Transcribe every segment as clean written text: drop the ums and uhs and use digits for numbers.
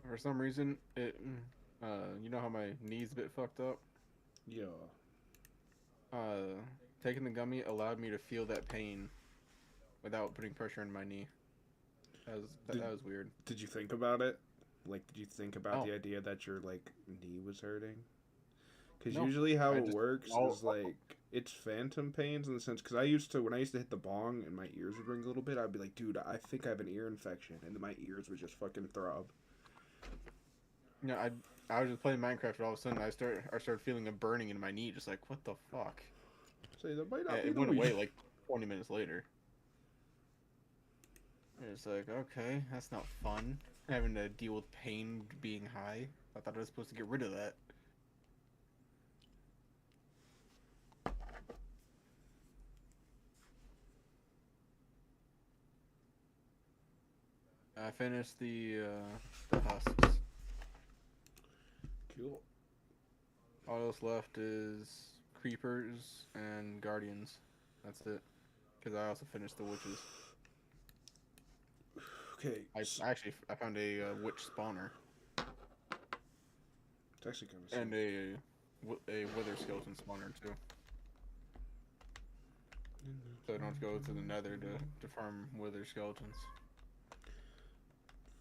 For some reason, you know how my knee's a bit fucked up? Yeah. Uh, Taking the gummy allowed me to feel that pain without putting pressure in my knee. Did That was weird. Did you think about it? Like, did you think about Oh, the idea that your like knee was hurting? Because no. usually how I it just, works all, is like it's phantom pains in the sense. Because I used to when I used to hit the bong and my ears would ring a little bit, I'd be like, dude, I think I have an ear infection, and then my ears would just fucking throb. you know, I was just playing Minecraft and all of a sudden I started feeling a burning in my knee, just like, what the fuck? Say that might And not be it the went reason. away like 20 minutes later. It's like, okay, that's not fun. Having to deal with pain being high. I thought I was supposed to get rid of that. I finished the husks. Cool. All that's left is creepers and guardians. That's it. Because I also finished the witches. Okay. I found a witch spawner It's actually kind of and sick. a wither skeleton spawner too. So I don't have to go to the nether to farm wither skeletons.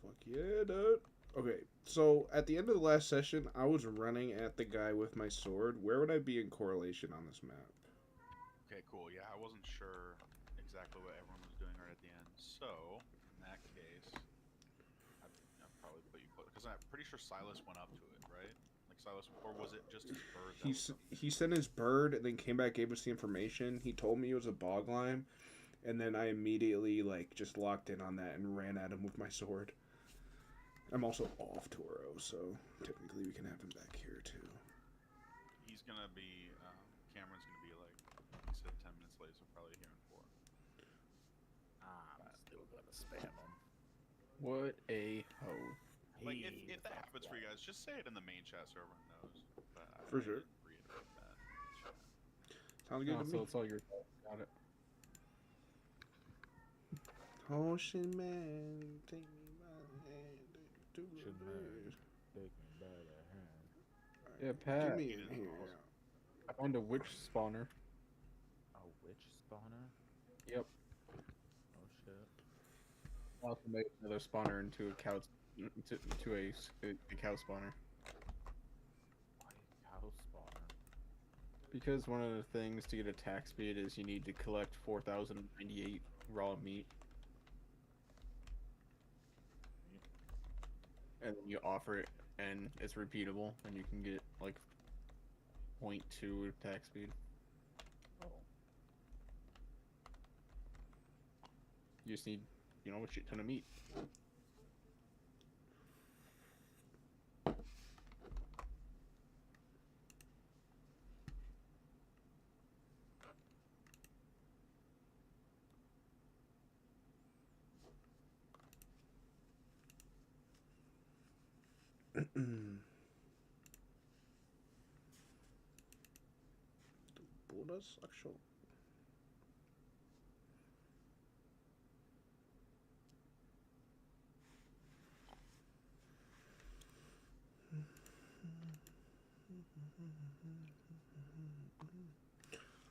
Fuck yeah, dude. Okay, so at the end of the last session, I was running at the guy with my sword. Where would I be in correlation on this map? Okay, cool. Yeah, I wasn't sure exactly what everyone was doing right at the end. So, in that case, I'd probably put you close. Because I'm pretty sure Silas went up to it, right? Like Silas, or was it just his bird that was up to He it? sent his bird and then came back, gave us the information. He told me it was a bog lime, and then I immediately like just locked in on that and ran at him with my sword. I'm also off Toro, so technically we can have him back here too. He's gonna be, Cameron's gonna be like, he said 10 minutes late, so probably here in 4. I'm still gonna spam him. What a hoe. Like, He if is that off happens for you guys, just say it in the main chat so everyone knows. But For I sure. didn't reiterate that in the chat. Sounds good Oh, to so me. it's all your fault. Got it. Ocean man, take me by the hand to Should the man bridge. take me by the hand. Yeah, Get Pat. me He in didn't here. awesome. I found a witch spawner. A witch spawner? Yep. Oh shit. I also made another spawner into a cow to a cow spawner. Why cow spawner? Because one of the things to get attack speed is you need to collect 4,098 raw meat, and then you offer it, and it's repeatable, and you can get like point 0.2 attack speed. Oh. You just need, a shit ton of meat. Bonus action.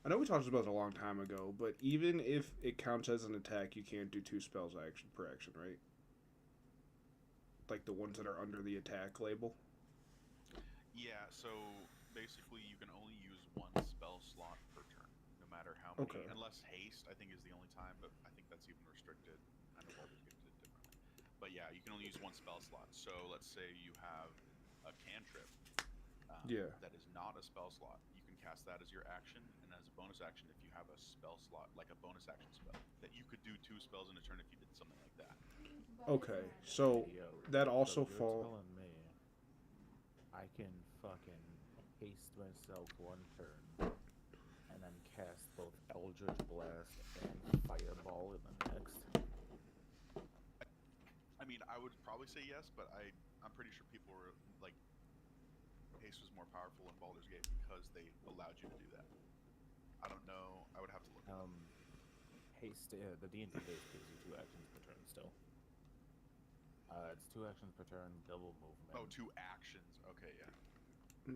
I know we talked about it a long time ago, but even if it counts as an attack, you can't do two spells action per action, right? Like the ones that are under the attack label. Yeah, so basically you can only use one spell slot per turn, no matter how many. Okay. Unless haste, I think, is the only time, but I think that's even restricted. I know Baldur's Gate did it differently. But yeah, you can only use one spell slot. So let's say you have a cantrip Yeah. that is not a spell slot. You can cast that as your action, and as a bonus action, if you have a spell slot, like a bonus action spell, that you could do two spells in a turn if you did something like that. Okay. So Yo, that so also you're fall. telling me I can fucking haste myself one turn and then cast both Eldritch Blast and Fireball in the next? I mean, I would probably say yes, but I'm pretty sure people were like, haste was more powerful in Baldur's Gate because they allowed you to do that. I don't know. I would have to look it up. Um, Haste, the D&D base gives you two actions per turn still. It's 2 actions per turn, double movement. Oh, 2 actions. Okay, yeah.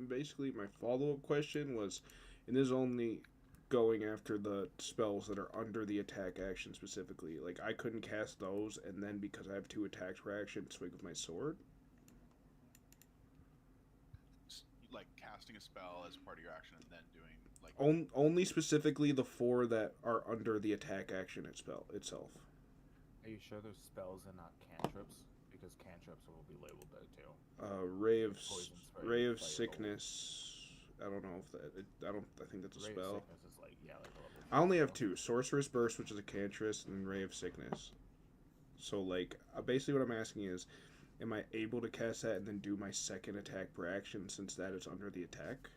Basically, my follow-up question was, and this is only going after the spells that are under the attack action specifically. Like, I couldn't cast those, and then because I have 2 attacks per action, swing with my sword. Like casting a spell as part of your action and then doing like Only specifically the 4 that are under the attack action itself. Are you sure there's spells and not cantrips? Because cantrips will be labeled there too. Ray of Poison spray, Ray of Firebolt. Sickness. I don't know if I think that's a Ray of spell. Sickness is like, yeah, like a level I only 4 have spell. 2: Sorcerer's Burst, which is a cantress, and Ray of Sickness. So, like, basically what I'm asking is, am I able to cast that and then do my second attack per action since that is under the attack?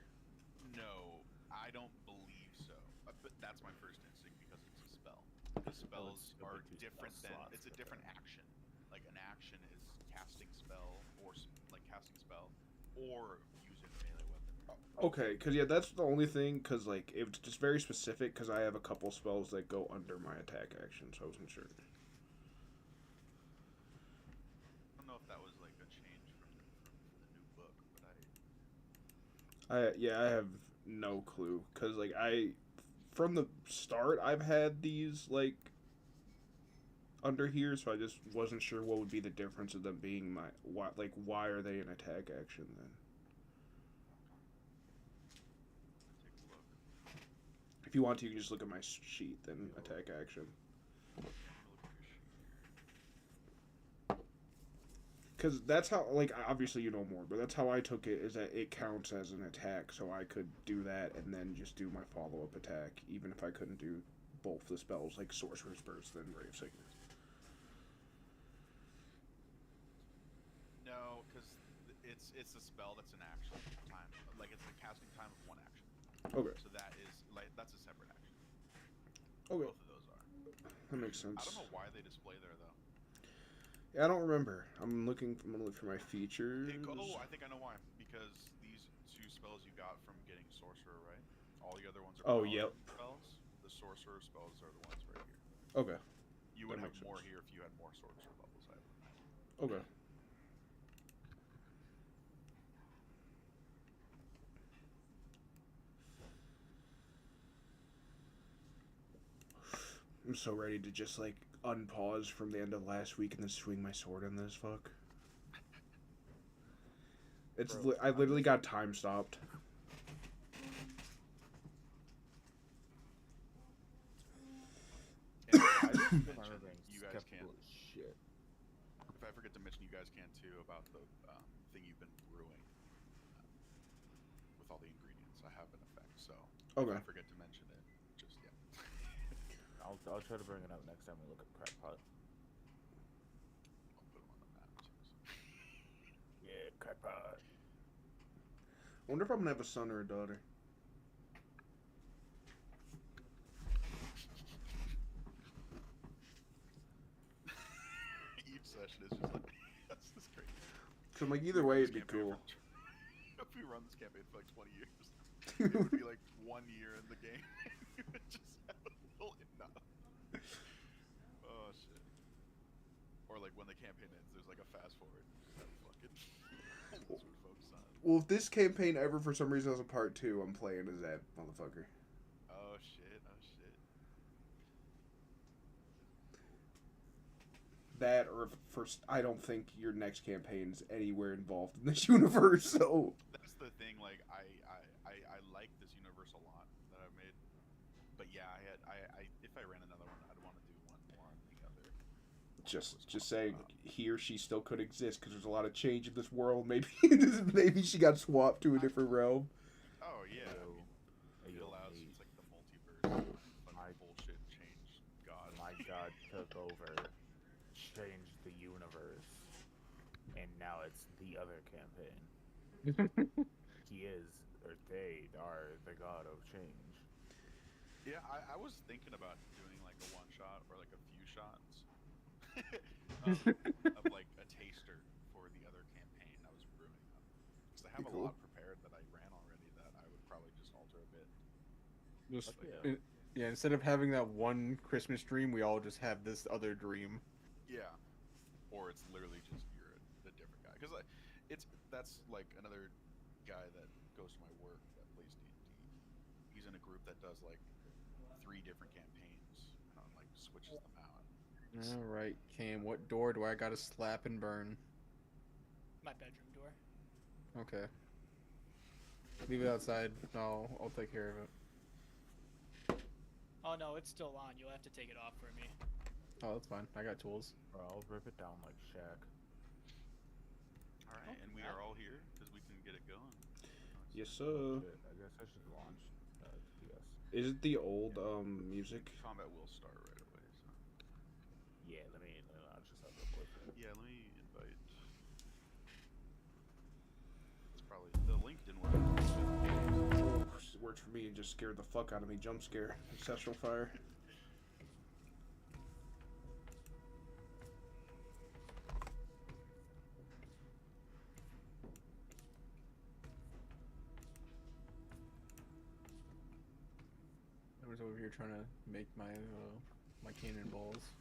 No, I don't believe so. But that's my first instinct because it's a spell. The spells it'll are be 2 different spell than slots it's a per different turn. action. Like an action is casting spell or like casting spell or using a melee weapon. Okay, because, yeah, that's the only thing, because, like, it's just very specific, because I have a couple spells that go under my attack action, so I wasn't sure. I don't know if that was like a change from the new book, but I have no clue, because, like, from the start, I've had these, like, under here, so I just wasn't sure what would be the difference of them being why are they an attack action then? take a look. If you want to, you can just look at my sheet, then attack action. Let me look at your sheet. Because that's how, like, obviously you know more, but that's how I took it, is that it counts as an attack, so I could do that and then just do my follow-up attack, even if I couldn't do both the spells, like Sorcerer's Burst and Ray of Sickness. No, because it's a spell that's an action time. Like it's a casting time of 1 action. Okay. So that is like that's a separate action. Okay. Both of those are. That makes sense. I don't know why they display there though. Yeah, I don't remember. I'm gonna look for my features. I think I know why. Because these 2 spells you got from getting Sorcerer, right? All the other ones are Yep. spells. The Sorcerer spells are the ones right here. Okay. You would That have makes more sense. here if you had more Sorcerer levels, I would imagine. Okay. I'm so ready to just, like, unpause from the end of last week and then swing my sword in this fuck. Bro, I literally got time stopped. And I just mention, remember being you guys can. skeptical as shit. If I forget to mention, you guys can too about the thing you've been brewing with all the ingredients. I have an effect, so Okay. if I forget to mention it, just yeah. I'll try to bring it up next time we look at Crackpot. I'll put them on the map too. So. Yeah, Crackpot. I wonder if I'm gonna have a son or a daughter. Each session is just like that's just crazy. Cause I'm like, either way, it'd be cool. If we run this campaign for like 20 years, it would be like 1 year in the game. You would just have a little enough. Oh shit. Or like when the campaign ends, there's like a fast forward. Just have fucking what we focus on. Well, if this campaign ever for some reason has a part 2, I'm playing as that motherfucker. Oh shit. Oh shit. That or first, I don't think your next campaign's anywhere involved in this universe. So That's the thing. Like I like this universe a lot that I've made. But yeah, I if I ran another one, I'd want to do one more on the other. just saying, he or she still could exist because there's a lot of change in this world. Maybe maybe she got swapped to a different realm. Oh yeah. Hey, It yo, allows hey, it's like the multiverse. My- Fucking bullshit change God. my god took over, changed the universe, and now it's the other campaign. He is, or they are, the god of change. Yeah, I was thinking about doing like a one shot or like a few shots of like a taster for the other campaign I was brewing up. Because I have a lot prepared that I ran already that I would probably just alter a bit. Just Yeah. instead of having that one Christmas dream, we all just have this other dream. Yeah. or it's literally just you're a different guy. Because it's that's like another guy that goes to my work that plays D&D. He's in a group that does like 3 different campaigns and like switches them out. All right, Cam. What door do I gotta slap and burn? My bedroom door. Okay. Leave it outside. No, I'll take care of it. Oh no, it's still on. You'll have to take it off for me. Oh, that's fine. I got tools. Bro, I'll rip it down like Shaq. All right, and we are all here because we can get it going. Yes, Oh, sir. shit. I guess I should launch TS. Is it the old music? Combat will start right away. So Yeah, let me launch this up real quick. yeah, let me invite. It's probably the link didn't work. It worked for me and just scared the fuck out of me. Jump scare. Ancestral fire. I was over here trying to make my cannonballs.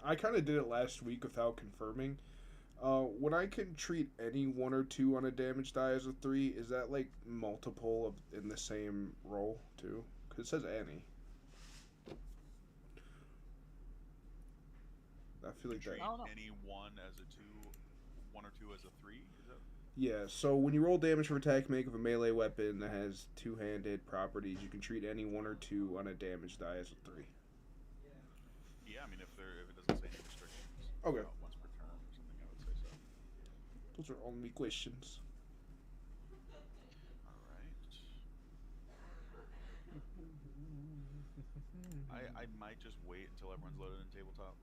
I kind of did it last week without confirming. When I can treat any 1 or 2 on a damage die as a 3, is that like multiple of in the same roll too? Because it says any. I feel like that. Treat I don't know. any one as a 2, 1 or 2 as a 3. Is that? Yeah, so when you roll damage from attack make of a melee weapon that has 2-handed properties, you can treat any 1 or 2 on a damage die as a 3. Yeah, I mean if it doesn't say any restrictions. Okay. About once per turn or something, I would say so. Those are all me questions. All right. I might just wait until everyone's loaded in tabletop,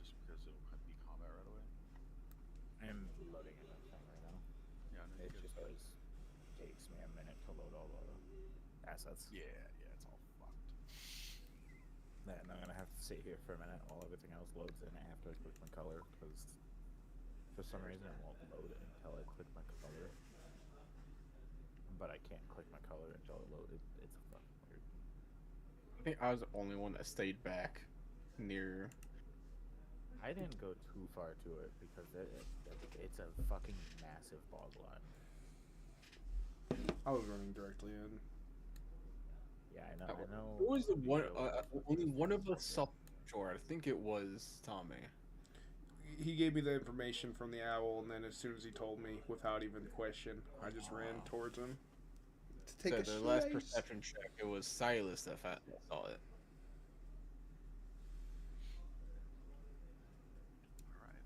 just because it'll be combat right away. I'm loading it up right now. Yeah, no, It you're just good. always takes me a minute to load all the assets. Yeah, it's all fucked. Then I'm gonna have to sit here for a minute while everything else loads in after I click my color, because for some reason it won't load it until I click my color. But I can't click my color until it loaded. It's fucking weird. I think I was the only one that stayed back near. I didn't go too far to it because it's a fucking massive bog line. I was running directly in. Yeah, I know. Who was the one? video- Only one of us saw shore. I think it was Tommy. He gave me the information from the owl, and then as soon as he told me, without even question, I just ran towards him. To take So a the last slice. perception check, it was Silas that saw it.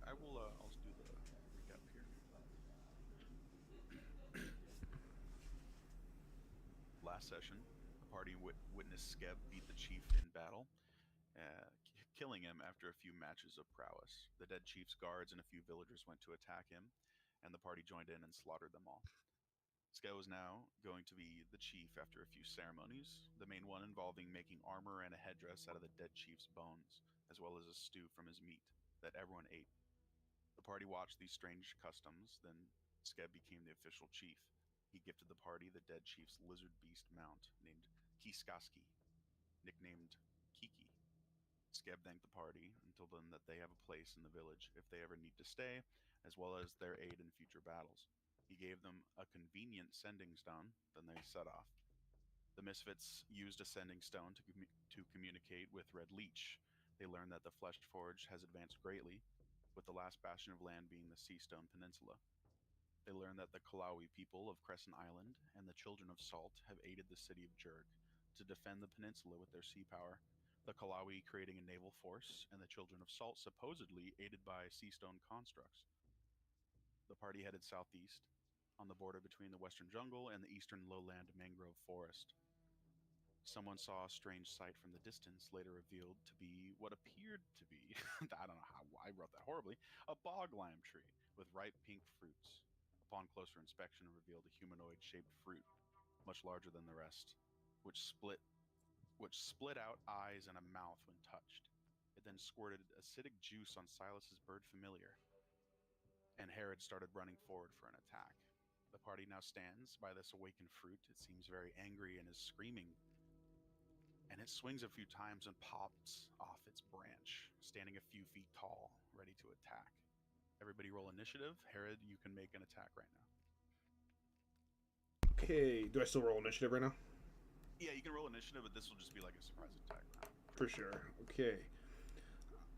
All right, I'll just do the recap here. Last session, the party witnessed Skeb beat the chief in battle, killing him after a few matches of prowess. The dead chief's guards and a few villagers went to attack him, and the party joined in and slaughtered them all. Skeb was now going to be the chief after a few ceremonies, the main one involving making armor and a headdress out of the dead chief's bones, as well as a stew from his meat that everyone ate. The party watched these strange customs, then Skeb became the official chief. He gifted the party the dead chief's lizard beast mount named Kiskaski, nicknamed Kiki. Skeb thanked the party and told them that they have a place in the village if they ever need to stay, as well as their aid in future battles. He gave them a convenient sending stone, then they set off. The Misfits used a sending stone to communicate with Red Leech. They learned that the Flesh Forge has advanced greatly, with the last bastion of land being the Seastone Peninsula. They learned that the Kalawi people of Crescent Island and the Children of Salt have aided the city of Jurg to defend the peninsula with their sea power, the Kalawi creating a naval force, and the Children of Salt supposedly aided by seastone constructs. The party headed southeast, on the border between the western jungle and the eastern lowland mangrove forest. Someone saw a strange sight from the distance, later revealed to be what appeared to be, I don't know how I wrote that horribly, a bog lime tree with ripe pink fruits. Upon closer inspection, it revealed a humanoid shaped fruit, much larger than the rest, which split out eyes and a mouth when touched. It then squirted acidic juice on Silas's bird familiar, and Herod started running forward for an attack. The party now stands by this awakened fruit. It seems very angry and is screaming, and it swings a few times and pops off its branch, standing a few feet tall, ready to attack. Everybody roll initiative. Herod, you can make an attack right now. Okay, do I still roll initiative right now? Yeah, you can roll initiative, but this will just be like a surprise attack round. For sure. Okay.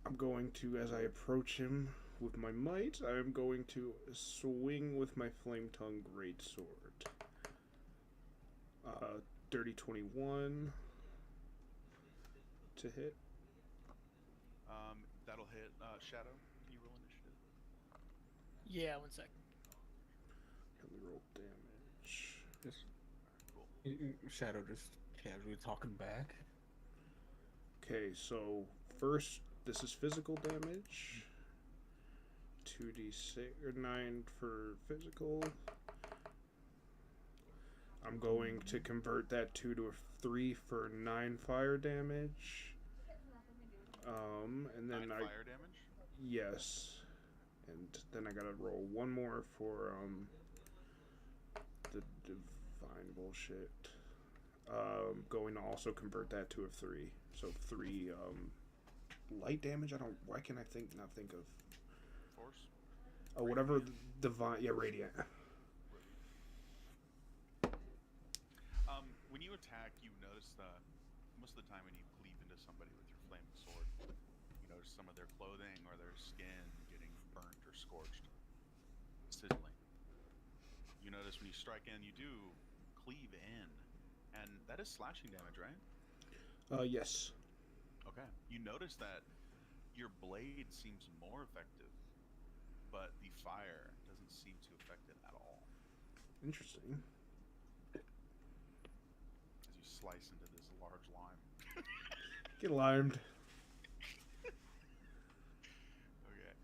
I'm going to, as I approach him with my might, I'm going to swing with my Flame Tongue Greatsword. Dirty 21 to hit. That'll hit. Shadow, can you roll initiative? Yeah, 1 sec. Let me roll damage. Just Cool. Shadow just casually talking back. Okay, so first, this is physical damage. 2d6 or 9 for physical. I'm going to convert that 2 to a 3 for 9 fire damage. And then 9 fire damage? Yes. And then I gotta roll one more for the divine bullshit. Going to also convert that to a 3. So 3 light damage. Why can I not think of Force? whatever divine, yeah, radiant. When you attack, you notice most of the time when you cleave into somebody with your flaming sword, you notice some of their clothing or their skin getting burnt or scorched, sizzling. You notice when you strike in, you do cleave in, and that is slashing damage, right? Yes. Okay. You notice that your blade seems more effective, but the fire doesn't seem to affect it at all. Interesting. As you slice into this large lime. Get limed. Okay.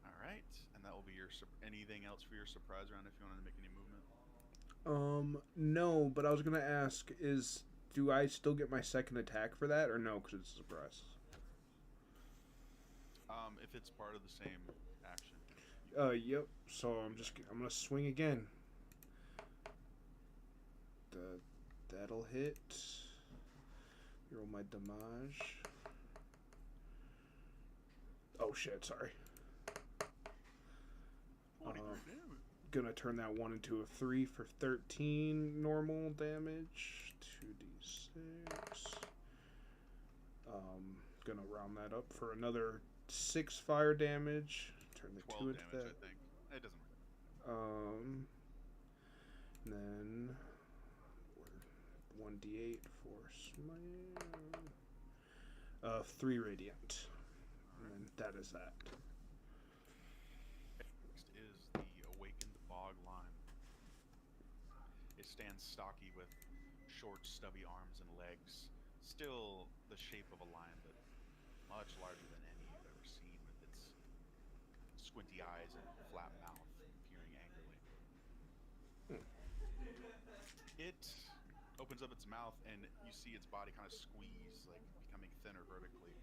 All right, and that will be your anything else for your surprise round if you wanted to make any movement. No, but I was gonna ask, do I still get my second attack for that, or no, because it's a surprise? If it's part of the same action. Yep. So I'm gonna swing again. That'll hit. Roll my damage. Oh shit! Sorry. Gonna turn that 1 into a 3 for 13 normal damage. 2d6. Gonna round that up for another 6 fire damage. Turn the 12 2 into damage, that. I think. It doesn't matter. Then 1d8 for smite. 3 radiant. And then that is that. Next is the awakened bog lime. It stands stocky with short, stubby arms and legs. Still the shape of a lime, but much larger than any you've ever seen, with its squinty eyes and flat mouth peering angrily. It opens up its mouth and you see its body kind of squeeze, like becoming thinner vertically,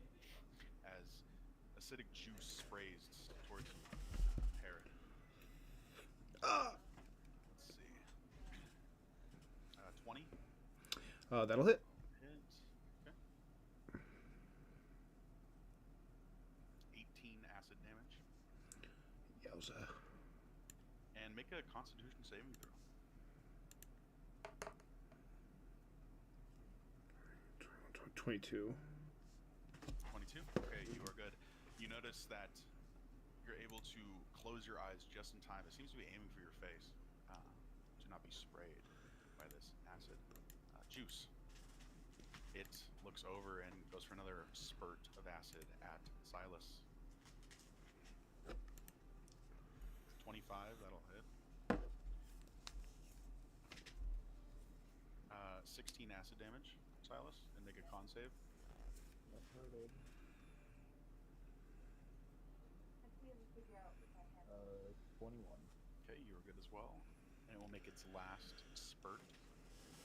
as acidic juice sprays towards you, Herod. Let's see. 20? That'll hit. Hits. Okay. 18 acid damage. Yowza. And make a Constitution saving throw. 22. 22? Okay, you are good. You notice that you're able to close your eyes just in time. It seems to be aiming for your face to not be sprayed by this acid juice. It looks over and goes for another spurt of acid at Silas. 25, that'll hit. 16 acid damage, Silas, and make a con save. That's noted. 21. Okay, you are good as well. And it will make its last spurt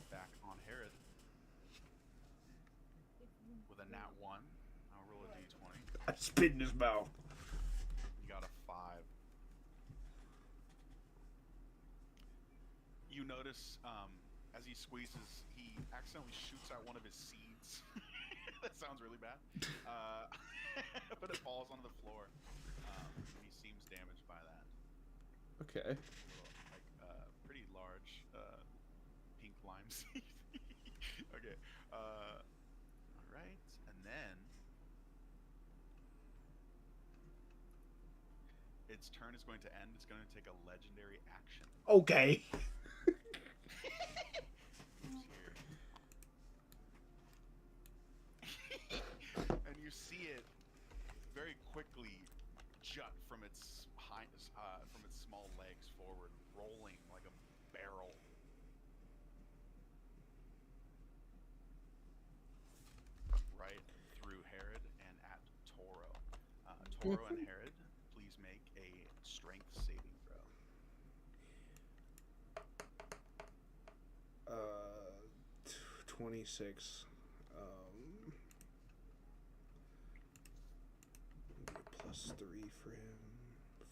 back on Herod with a nat 1. I'll roll a d20. I spit in his mouth. You got a 5. You notice as he squeezes, he accidentally shoots out one of his seeds. That sounds really bad. But it falls onto the floor. He seems damaged by that. Okay. Like pretty large pink lime seed. Okay. All right, and then its turn is going to end. It's going to take a legendary action. Okay. And you see it very quickly jut from its small legs forward, rolling like a barrel. Right through Herod and at Toro. Toro and Herod, please make a strength saving throw. 26. Plus 3 for him.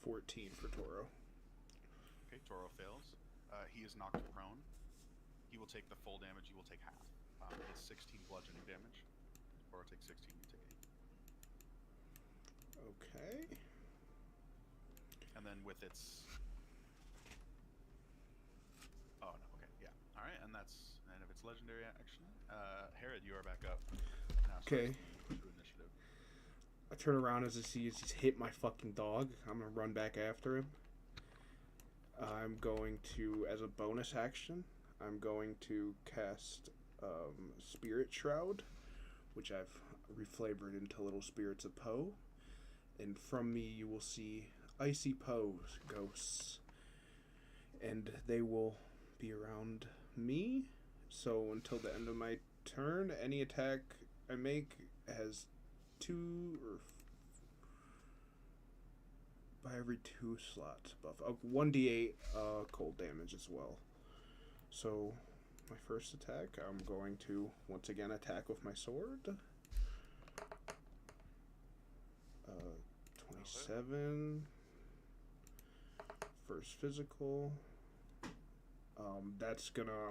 14 for Toro. Okay, Toro fails. He is knocked prone. He will take the full damage. You will take half. It's 16 bludgeoning damage. Toro takes 16. You take 8. Okay. And then with its... Oh, no. Okay, yeah. All right, and that's the end of its legendary action. Herod, you are back up. Now Okay. to initiative. I turn around as I see he's hit my fucking dog. I'm gonna run back after him. I'm going to, as a bonus action, I'm going to cast Spirit Shroud, which I've reflavored into Little Spirits of Poe. And from me, you will see Icy Poe's ghosts. And they will be around me. So until the end of my turn, any attack I make has 2 or by every 2 slots buff. 1d8 cold damage as well. So my first attack, I'm going to once again attack with my sword. 27. First physical. I'm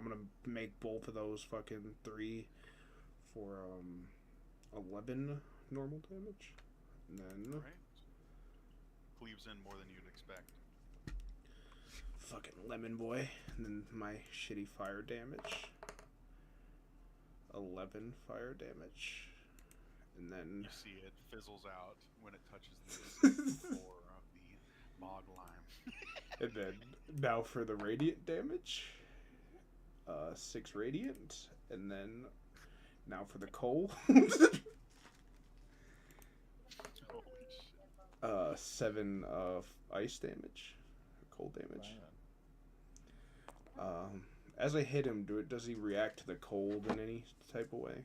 gonna make both of those fucking 3 for 11 normal damage. And then All right. Cleaves in more than you'd expect. fucking lemon boy. And then my shitty fire damage. 11 fire damage. And then You see it fizzles out when it touches the floor of the bog lime. and then now for the radiant damage. 6 radiant. And then now for the cold. Holy shit. 7 ice damage. Cold damage. As I hit him, does he react to the cold in any type of way?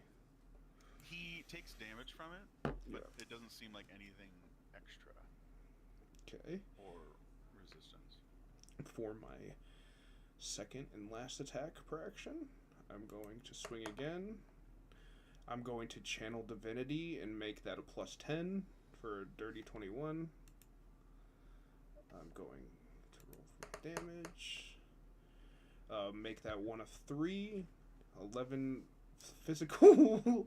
He takes damage from it, but Yeah. it doesn't seem like anything extra Okay. or resistance. For my second and last attack per action, I'm going to swing again. I'm going to channel divinity and make that a +10 for a dirty 21. I'm going to roll for damage. Make that one a 3. 11 physical.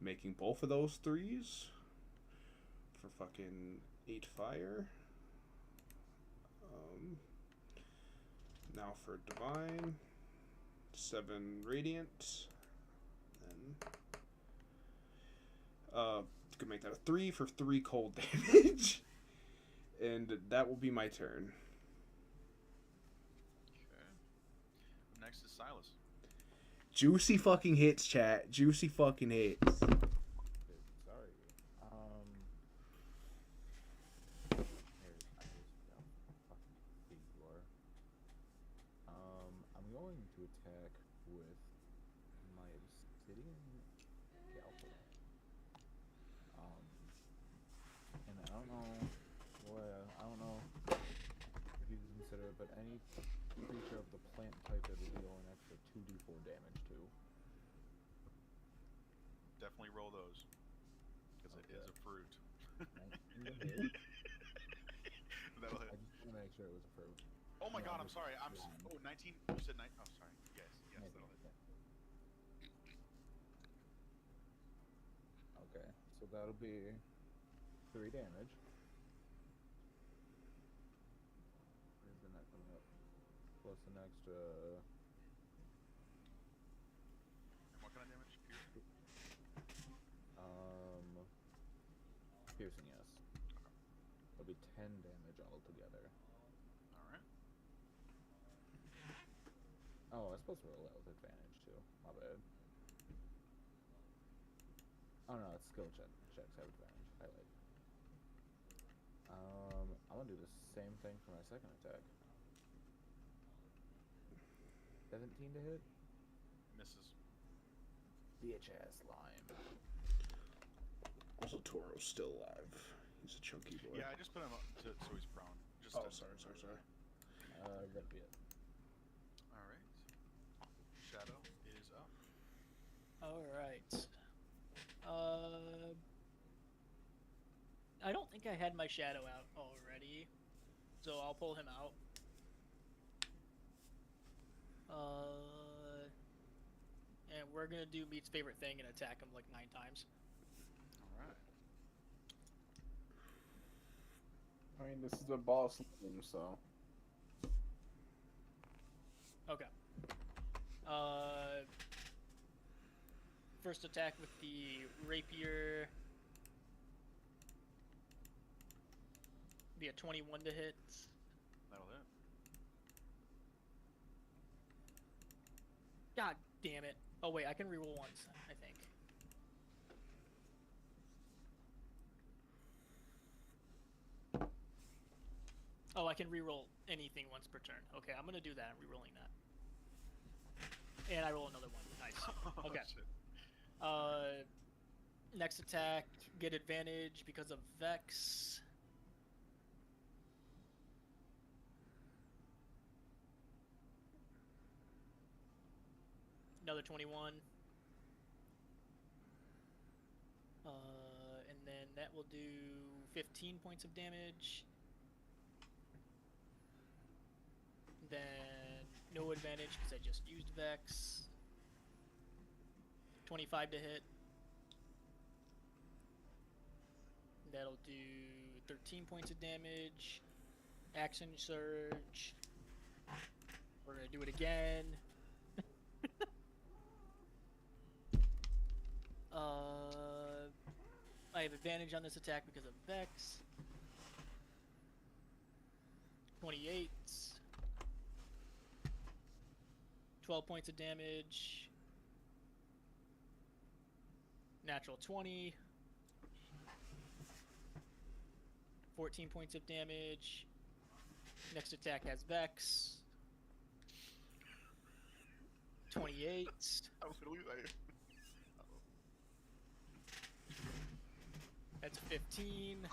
Making both of those 3s for fucking 8 fire. Now for divine, 7 radiant. Then could make that a 3 for 3 cold damage. And that will be my turn. Okay. Next is Silas. Juicy fucking hits, chat. Juicy fucking hits. Sorry. any creature of the plant type it will deal an extra 2d4 damage to. Definitely roll those. Because it is a fruit. 19 to hit. That'll hit. I just want to make sure it was a fruit. Oh my No, god, I'm just- sorry. yeah. Oh, 19. You said 9. Oh, sorry. Yes, Maybe, that'll hit. Okay, so that'll be 3 damage. Where's the net coming up? Plus an extra. And what kind of damage? Piercing? Piercing, yes. It'll be 10 damage altogether. Alright. Oh, I was supposed to roll that with advantage too. My bad. Oh no, it's skill checks have advantage. I like. I'm gonna do the same thing for my second attack. 17 to hit. Misses. Bitch ass lime. Also, Toro's still alive. He's a chunky boy. Yeah, I just put him up so he's prone. Just Oh, to- sorry. That'd be it. Alright. Shadow is up. Alright. I don't think I had my shadow out already, so I'll pull him out. And we're gonna do Meat's favorite thing and attack him like 9 times. Alright. I mean, this is a boss game, so. Okay. First attack with the rapier. Be a 21 to hit. That'll hit. God damn it. Oh wait, I can reroll once, I think. Oh, I can reroll anything once per turn. Okay, I'm gonna do that. I'm rerolling that. And I roll another one. Nice. Okay. Oh, shit. Next attack, get advantage because of Vex. Another 21. And then that will do 15 points of damage. Then no advantage because I just used Vex. 25 to hit. That'll do 13 points of damage. Action surge. We're gonna do it again. I have advantage on this attack because of Vex. 28. 12 points of damage. Natural 20. 14 points of damage. Next attack has Vex. 28. I was gonna leave that. That's 15.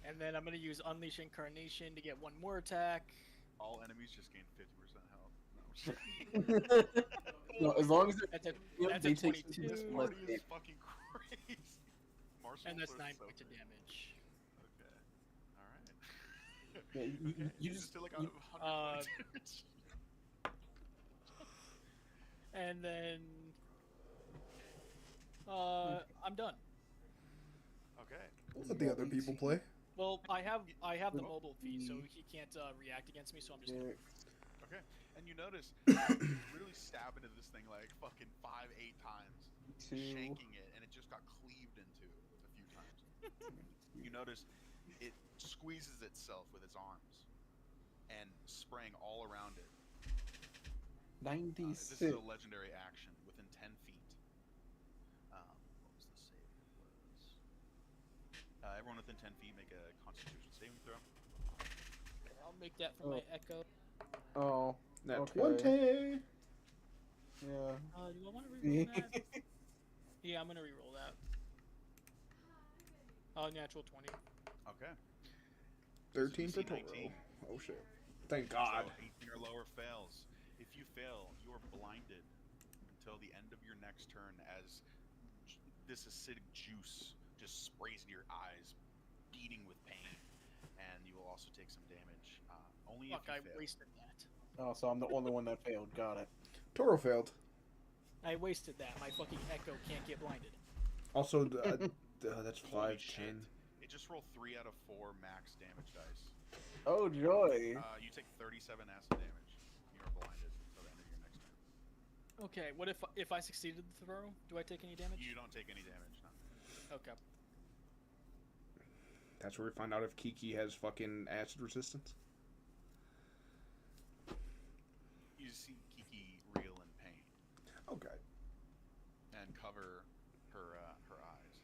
And then I'm going to use Unleash Incarnation to get one more attack. All enemies just gain 50% health. No, I'm just No, as long as That's a, they're that's they a take 22. This less party is damage. fucking crazy. Marshall And that's are 9 so points of crazy. damage. Okay. Alright. Yeah, Okay. you It's just still like you- 100 points damage. And then... I'm done. Okay. Let the other people play. Well, I have the mobile feed, so he can't react against me, so I'm just gonna... Okay. And you notice, really stab into this thing like fucking 5-8 times, shanking it, and it just got cleaved into a few times. You notice it squeezes itself with its arms and spraying all around it. This 96. is a legendary action within 10 feet. What was the save? It was everyone within 10 feet make a Constitution saving throw. I'll make that for my Echo. Oh, Nat okay. 20. Yeah. Do I want to reroll that? Yeah, I'm gonna reroll that. Natural 20. Okay. 13 for DC Toro. 19. Oh shit. Thank God. So 18 or lower fails. If you fail, you are blinded until the end of your next turn as this acidic juice just sprays in your eyes, beating with pain, and you will also take some damage. Only Fuck, if you I fail. wasted that. Oh, so I'm the only one that failed. Got it. Toro failed. I wasted that. My fucking echo can't get blinded. Also, that's Holy 5, shit. 10. It just rolled 3 out of 4 max damage dice. Oh joy! You take 37 acid damage. You are blinded until the end of your next turn. Okay, what if I succeeded the throw? Do I take any damage? You don't take any damage, no. Okay. That's where we find out if Kiki has fucking acid resistance. You see Kiki reel in pain Okay. and cover her her eyes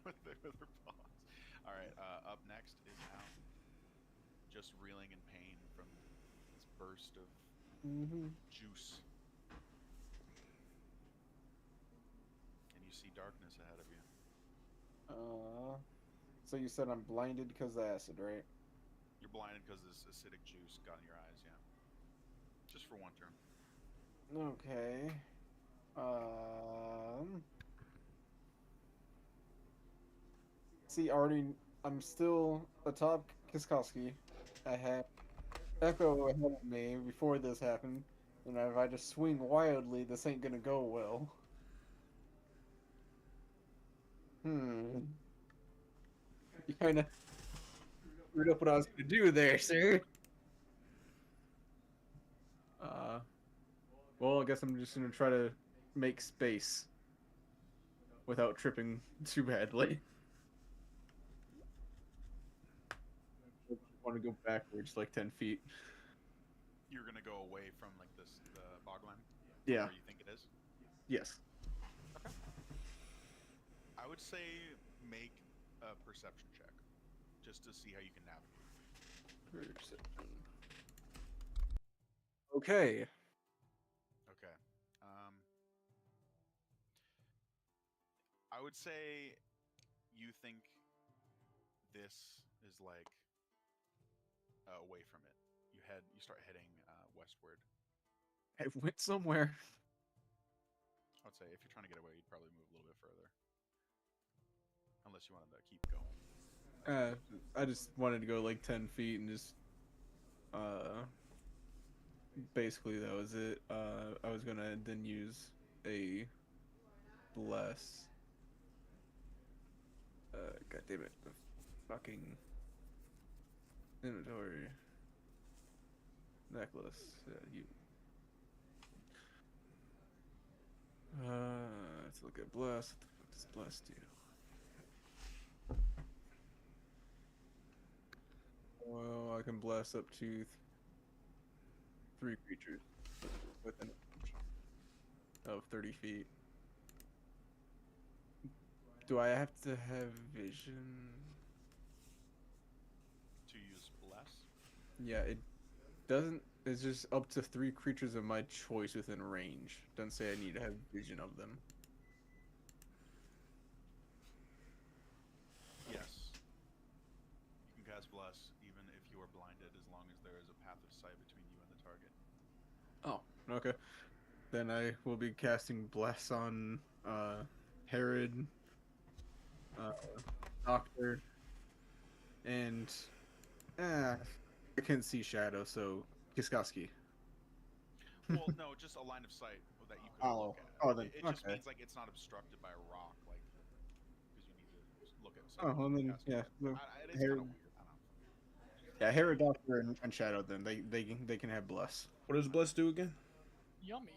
with her paws. All right, up next is Al, just reeling in pain from this burst of juice, and you see darkness ahead of you. So you said I'm blinded because of acid, right? You're blinded because this acidic juice got in your eyes. Yeah, just for 1 turn. Okay. See, already, I'm still atop Kiskowski. I have Echo ahead of me before this happened, and if I just swing wildly, this ain't gonna go well. You kinda screwed up what I was gonna do there, sir. Well, I guess I'm just gonna try to make space without tripping too badly. I want to go backwards like 10 feet. You're gonna go away from like the bogland. Yeah. Where you think it is. Yes. Okay. I would say make a perception check, just to see how you can navigate. Perception. Okay. Okay. I would say you think this is like away from it. You start heading westward. I went somewhere. I'd say if you're trying to get away, you'd probably move a little bit further. Unless you wanted to keep going. I just wanted to go like 10 feet and just, basically that was it. I was gonna then use a bless. God damn it. The fucking inventory. Necklace. You. Let's look at bless. What the fuck does bless do? Well, I can bless up to 3 creatures within of 30 feet. Do I have to have vision? To use bless. Yeah, it doesn't. It's just up to 3 creatures of my choice within range. Doesn't say I need to have vision of them. Yes. You can cast bless even if you are blinded, as long as there is a path of sight between you and the target. Oh, okay. Then I will be casting bless on Herod, Doctor, and I can see shadow, so Kiskowski. Well, no, just a line of sight that you could Oh, look at. oh, then, It just okay. means like it's not obstructed by a rock, like because you need to just look at. Oh, well then, cast yeah. it. No, It is kind Herod, of weird. I don't know. yeah, Herod, Doctor, and Shadow. Then they can have bless. What does bless do again? Yummy.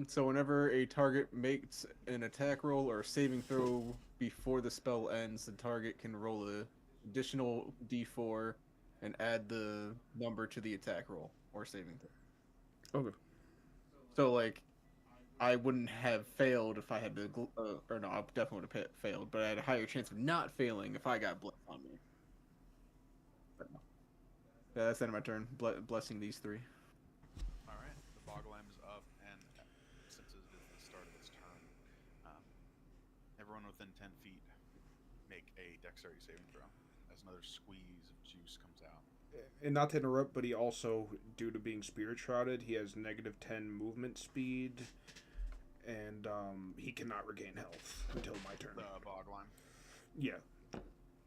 So whenever a target makes an attack roll or saving throw before the spell ends, the target can roll a additional d4 and add the number to the attack roll or saving throw. Okay. So like, I wouldn't have failed if I had the or no, I definitely would have failed, but I had a higher chance of not failing if I got bless on me. But no. Yeah, that's the end of my turn. Blessing these 3. All right, the Boglam is up, and since it is the start of its turn, everyone within 10 feet make a dexterity saving throw as another squeeze of juice comes out. and not to interrupt, but he also, due to being spirit shrouded, he has -10 movement speed, and he cannot regain health until my turn. The bog line. Yeah.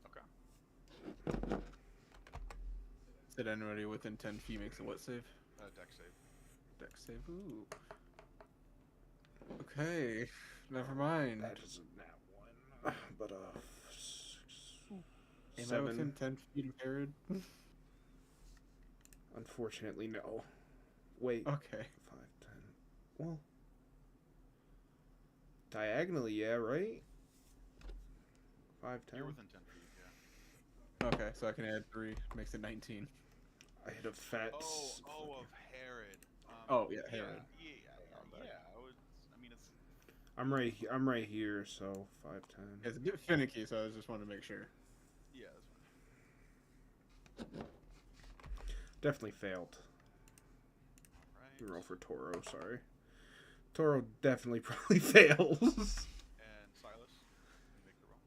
Okay. Said anybody within 10 feet makes a what save? Deck save. Deck save. Ooh. Okay. Never mind. That is a nat one. But, Am I 7. within 10 feet of Herod? Unfortunately, no. Wait. Okay. 5, 10. Well. Diagonally, yeah, right? 5, 10. You're within 10 feet, yeah. Okay, so I can add 3. Makes it 19. I hit a fat. Oh, of Herod. Oh, yeah, Herod. Yeah. I mean, it's. I'm right here, so 5, 10. It's a bit finicky, so I just wanted to make sure. Yeah, that's fine. Definitely failed. Right. Roll for Toro, sorry. Toro definitely probably fails. And Silas, you make the roll.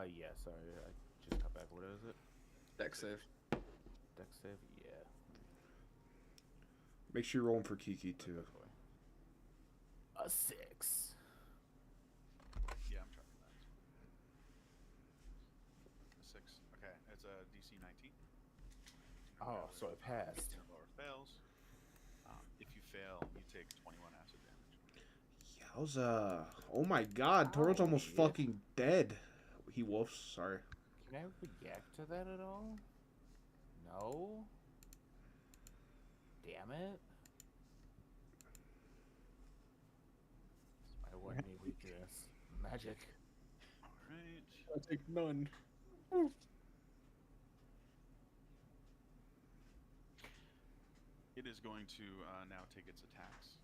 Yeah, sorry. I just got back. What is it? Deck save. Deck save? Yeah. Make sure you're rolling for Kiki, too. A 6. Yeah, I'm tracking that. A 6. Okay, it's a DC 19. Oh, so I passed. Lower fails. If you fail, you take 21 acid damage. Yowza. Oh my god, Toro's almost Owie. fucking dead. He wolfs, sorry. Can I react to that at all? No? Damn it. I want any weakness. Magic. Alright. I take none. It is going to now take its attacks.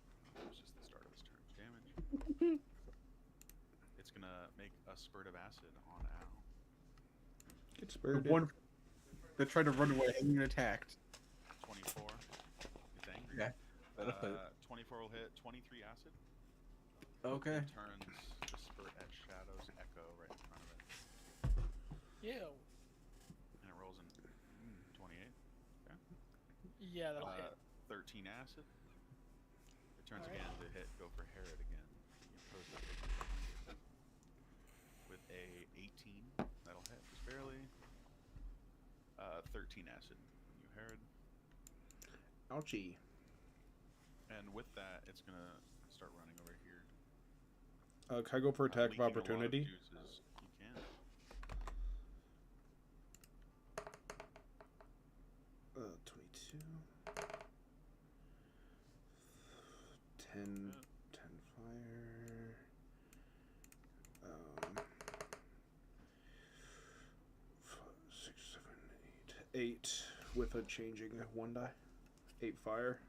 It's just the start of its turn's damage. It's gonna make a spurt of acid on Al. Get The spurred. one that tried to run away and get attacked. 24. It's angry. Yeah. That'll hit. 24 will hit. 23 acid. Okay. It turns the spurt at Shadow's Echo right in front of it. Ew. And it rolls in 28. Yeah, that'll hit. 13 acid. It turns Alright. again to hit. Go for Herod again. You oppose that with a 18. That'll hit just barely. 13 acid. You Herod. Ouchie. And with that, it's gonna start running over here. Can I go for attack of Leaking a lot opportunity? juices. You can. 22. 10 fire. 6, 7, 8. 8 with a changing 1 die. 8 fire.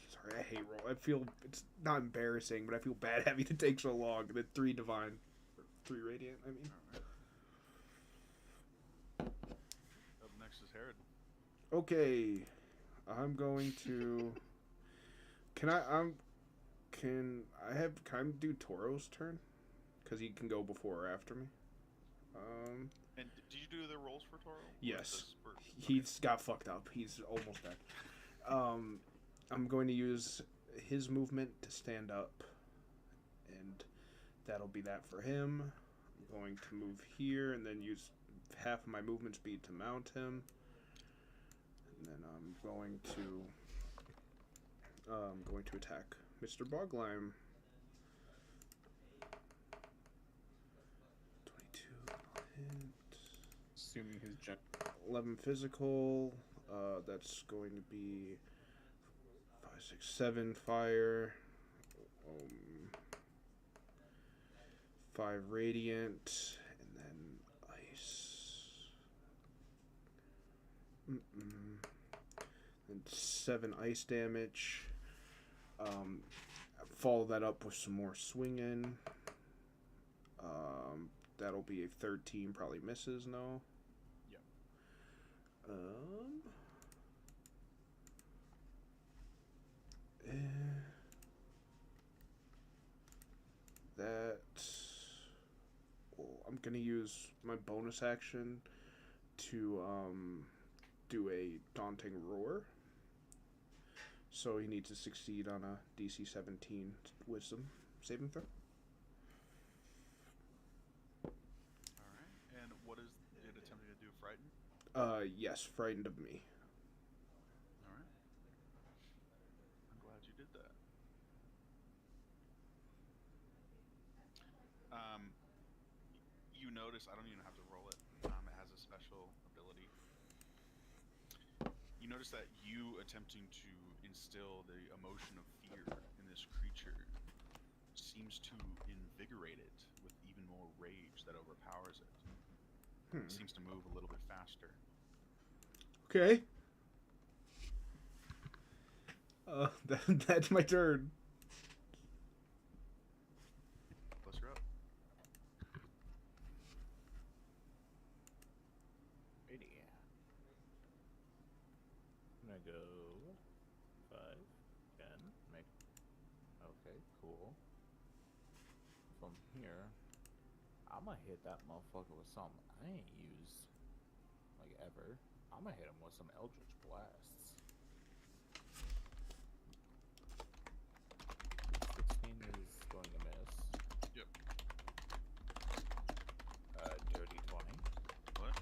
Sorry, I hate roll. I feel it's not embarrassing, but I feel bad having to take so long. The 3 divine, 3 radiant. I mean. Alright. Up next is Herod. Okay, I'm going to. Can I do Toro's turn? Because he can go before or after me. And did you do the rolls for Toro? Or Yes. the spurt? He's got fucked up. He's almost dead. I'm going to use his movement to stand up, and that'll be that for him. I'm going to move here and then use half of my movement speed to mount him. And then I'm going to attack Mr. Boglime. 22 hit. Assuming his gen. 11 physical. That's going to be 5, 6, 7 fire. 5 radiant, and then ice. And 7 ice damage. Follow that up with some more swinging. That'll be a 13. Probably misses. No. Yep. I'll I'm gonna use my bonus action to do a daunting roar. So he needs to succeed on a DC 17 Wisdom saving throw. All right. And what is it attempting to do? Frighten? Yes, frightened of me. All right. I'm glad you did that. You notice, I don't even have to roll it. It has a special ability. You notice that you attempting to instill the emotion of fear in this creature seems to invigorate it with even more rage that overpowers it. It seems to move a little bit faster. Okay. That's my turn. Plus you're up. Righty. I'm gonna go 5, 10, make. Okay, cool. From here, I'm gonna hit that motherfucker with something I ain't used like ever. I'm gonna hit him with some Eldritch Blasts. 16 is going to miss. Yep. Dirty 20. What?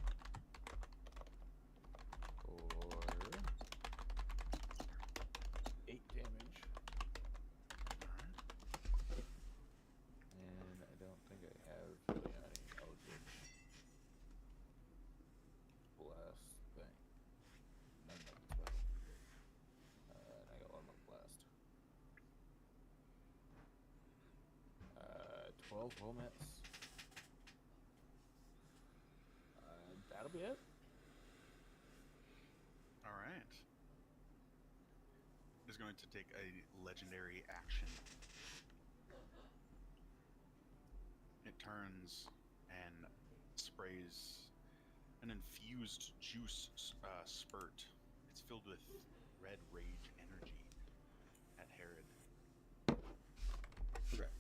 Or 8 damage. And I don't think I have really any Eldritch Blast thing. None of that. And I got one more blast. 12 will miss. That'll be it. All right. It is going to take a legendary action. It turns and sprays an infused juice spurt. It's filled with red rage energy at Herod. Okay.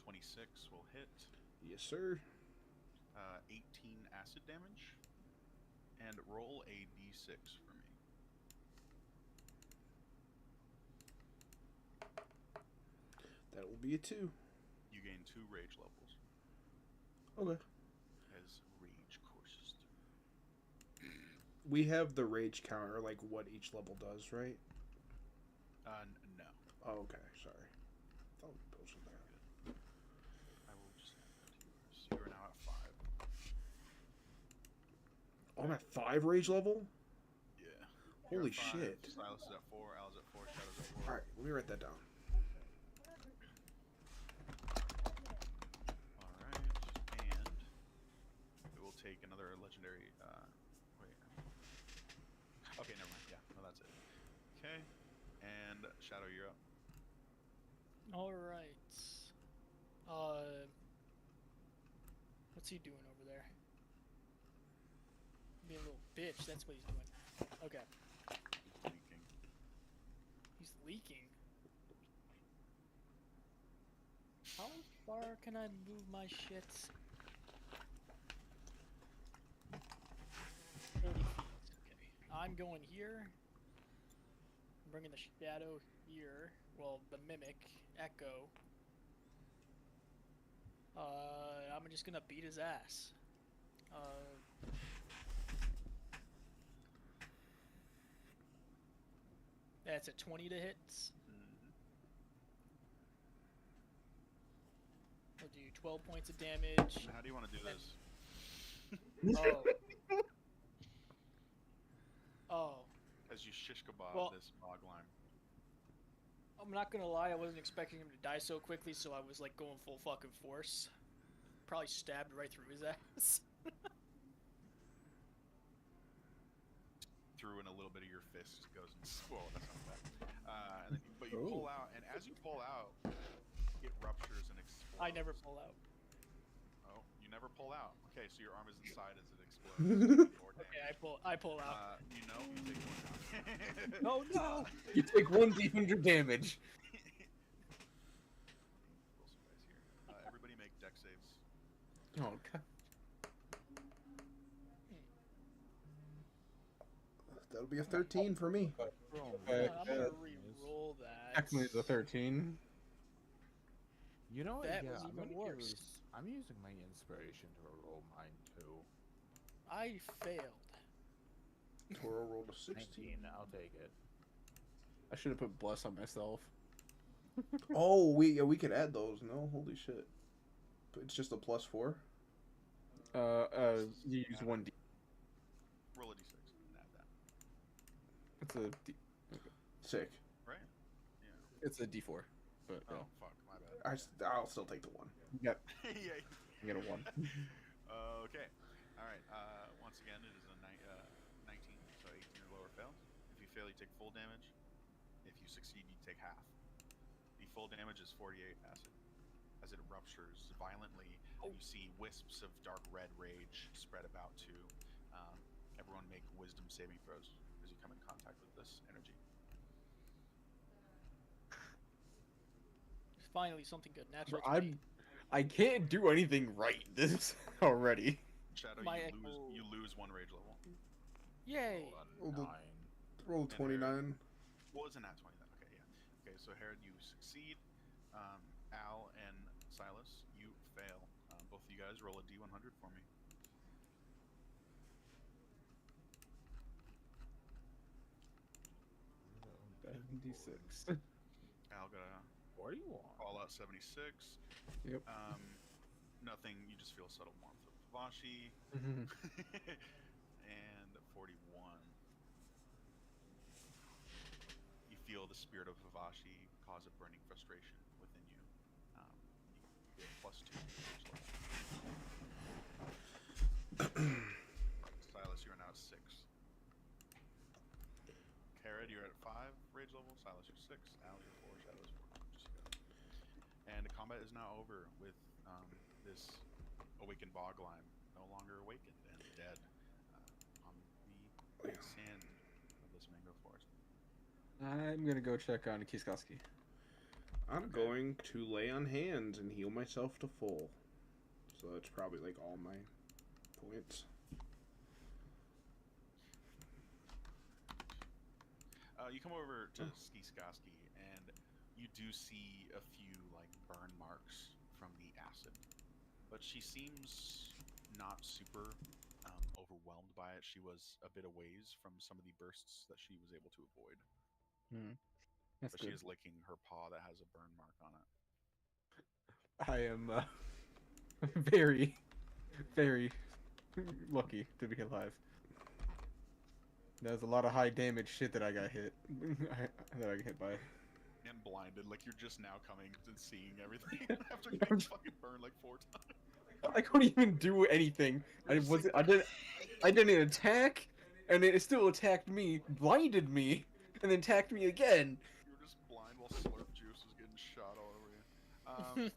26 will hit. Yes, sir. 18 acid damage. And roll a d6 for me. That will be a 2. You gain 2 rage levels Okay. as rage courses through. We have the rage counter, like what each level does, right? No. Oh, okay. Sorry. I thought we posted that. I will just add that to yours. You are now at 5. Oh, I'm at 5 rage level? Yeah. Holy You're at 5, shit. Silas is at 4, Al's at 4, Shadow's at 4. Alright, let me write that down. Alright, and we will take another legendary, wait. Okay, never mind. Yeah, no, that's it. Okay, and Shadow, you're up. Alright. What's he doing over there? Being a little bitch, that's what he's doing. Okay. Leaking. He's leaking. How far can I move my shit? 30 feet. Okay. I'm going here. I'm bringing the shadow here. Well, the mimic, Echo. I'm just gonna beat his ass. That's a 20 to hit. I'll do 12 points of damage. How do you want to do this? Oh. Oh. As you shish kebab Well- this boglime. I'm not gonna lie, I wasn't expecting him to die so quickly, so I was like going full fucking force. Probably stabbed right through his ass. Through in a little bit of your fist goes and well, that's not bad. And then, but you pull out, and as you pull out, it ruptures and explodes. I never pull out. Oh, you never pull out. Okay, so your arm is inside as it explodes. More damage. Okay, I pull out. You know, you take 1 damage. Oh no! You take 1 d100 damage. Roll some dice. saves. Oh, God. That'll be a 13 for me. Roll Hold Okay, on, I'm gonna re-roll that. Technically, it's a 13. You know what? That Yeah, was I'm even gonna worse. I'm using my inspiration to roll mine too. I failed. Toro rolled a 16. 19. I'll take it. I should have put bless on myself. Oh, we could add those. No, holy shit. It's just a +4. You use 1d. Roll a d6 and add that. It's a d. Sick. Right? Yeah. It's a d4. But Oh, fuck. My bad. I'll still take the 1. Yep, Yeah. you get a 1. Okay. All right. Once again, it is a 19, so 18 or lower fails. If you fail, you take full damage. If you succeed, you take half. The full damage is 48 acid. As it ruptures violently, you see wisps of dark red rage spread about too. Everyone make wisdom saving throws as you come in contact with this energy. Finally, something good. Natural. I can't do anything right this already. Shadow, My you lose 1 rage level. Yay! Roll a Roll 9. Roll 29. What was an at 20 then? Okay, yeah. Okay, so Herod, you succeed. Al and Silas, you fail. Both of you guys roll a d100 for me. D6. Al got a 41. all out 76. Yep. Nothing, you just feel subtle warmth of Vashi. Mhm. And 41. You feel the spirit of Vavashi cause a burning frustration within you. You get +2 to your level. Silas, you are now at 6. Carrot, you're at 5 rage level. Silas, you're 6. Al, you're 4. Shadow's 4. Just you guys. And the combat is now over with this awakened bog lime no longer awakened and dead on the sand of this mango forest. I'm gonna go check on Kiskoski. I'm going to lay on hands and heal myself to full. So that's probably like all my points. You come over to Skiskoski and you do see a few like burn marks from the acid, but she seems not super overwhelmed by it. She was a bit away from some of the bursts that she was able to avoid. That's But good. she is licking her paw that has a burn mark on it. I am very, very lucky to be alive. There's a lot of high damage shit that I got hit. that I got hit by. And blinded, like you're just now coming and seeing everything after getting fucking burned like 4 times. I couldn't even do anything. I didn't attack, and it still attacked me, blinded me, and then attacked me again. You were just blind while slurp juice was getting shot all over you. Alright.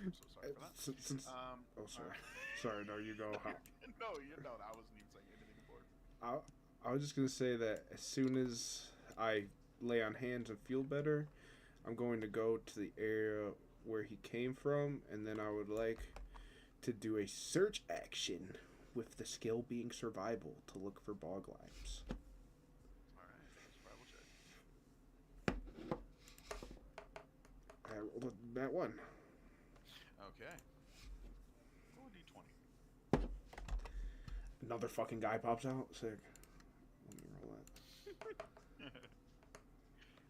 I'm so sorry for that. Since, oh, sorry. Alright. Sorry, no, you go. No, I wasn't even saying anything important. I was just going to say that as soon as I lay on hands and feel better, I'm going to go to the area where he came from, and then I would like to do a search action with the skill being survival to look for bog limes. Alright, survival check. I rolled that one. Okay. Roll a d20. Another fucking guy pops out. Sick. Let me roll that.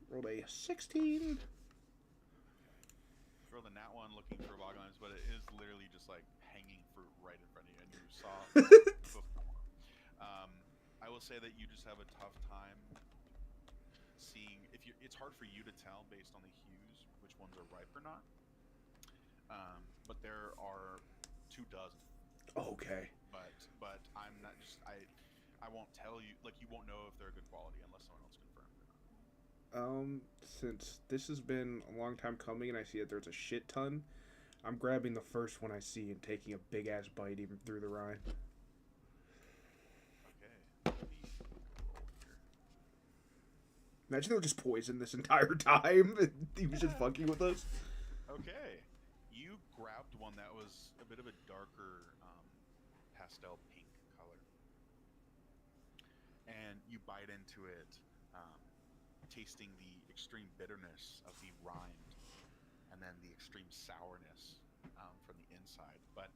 Rolled a 16. Roll the nat one looking for bog limes, but it is literally just like hanging fruit right in front of you, and you saw before. I will say that you just have a tough time seeing if you. It's hard for you to tell based on the hues which ones are ripe or not. But there are 24. Okay. But I'm not just I won't tell you, like, you won't know if they're good quality unless someone else confirms or not. Since this has been a long time coming and I see that there's a shit ton, I'm grabbing the first one I see and taking a big ass bite even through the rind. Okay. Let me roll here. Imagine they were just poisoned this entire time and he was just fucking with us. Okay. You you grabbed one that was a bit of a darker pastel pink color, and you bite into it, tasting the extreme bitterness of the rind, and then the extreme sourness from the inside. But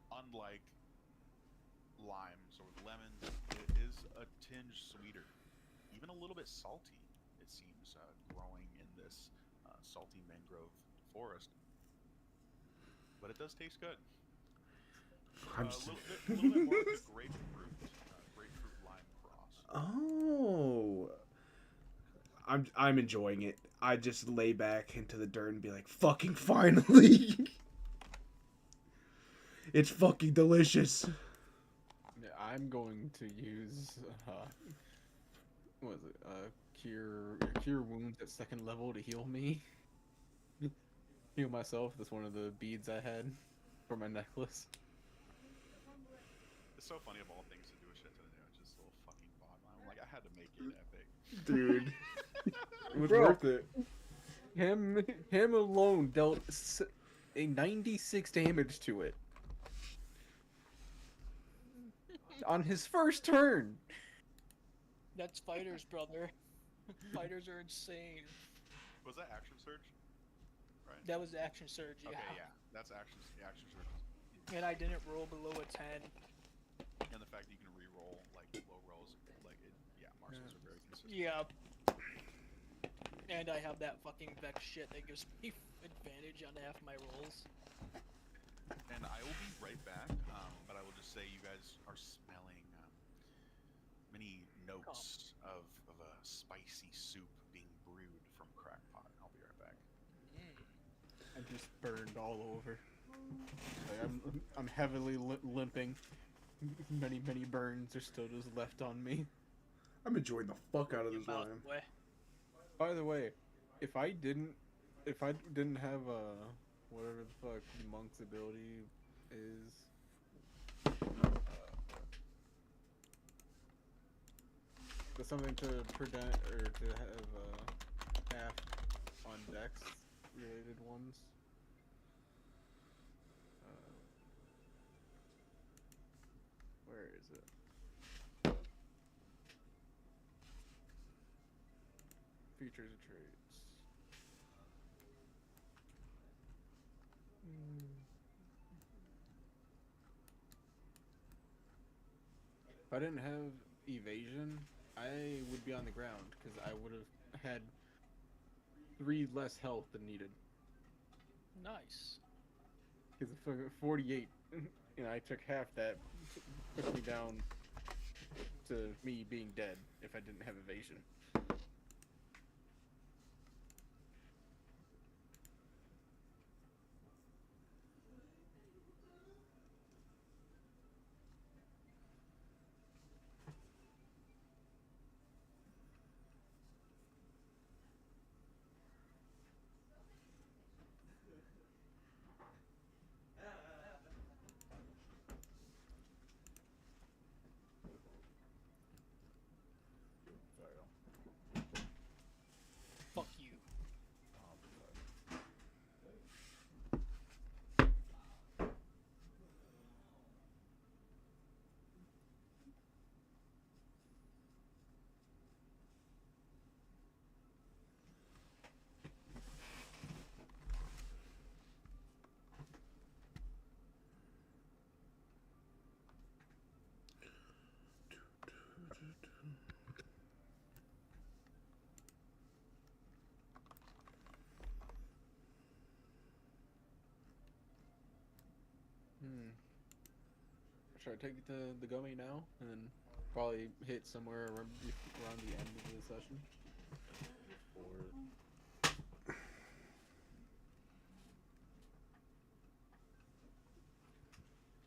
unlike limes or lemons, it is a tinge sweeter, even a little bit salty. It seems growing in this salty mangrove forest, but it does taste good. A little bit more of the grapefruit lime cross. Oh, I'm enjoying it. I just lay back into the dirt and be like, "Fucking finally, it's fucking delicious." Yeah, I'm going to use what is it? Cure wounds at second level to heal me. Heal myself. That's one of the beads I had for my necklace. It's so funny of all things to do with shit today. It's just a little fucking bog line. Like, I had to make it epic. Dude, it was Bro. worth it. Him alone dealt a 96 damage to it on his first turn. That's fighters, brother. Fighters are insane. Was that action surge? Right. That was action surge, yeah. Okay, yeah. That's action surge. And I didn't roll below a 10. And the fact that you can re-roll like low rolls, like it, yeah, marksmans are very consistent. Yeah. And I have that fucking Vex shit that gives me advantage on half my rolls. And I will be right back, but I will just say you guys are smelling many notes of a spicy soup being brewed from Crackpot. I'll be right back. I just burned all over. Like, I'm heavily limping. Many burns are still just left on me. I'm enjoying the fuck out of this Mouth lime. way. By the way, if I didn't have whatever the fuck Monk's ability is, there's something to prevent or to have half on dex related ones. Where is it? Features and traits. If I didn't have evasion, I would be on the ground because I would have had 3 less health than needed. Nice. Because 48, and I took half that, took me down to me being dead if I didn't have evasion. Sorry. Fuck you. Should I take it to the gummy now and then probably hit somewhere around the end of the session?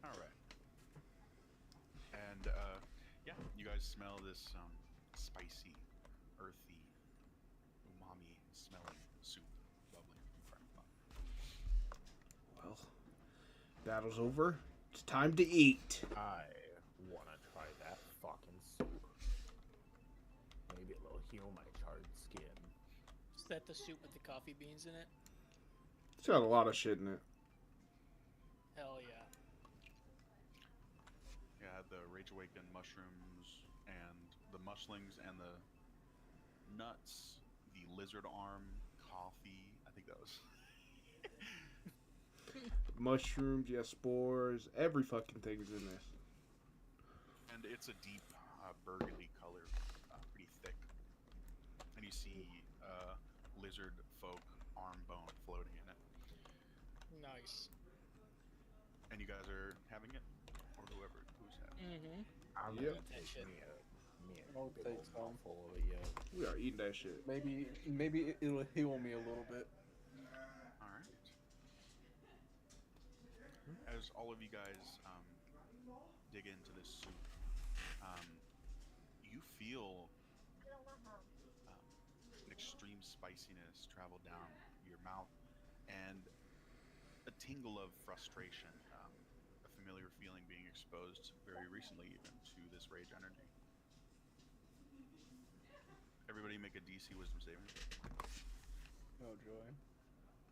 All right. And yeah, you guys smell this spicy, earthy, umami smelling soup bubbling from Crackpot. Well, battle's over. It's time to eat. I wanna try that fucking soup. Maybe it'll heal my charred skin. Is that the soup with the coffee beans in it? It's got a lot of shit in it. Rage Awaken mushrooms and the mushlings and the nuts, the lizard arm, coffee. I think that was. Mushrooms, yeah, spores, every fucking thing's in this. And it's a deep burgundy color, pretty thick. And you see lizard folk arm bone floating in it. Nice. And you guys are having it? Or who's having it? Mm-hmm. I'm Yep. gonna take Shit. me a I'll big take old some. mouthful of it, yo. We are eating that shit. Maybe it'll heal me a little bit. Alright. As all of you guys dig into this soup, you feel an extreme spiciness travel down your mouth and a tingle of frustration, a familiar feeling being exposed very recently even to this rage energy. Everybody make a DC wisdom saving throw. Oh joy.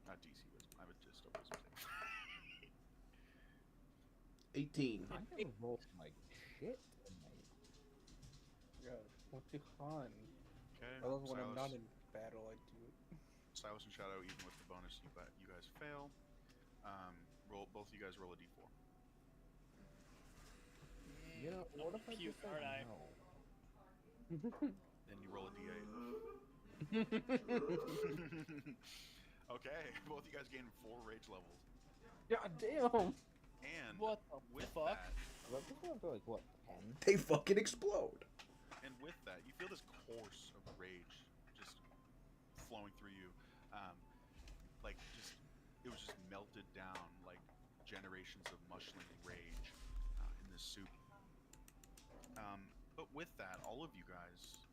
Not DC wisdom, I would just a wisdom saving. 18. I'm gonna roll like shit tonight. God, what the fun? Okay, I love when I'm not Silas, in battle. I do it. Silas and Shadow, even with the bonus, you guys fail. Both of you guys roll a d4. You know, what if I Puke, just said aren't I? no? Then you roll a d8. Okay, both you guys gain 4 rage levels. God damn! And What the with fuck? that, But this one's like, what, 10? They fucking explode. and with that, you feel this course of rage just flowing through you. It was just melted down like generations of mushling rage in this soup. But with that, all of you guys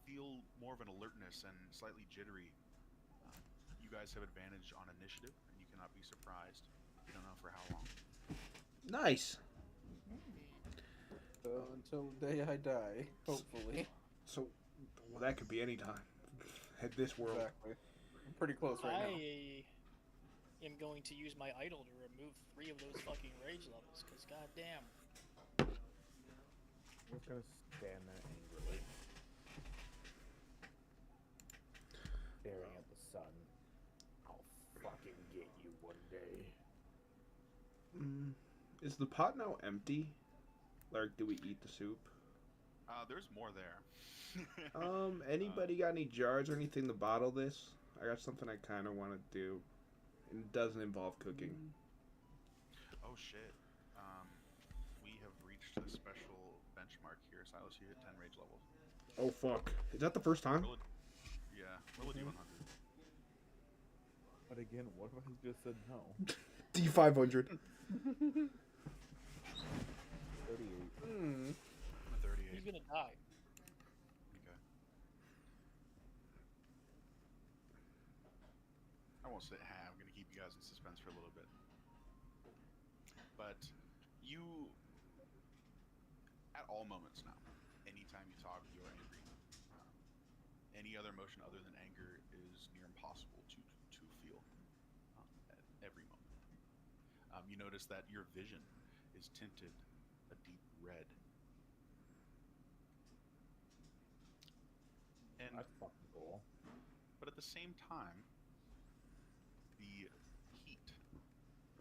feel more of an alertness and slightly jittery. You guys have advantage on initiative, and you cannot be surprised. You don't know for how long. Nice. Until the day I die, hopefully. So, well, that could be any time. At this world. Exactly. I'm pretty close right now. I am going to use my idol to remove 3 of those fucking rage levels, because goddamn. I'm just gonna stand there angrily. Staring at the sun. I'll fucking get you one day. Is the pot now empty? Like, do we eat the soup? There's more there. Anybody got any jars or anything to bottle this? I got something I kind of want to do. And it doesn't involve cooking. Oh shit. We have reached a special benchmark here. Silas, you hit 10 rage levels. Oh, fuck. Is that the first time? Roll a d100. But again, what if I just said no? D500. 38. A 38. He's gonna die. Okay. I won't say I'm gonna keep you guys in suspense for a little bit. But you, at all moments now, anytime you talk, you're angry. Any other emotion other than anger is near impossible to feel at every moment. You notice that your vision is tinted a deep red. And That's fucking cool. but at the same time, the heat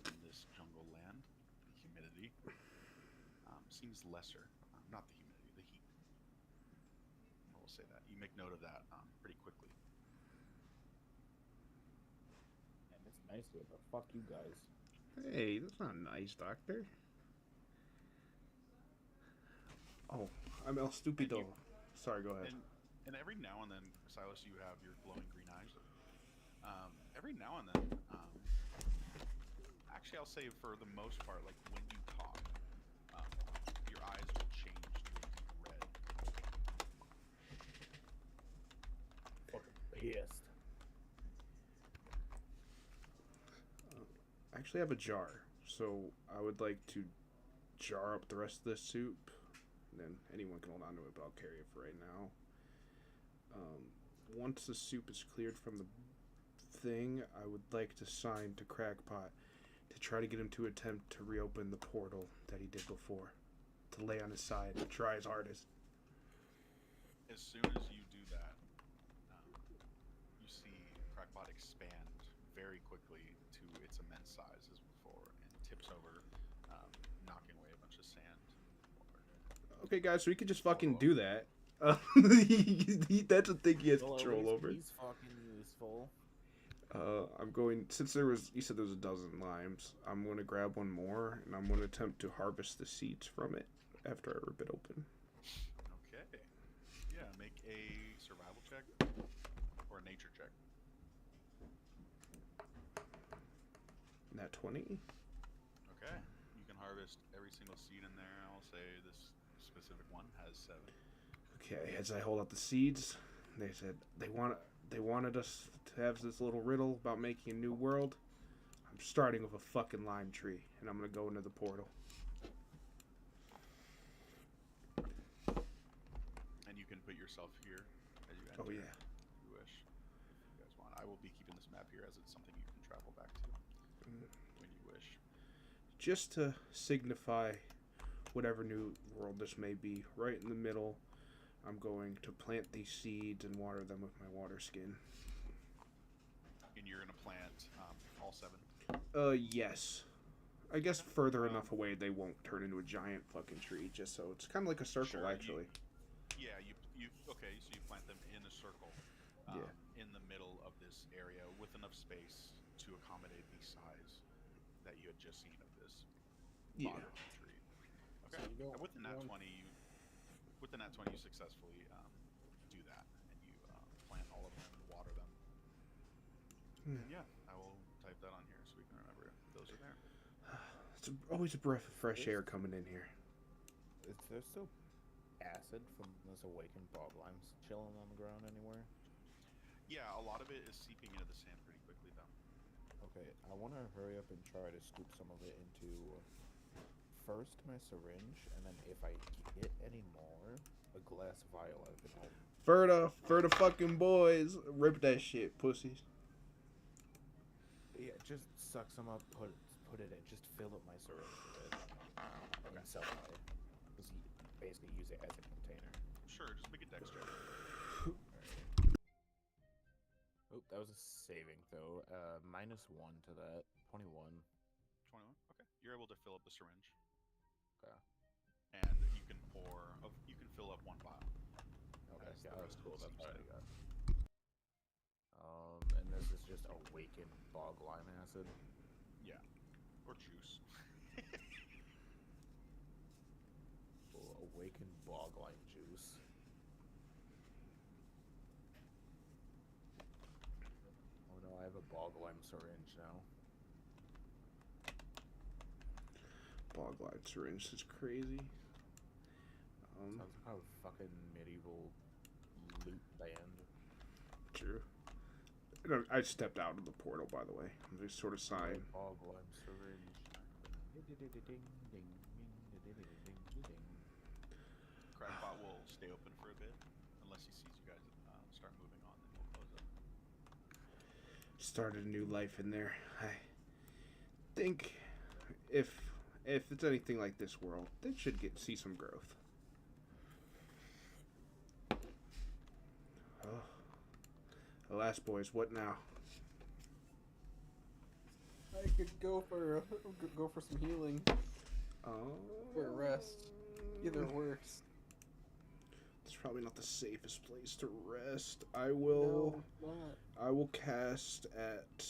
in this jungle land, the humidity, seems lesser. Not the humidity, the heat. I will say that. You make note of that pretty quickly. And it's nice here, but fuck you guys. Hey, that's not nice, Doctor. Oh, I'm El Stupido. Sorry, go ahead. And every now and then, Silas, you have your glowing green eyes. Every now and then, actually, I'll say for the most part, like when you talk, your eyes will change to a deep red. Fucking pissed. I actually have a jar, so I would like to jar up the rest of this soup. And then anyone can hold on to it, but I'll carry it for right now. Once the soup is cleared from the thing, I would like to sign to Crackpot to try to get him to attempt to reopen the portal that he did before. to lay on his side and try his hardest. As soon as you do that, you see Crackbot expand very quickly to its immense size as before and tips over, knocking away a bunch of sand and water. Okay, guys, so he could just fucking do that. That's a thing he has Well, at control least over. he's fucking useful. I'm going, since there was, you said there was a dozen limes, I'm going to grab one more, and I'm going to attempt to harvest the seeds from it after I rip it open. Okay. Yeah, make a survival check or a nature check. Nat 20. Okay. You can harvest every single seed in there. I'll say this specific one has 7. Okay, as I hold out the seeds, they said they wanted us to have this little riddle about making a new world. I'm starting with a fucking lime tree, and I'm gonna go into the portal. And you can put yourself here as you enter. Oh yeah. If you wish. If you guys want. I will be keeping this map here as it's something you can travel back to when you wish. Just to signify whatever new world this may be, right in the middle, I'm going to plant these seeds and water them with my water skin. And you're gonna plant all 7. Yes. I guess further enough away they won't turn into a giant fucking tree, just so it's kind of like a circle, Sure, actually. Yeah, you okay, so you plant them in a circle in the middle of this area with enough space to accommodate the size that you had just seen of this bottom of the tree. Okay. So And with the nat 20 you successfully do that, and you plant all of them, water them. And yeah, I will type that on here so we can remember it. Those are there. It's always a breath of fresh air coming in here. Is there still acid from this awakened bog limes chilling on the ground anywhere? Yeah, a lot of it is seeping into the sand pretty quickly though. Okay, I want to hurry up and try to scoop some of it into first my syringe, and then if I get any more, a glass vial I can hold. For the fucking boys, rip that shit, pussies. Yeah, just suck some up, put it in, just fill up my syringe with it, and sell it. Just basically use it as a container. Sure, just make a dex check. Oh, that was a saving throw. -1 to that. 21. 21. Okay. You're able to fill up the syringe. Okay. And you can fill up 1 vial. Okay, As yeah, the that's rest of cool. the That's seems all I got. And this is just awakened bog lime acid. Yeah. Or juice. Awakened bog lime juice. Oh no, I have a bog lime syringe now. Bog line syringe is crazy. Sounds like a fucking medieval loot band. True. I stepped out of the portal, by the way. I'm just sort of sighing. Bog lime syringe. Crackbot will stay open for a bit unless he sees you guys start moving on. Then he'll close up. Started a new life in there. I think if it's anything like this world, they should see some growth. Oh. Alas, boys, what now? I could go for some healing Oh, or a rest. Either works. it's probably not the safest place to rest. I will cast at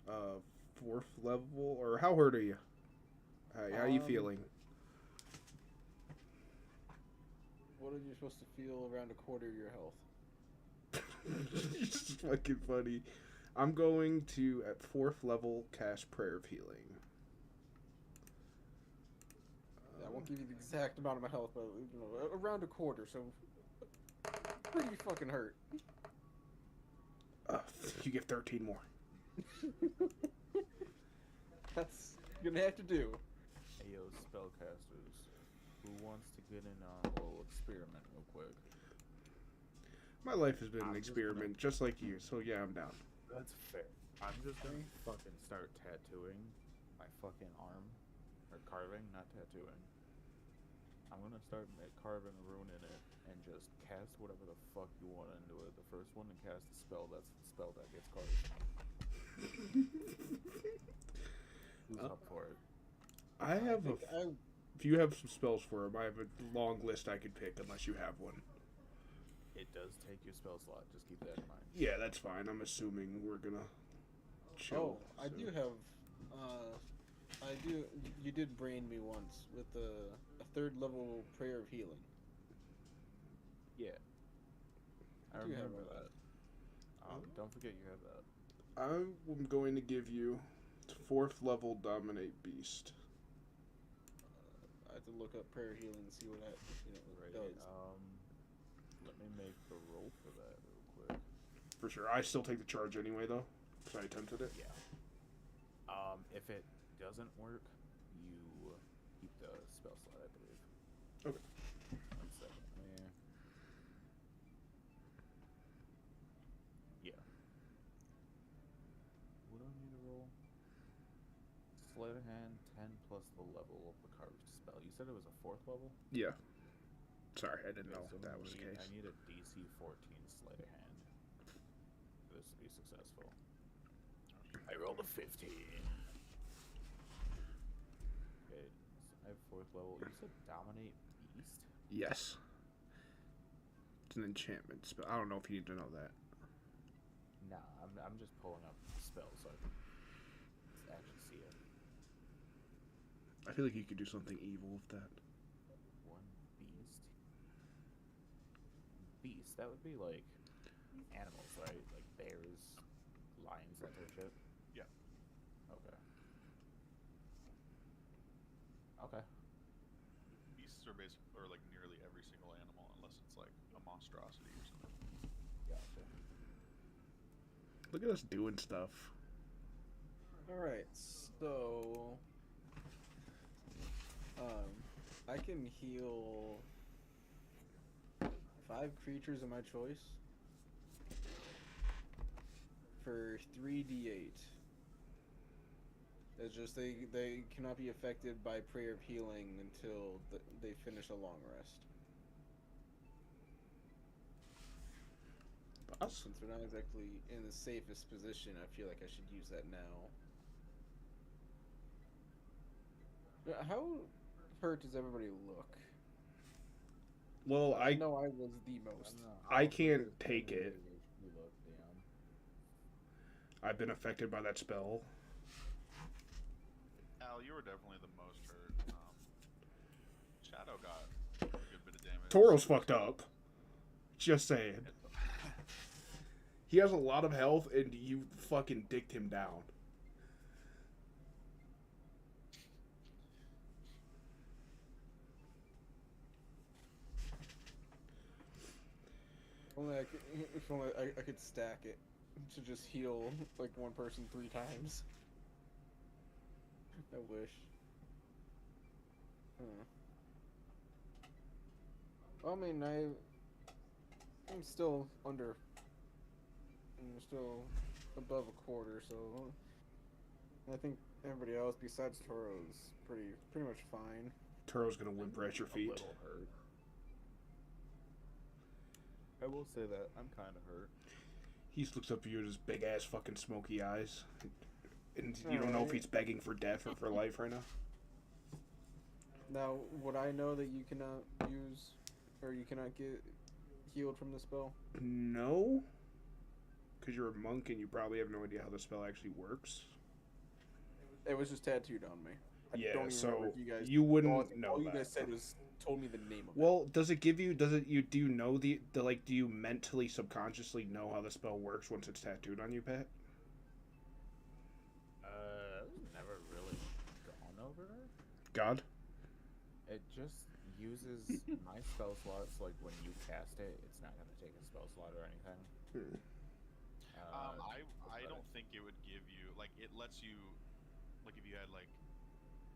4th level. Or how hurt are you? How are you feeling? What are you supposed to feel around a quarter of your health? It's fucking funny. I'm going to, at 4th level, cast Prayer of Healing. I won't give you the exact amount of my health, but around a quarter, so pretty fucking hurt. You get 13 more. That's gonna have to do. Hey yo, spellcasters. Who wants to get in on a little experiment real quick? My life has been an I'm just experiment, just like you, so yeah, I'm down. That's fair. I'm just gonna fucking start tattooing my fucking arm. Or carving, not tattooing. I'm gonna start carving a rune in it and just cast whatever the fuck you want into it. The first one to cast a spell, that's the spell that gets carved. Who's up for it? I have think If you have some spells for him, I have a long list I could pick unless you have one. It does take your spell slot. Just keep that in mind. Yeah, that's fine. I'm assuming we're gonna chill. Oh, I do have. I do. You did brain me once with a third level prayer of healing. Yeah. I do have remember all that. Don't forget you have that. I'm going to give you 4th level Dominate Beast. I have to look up prayer healing and see what that Right. does. Let me make the roll for that real quick. For sure. I still take the charge anyway, though, because I attempted it. Yeah. If it doesn't work, you keep the spell slot, I believe. Okay. 1 second. Yeah. What do I need to roll? Sleight of hand, 10 plus the level of the carved spell. You said it was a 4th level? Yeah. Sorry, I didn't Okay, know so that was the case. I need a DC 14 sleight of hand for this to be successful. I rolled a 15. Okay, so I have 4th level. You said Dominate Beast? Yes. It's an enchantment spell. I don't know if you need to know that. Nah, I'm just pulling up the spell so I can actually see it. I feel like you could do something evil with that. One beast. Beast, that would be like animals, right? Like bears, lions, that type of shit? Yeah. Okay. Okay. Beasts are like nearly every single animal, unless it's like a monstrosity or something. Gotcha. Look at us doing stuff. Alright, so I can heal 5 creatures of my choice for 3d8. It's just they cannot be affected by prayer of healing until they finish a long rest. Awesome. Since we're not exactly in the safest position, I feel like I should use that now. How hurt does everybody look? Well, I know I was the most. I can't take it. You look, Leon. I've been affected by that spell. Al, you were definitely the most hurt. Shadow got a good bit of damage. Toro's fucked up. Just saying. He has a lot of health, and you fucking dicked him down. If only I could stack it to just heal like one person 3 times. I wish. I mean, I'm still under. I'm still above a quarter, so I think everybody else besides Toro is pretty much fine. Toro's gonna whimper at your A feet. little hurt. I will say that I'm kind of hurt. He just looks up at you with his big ass fucking smoky eyes, and you don't know if he's begging for death or for life right now. Now, would I know that you cannot use, or you cannot get healed from the spell? No, because you're a monk and you probably have no idea how the spell actually works. It was just tattooed on me. I Yeah, don't even so remember if you guys. you wouldn't know all you that. guys said was told me the name of it. Well, does it give you? Do you know the like? Do you mentally, subconsciously know how the spell works once it's tattooed on you, Pat? Never really gone over it. God. It just uses my spell slots. Like when you cast it, it's not gonna take a spell slot or anything. I don't think it would give you like it lets you like if you had like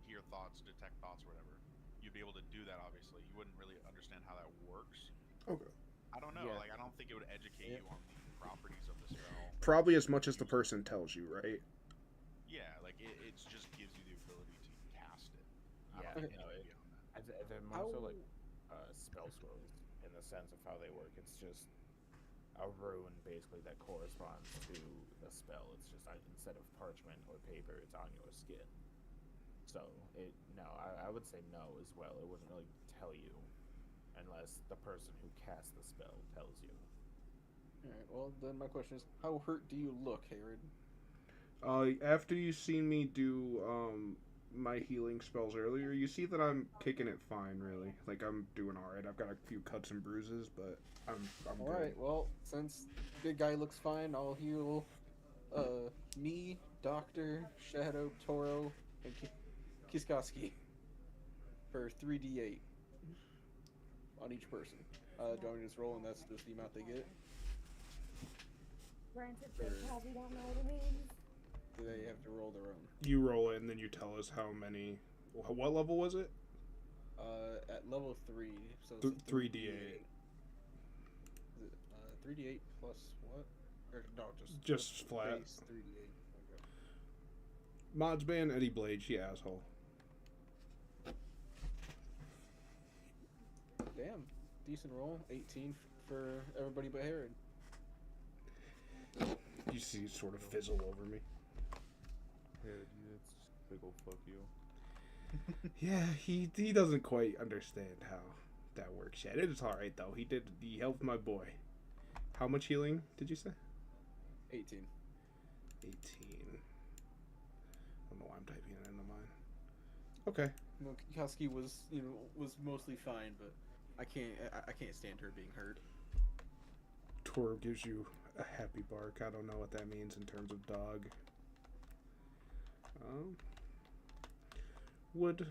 hear thoughts, detect thoughts, or whatever. You'd be able to do that. Obviously, you wouldn't really understand how that works. Okay. I don't know. Yeah. Like I don't think it would educate you on the properties of the spell. Probably as much as the person tells you, right? Yeah, like it just gives you the ability to cast it. I Yeah, don't you think know, it would be on that. They're more so like spell scrolls in the sense of how they work. It's just a rune basically that corresponds to a spell. It's just instead of parchment or paper, it's on your skin. So I would say no as well. It wouldn't really tell you unless the person who casts the spell tells you. Alright, well then my question is, how hurt do you look, Herod? After you seen me do my healing spells earlier, you see that I'm kicking it fine, really. Like, I'm doing alright. I've got a few cuts and bruises, but I'm Alright, well, since big guy looks fine, I'll heal me, Doctor, Shadow, Toro, and Kiskoski for 3d8 on each person. Do you want me to just roll and that's just the amount they get? Granted, they probably don't know what it means. Do they have to roll their own? You roll it, and then you tell us how many... What level was it? At level 3, so it's 3d8. Is it, 3d8 plus what? Or no, Just flat. base 3d8. Okay. Mods ban Eddie Blades, you asshole. Damn, decent roll. 18 for everybody but Herod. You see sort of fizzle over me. Yeah, it's big old fuck you. Yeah, he doesn't quite understand how that works yet. It's alright, though. He helped my boy. How much healing did you say? 18. 18. I don't know why I'm typing it into mine. Okay. No, Kikoski was mostly fine, but I can't stand her being hurt. Toro gives you a happy bark. I don't know what that means in terms of dog. Would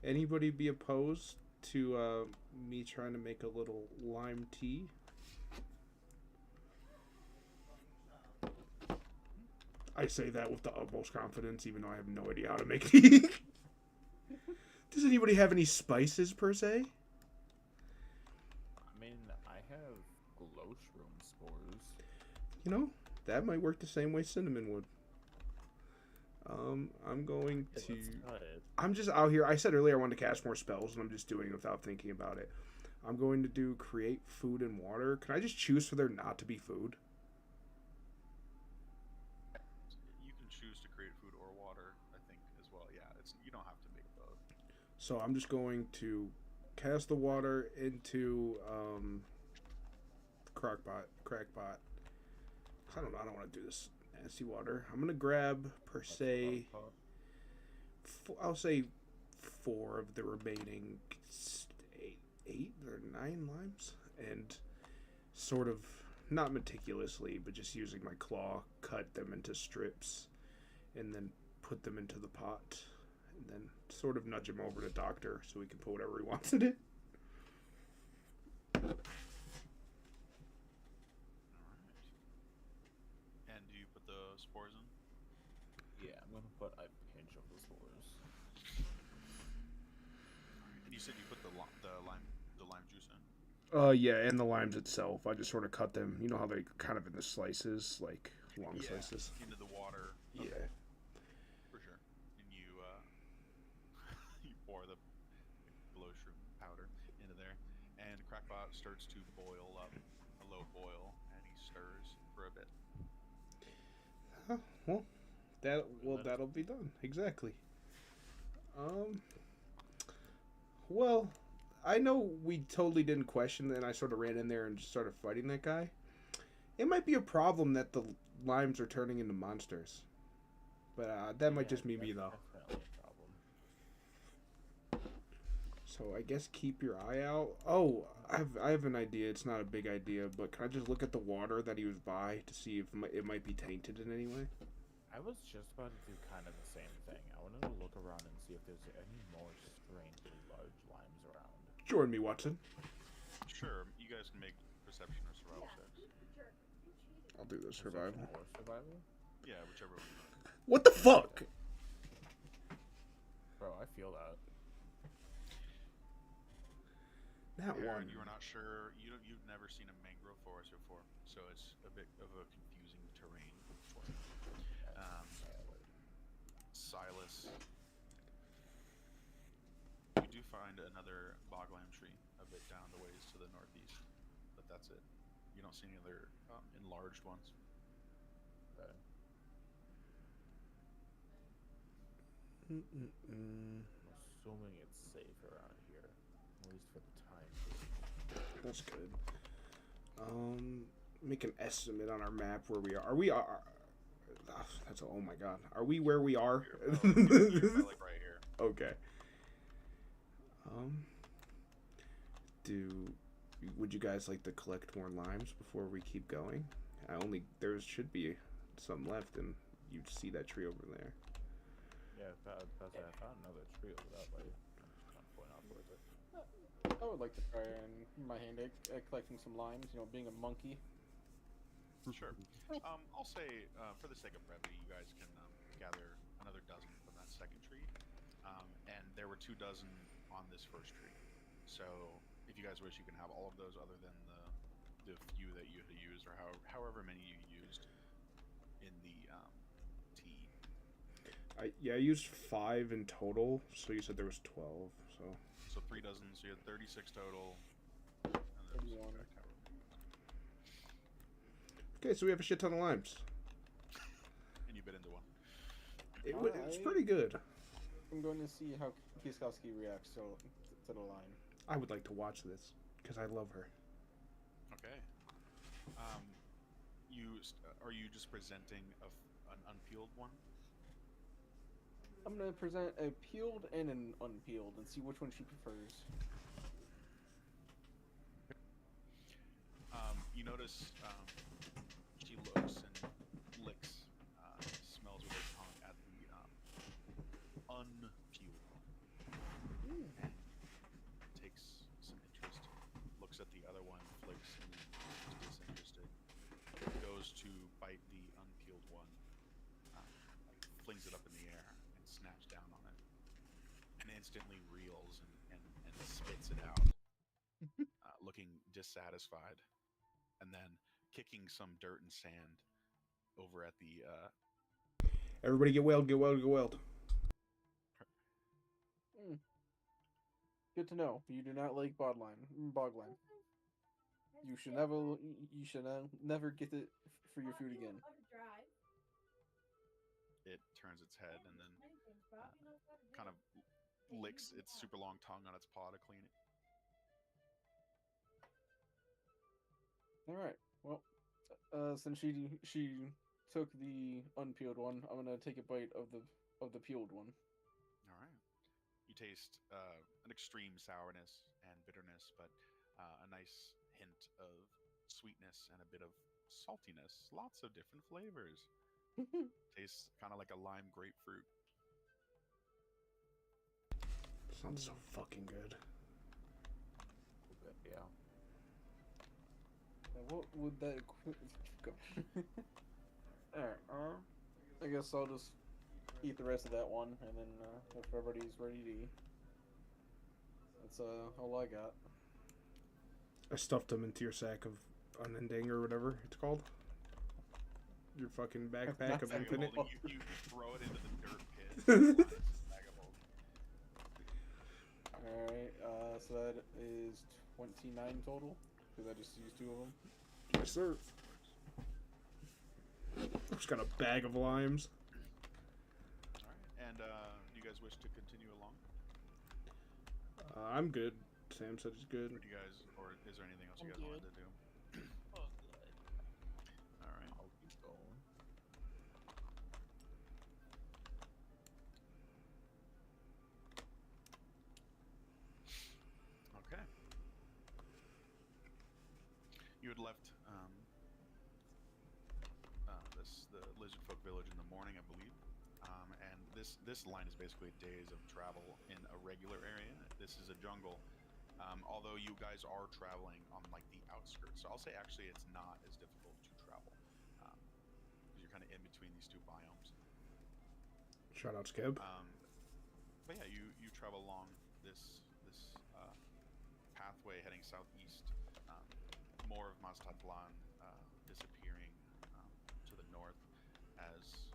anybody be opposed to me trying to make a little lime tea? I say that with the utmost confidence, even though I have no idea how to make tea. Does anybody have any spices, per se? I mean, I have glowshroom spores. You know, that might work the same way cinnamon would. I'm going to... I'm just out here. I said earlier I wanted to cast more spells, and I'm just doing it without thinking about it. I'm going to do create food and water. Can I just choose for there not to be food? You can choose to create food or water, I think, as well. Yeah, you don't have to make both. So I'm just going to cast the water into Crackpot. I don't want to do this nasty water. I'm gonna grab per se. I'll say 4 of the remaining 8 or 9 limes, and sort of not meticulously, but just using my claw, cut them into strips, and then put them into the pot, and then sort of nudge him over to Doctor so he can put whatever he wants in it. Alright. And do you put the spores in? Yeah, I'm gonna put a pinch of the spores. And you said you put the lime juice in? Yeah, and the limes itself. I just sort of cut them. You know how they kind of in the slices, like long slices. Into the water. Yeah. Okay. For sure. And you you pour the glowshroom powder into there, and Crackpot starts to boil up, a low boil, and he stirs for a bit. That'll be done. Exactly. Well, I know we totally didn't question, and I sort of ran in there and just started fighting that guy. It might be a problem that the limes are turning into monsters. But that might just be me, though. Definitely a problem. So I guess keep your eye out. Oh, I have an idea. It's not a big idea, but can I just look at the water that he was by to see if it might be tainted in any way? I was just about to do kind of the same thing. I wanted to look around and see if there's any more strangely large limes around. Join me, Watson. Sure, you guys can make perception or survival checks. I'll do the survival. Or survival? Yeah, whichever one. What the fuck? Bro, I feel that. That Aaron, one. you were not sure. You've never seen a mangrove forest before, so it's a bit of a confusing terrain for you. Silas, you do find another boglam tree a bit down the ways to the northeast, but that's it. You don't see any other enlarged ones. Okay. I'm assuming it's safe around here, at least for the time being. That's good. Make an estimate on our map where we are. Are we that's oh my god. Are we where we are? You're like right here. Okay. Would you guys like to collect more limes before we keep going? There should be some left, and you see that tree over there. Yeah, I found another tree over that way. I'm trying to point out towards it. I would like to try my hand at collecting some limes. You know, being a monkey. Sure. I'll say, for the sake of brevity, you guys can gather another dozen from that second tree. And there were 2 dozen on this first tree. So, if you guys wish, you can have all of those other than the few that you had used, or however many you used in the tea. I used 5 in total, so you said there was 12, so... So 3 dozen, so you had 36 total. And then 31. Okay, so we have a shit ton of limes. And you bit into one. It's pretty good. I'm going to see how Kieslowski reacts to the lime. I would like to watch this, because I love her. Okay. Are you just presenting an unpeeled one? I'm going to present a peeled and an unpeeled and see which one she prefers. You notice she looks and licks, smells with her tongue at the unpeeled one, and takes some interest. Looks at the other one, flicks, and is disinterested. Goes to bite the unpeeled one, flings it up in the air and snaps down on it, and instantly reels and spits it out, looking dissatisfied. And then kicking some dirt and sand over at the Everybody get whaled, get whaled, get whaled. Good to know. You do not like bogline. You should never get it for your food again. it turns its head and then kind of licks its super long tongue on its paw to clean it. All right. Well, since she took the unpeeled one, I'm gonna take a bite of the peeled one. All right. You taste an extreme sourness and bitterness, but a nice hint of sweetness and a bit of saltiness. Lots of different flavors. Tastes kind of like a lime grapefruit. Sounds so fucking good. Yeah. Now, what would that go? Alright, I guess I'll just eat the rest of that one, and then if everybody's ready to eat. That's all I got. I stuffed them into your sack of unending or whatever it's called. Your fucking backpack of Bag of infinite. holding, you throw it into the dirt pit. Bag of holding. Alright, so that is 29 total, because I just used 2 of them. Yes, sir. I've just got a bag of limes. Alright, and do you guys wish to continue along? I'm good. Sam said he's good. Or do you guys, or is there anything else you I'm guys wanted good. to do? Oh, good. Alright. I'll keep going. Okay. You had left the Lizard Folk Village in the morning, I believe, and this line is basically days of travel in a regular area. This is a jungle, although you guys are traveling on like the outskirts. So I'll say actually it's not as difficult to travel because you're kind of in between these 2 biomes. Shout out Skib. But yeah, you travel along this pathway heading southeast. More of Mazatlan disappearing to the north as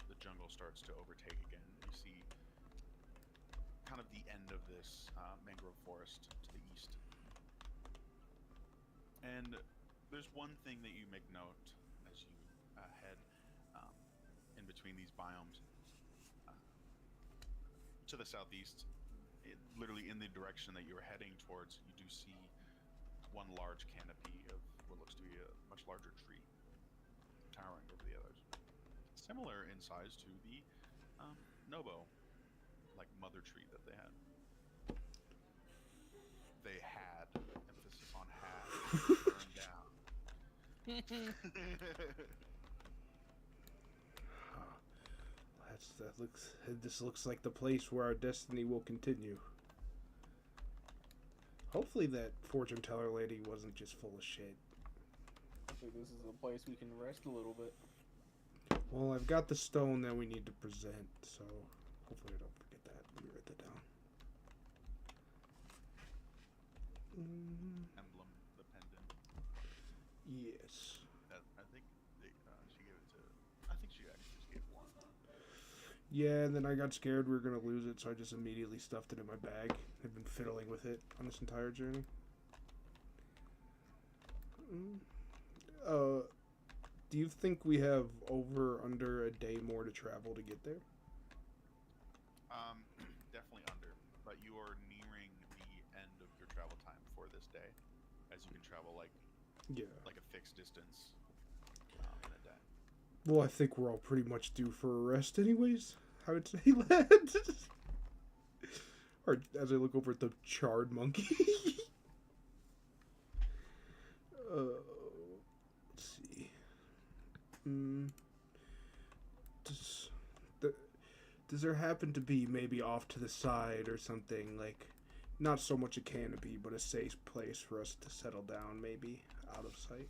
the jungle starts to overtake again. You see kind of the end of this mangrove forest to the east. And there's one thing that you make note as you head in between these biomes. To the southeast, literally in the direction that you were heading towards, you do see one large canopy of what looks to be a much larger tree towering over the others. Similar in size to the Nobo, like mother tree that they had. They had, emphasis on had, burned down. This looks like the place where our destiny will continue. Hopefully that fortune teller lady wasn't just full of shit. I think this is a place we can rest a little bit. Well, I've got the stone that we need to present, so hopefully I don't forget that. Let me write that down. Emblem, the pendant. Yes. I think she gave it to. I think she actually just gave one. Yeah, and then I got scared we were going to lose it, so I just immediately stuffed it in my bag. I've been fiddling with it on this entire journey. Do you think we have under a day more to travel to get there? Definitely under, but you are nearing the end of your travel time for this day, as you can travel like a fixed distance in a day. Well, I think we're all pretty much due for a rest anyways, I would say, lad. Or as I look over at the charred monkey. Let's see. Does there happen to be maybe off to the side or something, like, not so much a canopy, but a safe place for us to settle down, maybe, out of sight?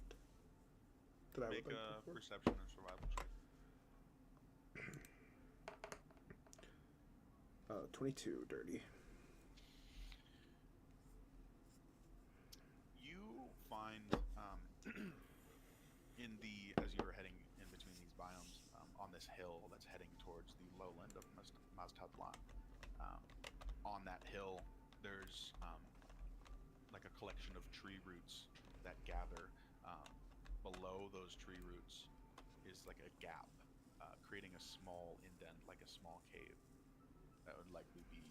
That I Make would like a to perception and survival check. 22, dirty. You find as you were heading in between these biomes on this hill that's heading towards the lowland of Maztatlan. On that hill, there's like a collection of tree roots that gather. Below those tree roots is like a gap, creating a small indent, like a small cave. That would likely be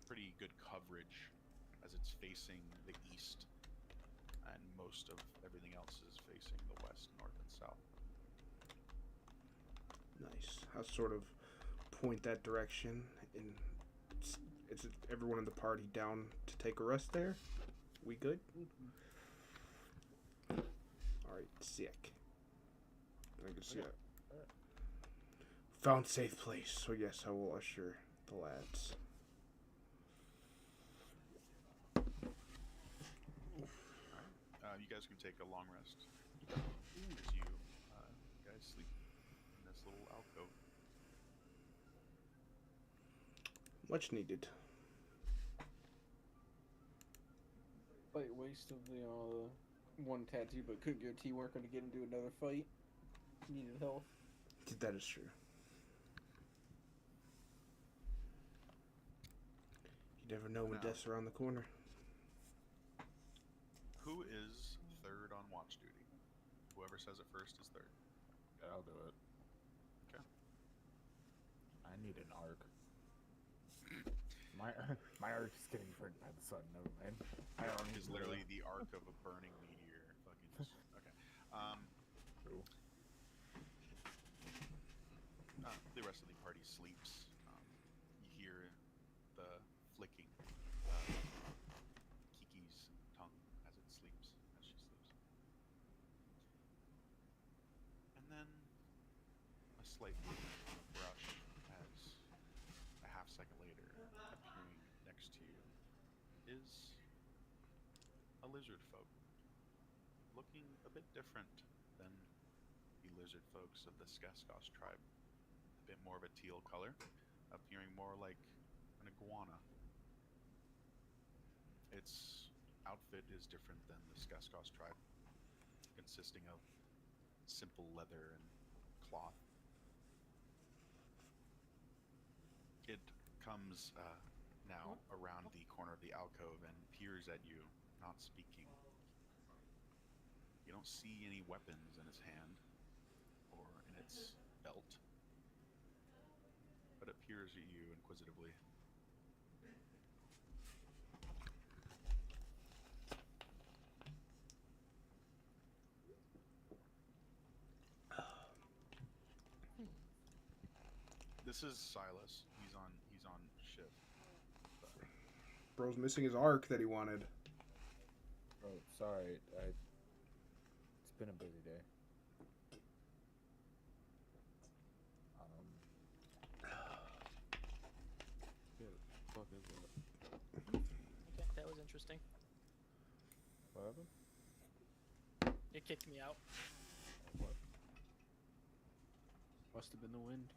pretty good coverage as it's facing the east, and most of everything else is facing the west, north, and south. Nice. I'll sort of point that direction, and is everyone in the party down to take a rest there? We good? Alright, sick. I can see it. Found safe place, so yes, I will usher the lads. You guys can take a long rest as you guys sleep in this little alcove. Much needed. Fight waste of the one tattoo, but couldn't guarantee weren't going to get into another fight. Needed health. That is true. You never know when death's around the corner. Who is third on watch duty? Whoever says it first is third. Yeah, I'll do it. Okay. I need an arc. My arc is getting burnt by the sun. Never mind. My arc is literally the arc of a burning meteor. Fucking just, okay. True. The rest of the party sleeps. You hear the flicking Kiki's tongue as it sleeps, as she sleeps. And then a slight brush as a half second later, appearing next to you, is a lizard folk, looking a bit different than the lizard folks of the Skaskos tribe. A bit more of a teal color, appearing more like an iguana. Its outfit is different than the Skaskos tribe, consisting of simple leather and cloth. It comes now around the corner of the alcove and peers at you, not speaking. You don't see any weapons in its hand or in its belt, but it peers at you inquisitively. This is Silas. He's on shift. Bro's missing his arc that he wanted. Oh, sorry. It's been a busy day. Yeah, fuck is that? Okay, that was interesting. What happened? It kicked me out. What? Must have been the wind.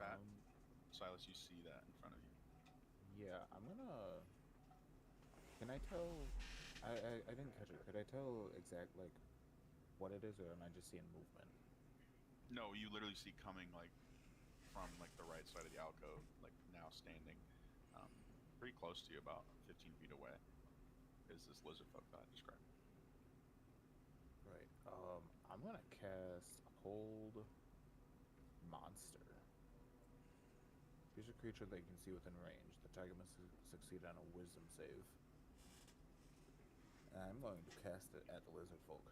Bat, Silas, you see that in front of you. Yeah, I'm gonna. Can I tell? I didn't catch it. Could I tell like what it is, or am I just seeing movement? No, you literally see coming from the right side of the alcove, now standing, pretty close to you, about 15 feet away, is this lizard folk that I described. Right. I'm gonna cast Hold Monster. Choose a creature that you can see within range. The target must succeed on a Wisdom save. And I'm going to cast it at the lizard folk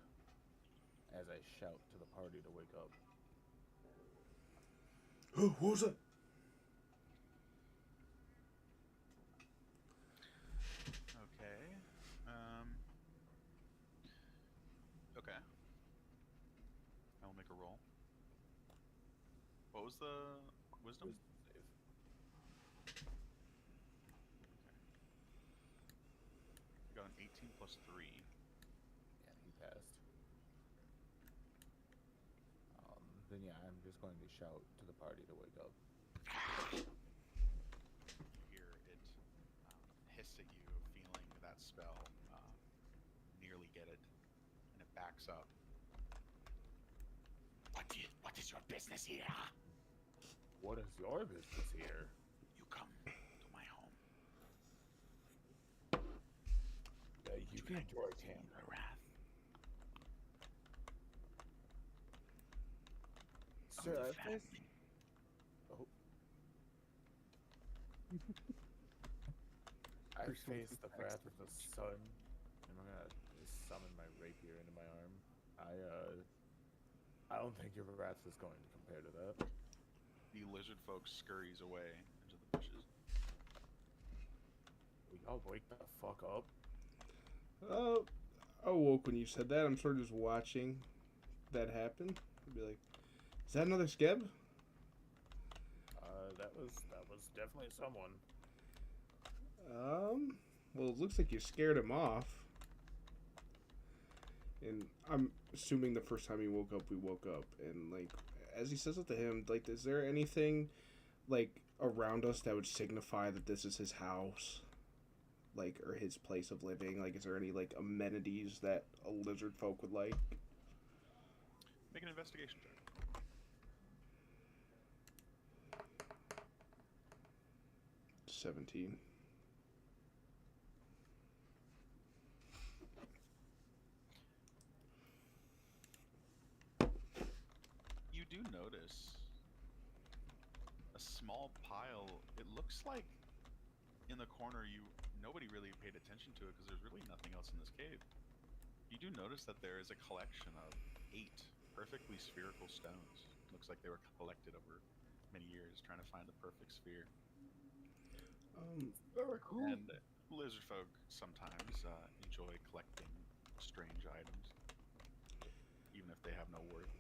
as I shout to the party to wake up. What was that? Okay. Okay. I will make a roll. What was the wisdom? Wisdom save. I got an 18 plus 3. Yeah, he passed. Then yeah, I'm just going to shout to the party to wake up. You hear it hiss at you, feeling that spell nearly get it, and it backs up. What is your business here? What is your business here? You come to my home. You can enjoy camp. The wrath. Sir, the I family. faced... Oh. I face the wrath of the sun, and I'm gonna summon my rapier into my arm. I don't think your wrath is going to compare to that. The lizard folk scurries away into the bushes. Will y'all wake the fuck up? I woke when you said that. I'm sort of just watching that happen. I'd be like, is that another Skeb? That was definitely someone. Well, it looks like you scared him off. And I'm assuming the first time he woke up, we woke up. And, as he says it to him, is there anything, around us that would signify that this is his house? Or his place of living? Is there any, amenities that a lizard folk would like? Make an investigation check. $17. You do notice a small pile. It looks like in the corner nobody really paid attention to it because there's really nothing else in this cave. You do notice that there is a collection of 8 perfectly spherical stones. Looks like they were collected over many years trying to find the perfect sphere. Very cool. And lizard folk sometimes enjoy collecting strange items, even if they have no worth.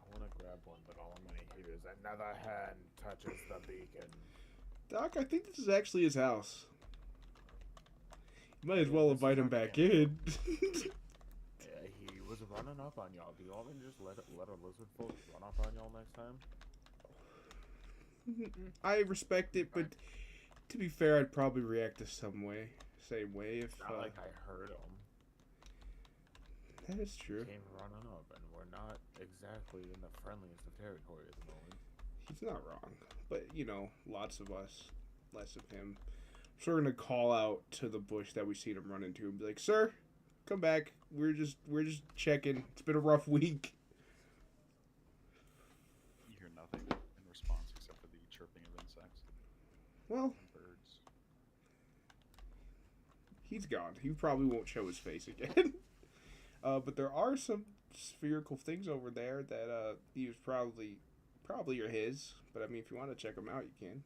I want to grab one, but all I'm going to hear is another hand touches the beacon. Doc, I think this is actually his house. You might as well invite him back in. Yeah, he was running up on y'all. Do you want me to just let a lizard folk run up on y'all next time? I respect it, but to be fair, I'd probably react the same way if... It's not like I heard him. That is true. He came running up, and we're not exactly in the friendliest of territory at the moment. He's not wrong. but you know, lots of us, less of him. So we're gonna call out to the bush that we seen him run into and be like, "Sir, come back. We're just checking. It's been a rough week." You hear nothing in response except for the chirping of insects Well, and birds. he's gone. He probably won't show his face again. But there are some spherical things over there that he was probably are his. But I mean, if you want to check them out, you can.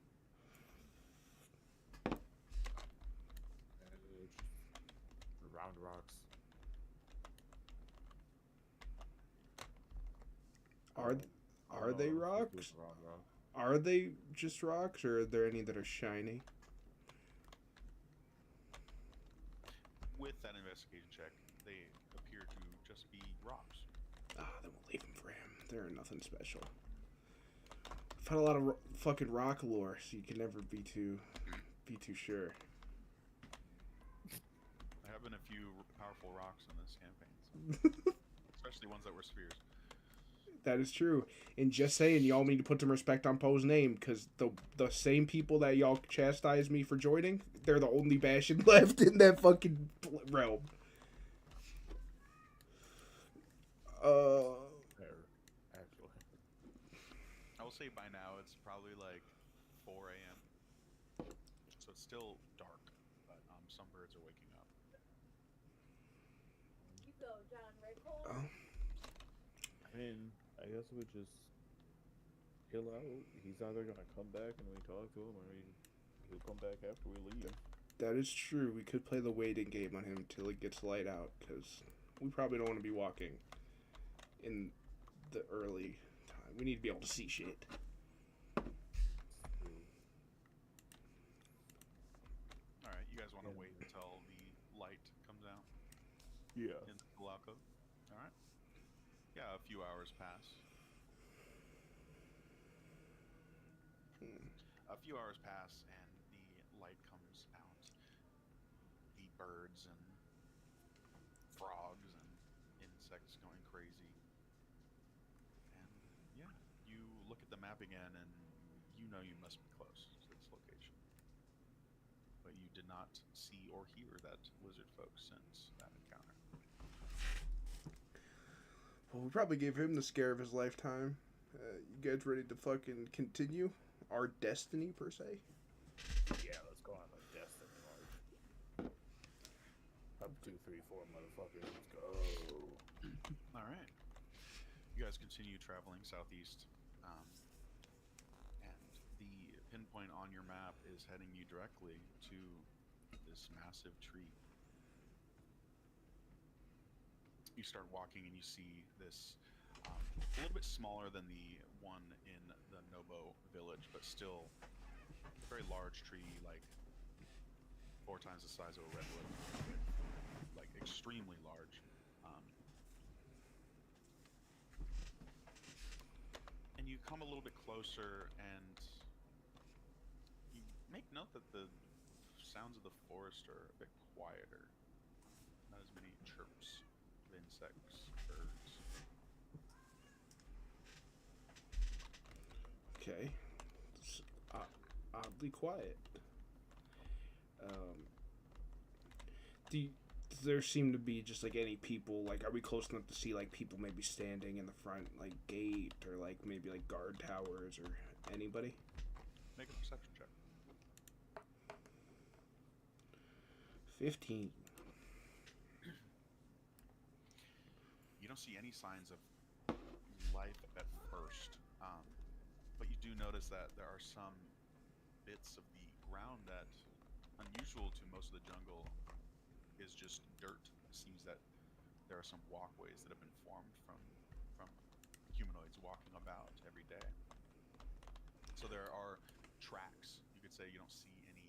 Round rocks. Are they rocks? Round rock. Are they just rocks, or are there any that are shiny? With that investigation check, they appear to just be rocks. Ah, then we'll leave them for him. They're nothing special. I've had a lot of fucking rock lore, so you can never be too sure. There have been a few powerful rocks in this campaign, especially ones that were spheres. That is true. And just saying, y'all need to put some respect on Poe's name, because the same people that y'all chastised me for joining, they're the only Bastion left in that fucking realm. Actually. I will say by now it's probably like 4 a.m. So it's still dark, but some birds are waking up. You go, John Rickles. Oh. I mean, I guess we just chill out. He's either gonna come back and we talk to him, or he'll come back after we leave. That is true. We could play the waiting game on him until it gets light out, because we probably don't want to be walking in the early time. We need to be able to see shit. Alright, you guys want to wait until the light comes out Yeah. in the alcove? Alright. Yeah, a few hours pass. A few hours pass and the light comes out. The birds and frogs and insects going crazy. And yeah, you look at the map again and you know you must be close to this location. But you did not see or hear that lizard folk since that encounter. Well, we probably gave him the scare of his lifetime. You guys ready to fucking continue our destiny, per se? Yeah, let's go on a destiny march. Up 2, 3, 4, motherfucker. Let's go. All right. You guys continue traveling southeast, and the pinpoint on your map is heading you directly to this massive tree. You start walking and you see this a little bit smaller than the one in the Nobo village, but still a very large tree, like 4 times the size of a redwood, like extremely large. And you come a little bit closer and you make note that the sounds of the forest are a bit quieter. Not as many chirps of insects, birds. Okay. It's oddly quiet. Does there seem to be just like any people, like, are we close enough to see like people maybe standing in the front like gate, or like maybe like guard towers, or anybody? Make a perception check. 15. You don't see any signs of life at first, but you do notice that there are some bits of the ground that, unusual to most of the jungle, is just dirt. It seems that there are some walkways that have been formed from humanoids walking about every day. So there are tracks. You could say you don't see any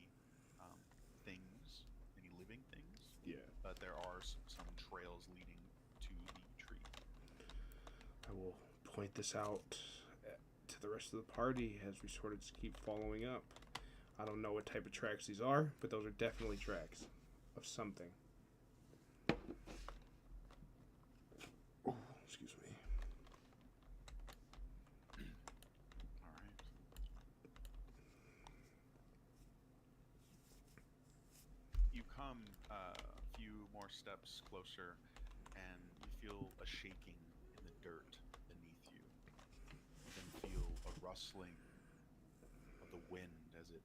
things, any living things. Yeah. But there are some trails leading to the tree. I will point this out to the rest of the party as we sort of just keep following up. I don't know what type of tracks these are, but those are definitely tracks of something. Oh, excuse me. All right. come a few more steps closer, and you feel a shaking in the dirt beneath you. You then feel a rustling of the wind as it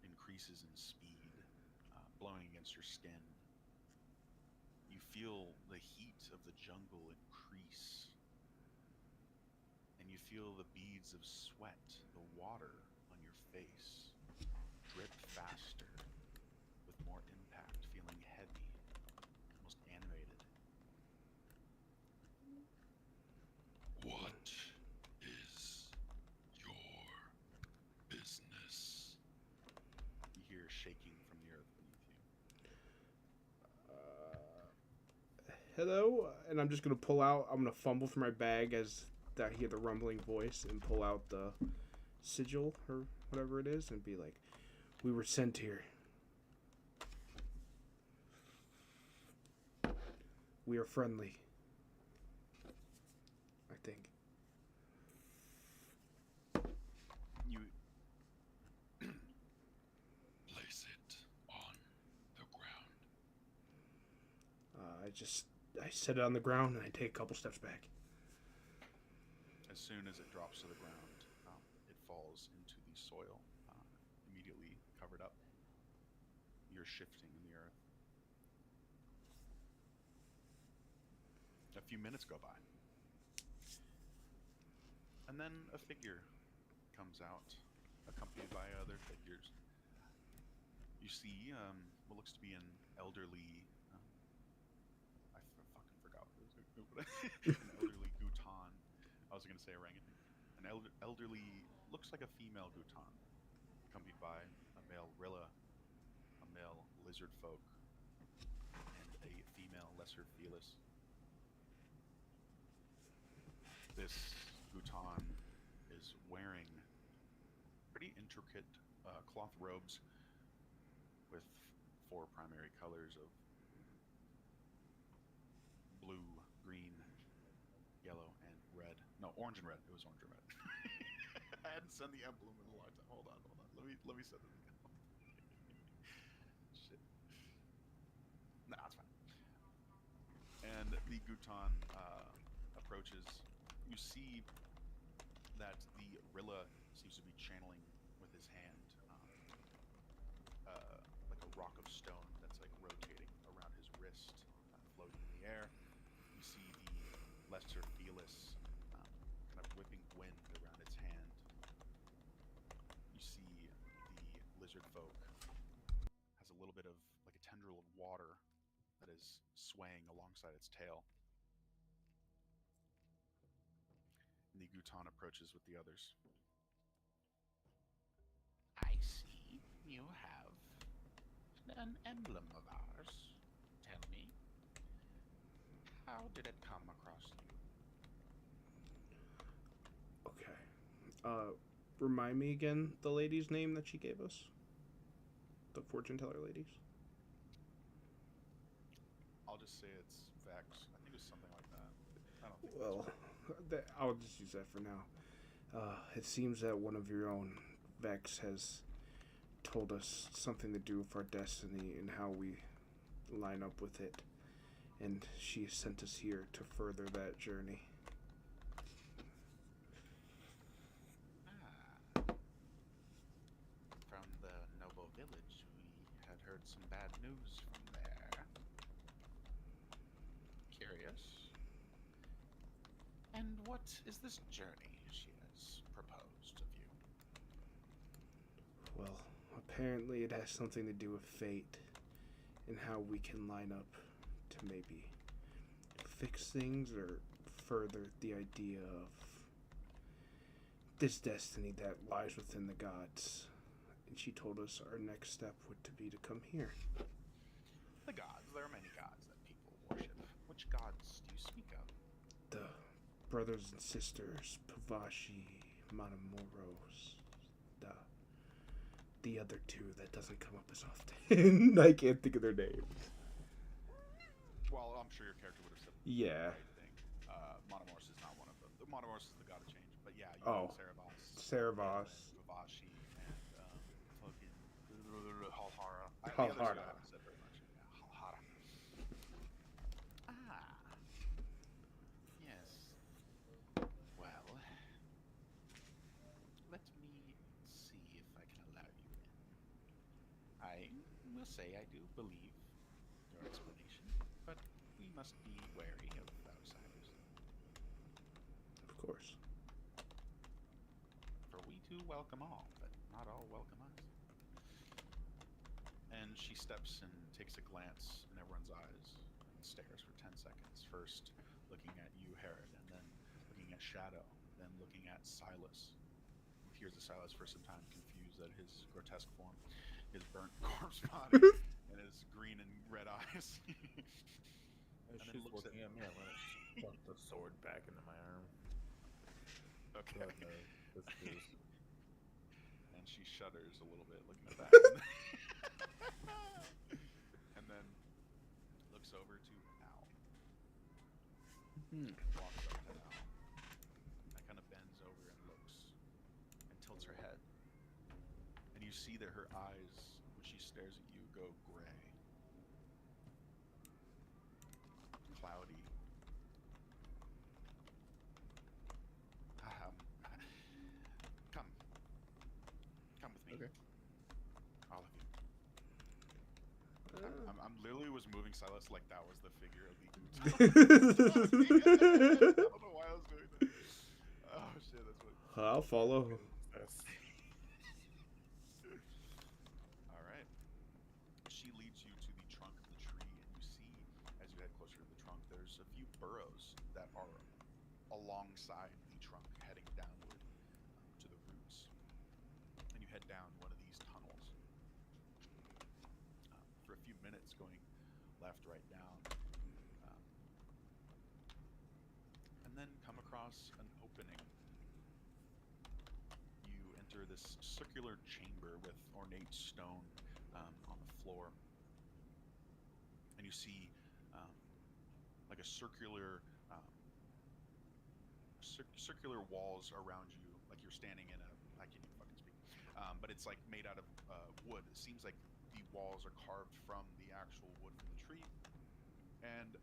increases in speed, blowing against your skin. You feel the heat of the jungle increase, and you feel the beads of sweat, the water on your face, drip faster, with more impact, feeling heavy, almost animated. What is your business? You hear shaking from the earth beneath you. Hello, and I'm just gonna pull out. I'm gonna fumble for my bag as I hear the rumbling voice and pull out the sigil or whatever it is and be like, "We were sent here. We are friendly. I think." You Place it on the ground. I set it on the ground and I take a couple steps back. As soon as it drops to the ground, it falls into the soil, immediately covered up. You're shifting in the earth. A few minutes go by. And then a figure comes out, accompanied by other figures. You see what looks to be an elderly... fucking forgot what it was. An elderly Gutan. I was going to say orangutan. An elderly, looks like a female Gutan, accompanied by a male Rilla, a male lizard folk, and a female lesser Felis. This Gutan is wearing pretty intricate cloth robes with 4 primary colors of blue, green, yellow, and red. No, orange and red. It was orange and red. I hadn't sent the emblem in a long time. Hold on. Let me send it again. Shit. Nah, it's fine. And the Gutan approaches. You see that the Rilla seems to be channeling with his hand, like a rock of stone that's like rotating around his wrist, floating in the air. You see the lesser Felis kind of whipping wind around its hand. You see the lizard folk has a little bit of like a tendril of water that is swaying alongside its tail. And the Gutan approaches with the others. I see you have an emblem of ours. Tell me, how did it come across you? Okay. Remind me again the lady's name that she gave us? The fortune teller ladies? I'll just say it's Vex. I think it's something like that. I don't think Well, I'll just use that for now. It seems that one of your own, Vex, has told us something to do with our destiny and how we line up with it. And she sent us here to further that journey. From the noble village, we had heard some bad news from there. Curious. And what is this journey she has proposed of you? Well, apparently it has something to do with fate and how we can line up to maybe fix things or further the idea of this destiny that lies within the gods. And she told us our next step would to be to come here. The gods. There are many gods that people worship. Which gods do you speak of? The brothers and sisters, Pavashi, Matamoros, the other two that doesn't come up as often. I can't think of their names. Well, I'm sure your character would have said Yeah. the right thing. Monomorph is not one of them. Monomorph is the god of change. But yeah, you Oh. know Cerebos. Cerebos. Vavashi and fucking Halhara. The others Halhara. I haven't said very much. will say I do believe your explanation, but we must be wary of outsiders. Of course. For we do welcome all, but not all welcome us. And she steps and takes a glance in everyone's eyes and stares for 10 seconds. First looking at you, Herod, and then looking at Shadow, then looking at Silas. He hears of Silas for some time, confused at his grotesque form, his burnt corpse body, and his green and red eyes. As And then she's looks looking at me, I'm gonna stuff the sword back into my arm. Okay. This is And she shudders a little bit looking at that. And then looks over to Al. Walks up to Al. And kind of bends over and looks and tilts her head. And you see that her eyes, when she stares at you, go gray. Cloudy. Come. Come with me. Okay. All of you. I'm literally was moving Silas like that was the figure of the I don't know why I was doing that. Oh shit, that's what. I'll follow. Alright. She leads you to the trunk of the tree, and you see, as you head closer to the trunk, there's a few burrows that are alongside the trunk, heading downward to the roots. And you head down one of these tunnels. For a few minutes, going left, right, down. And then come across an opening. You enter this circular chamber with ornate stone on the floor. And you see like a circular circular walls around you, like you're standing in a, I can't even fucking speak, but it's like made out of wood. It seems like the walls are carved from the actual wood from the tree. And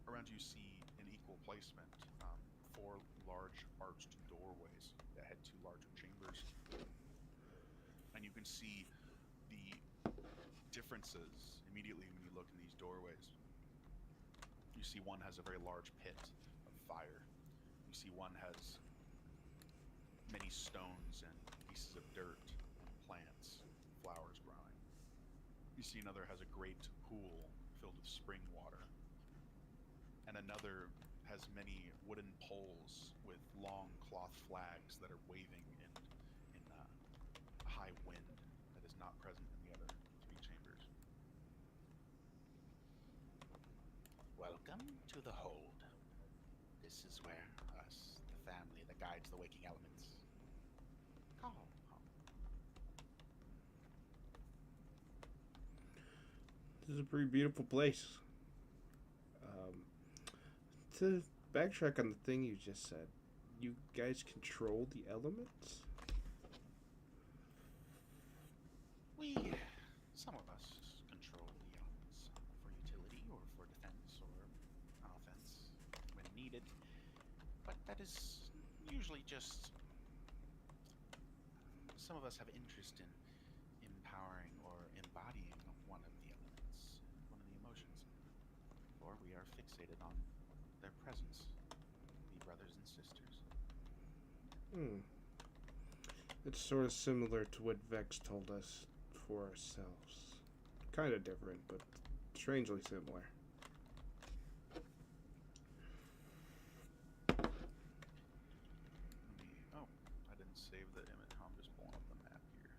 around you see an equal placement, 4 large arched doorways that head to larger chambers. And you can see the differences immediately when you look in these doorways. You see one has a very large pit of fire. You see one has many stones and pieces of dirt and plants, flowers growing. You see another has a great pool filled with spring water. And another has many wooden poles with long cloth flags that are waving in a high wind that is not present in the other 3 chambers. Welcome to the Hold. This is where us, the family that guides the waking elements, call home. This is a pretty beautiful place. To backtrack on the thing you just said, you guys control the elements? Some of us control the elements for utility or for defense or offense when needed, but that is usually just some of us have interest in empowering or embodying one of the elements, one of the emotions, or we are fixated on their presence, the brothers and sisters. It's sort of similar to what Vex told us for ourselves. Kind of different, but strangely similar. Oh, I didn't save the image. I'm just pulling up the map here.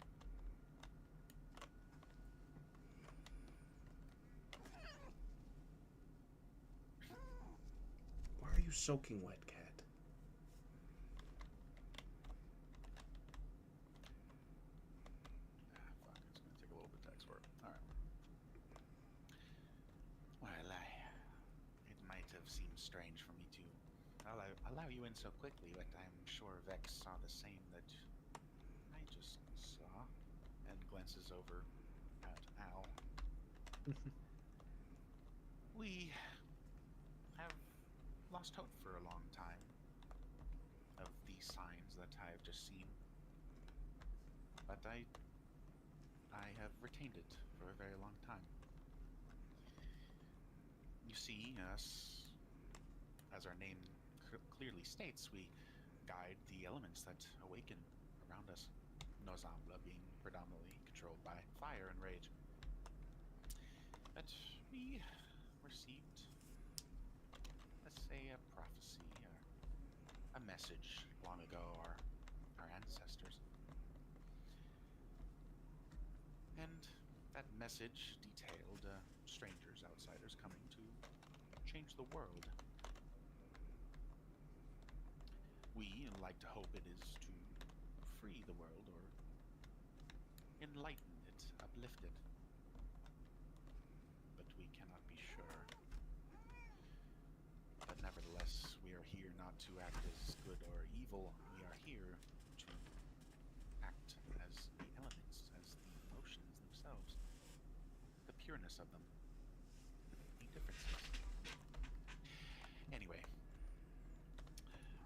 Why are you soaking wet, cat? Fuck, it's gonna take a little bit to export. Alright. Well, it might have seemed strange for me to allow you in so quickly, but I'm sure Vex saw the same that I just saw, and glances over at Al. We have lost hope for a long time of these signs that I have just seen. But I I have retained it for a very long time. You see, us, as our name clearly states, we guide the elements that awaken around us. Nozambla being predominantly controlled by fire and rage. But we received, let's say, a prophecy, or a message long ago, our ancestors. And that message detailed strangers, outsiders coming to change the world. We like to hope it is to free the world or enlighten it, uplift it. But we cannot be sure. But nevertheless, we are here not to act as good or evil. We are here to act as the elements, as the emotions themselves. The pureness of them. The differences. Anyway,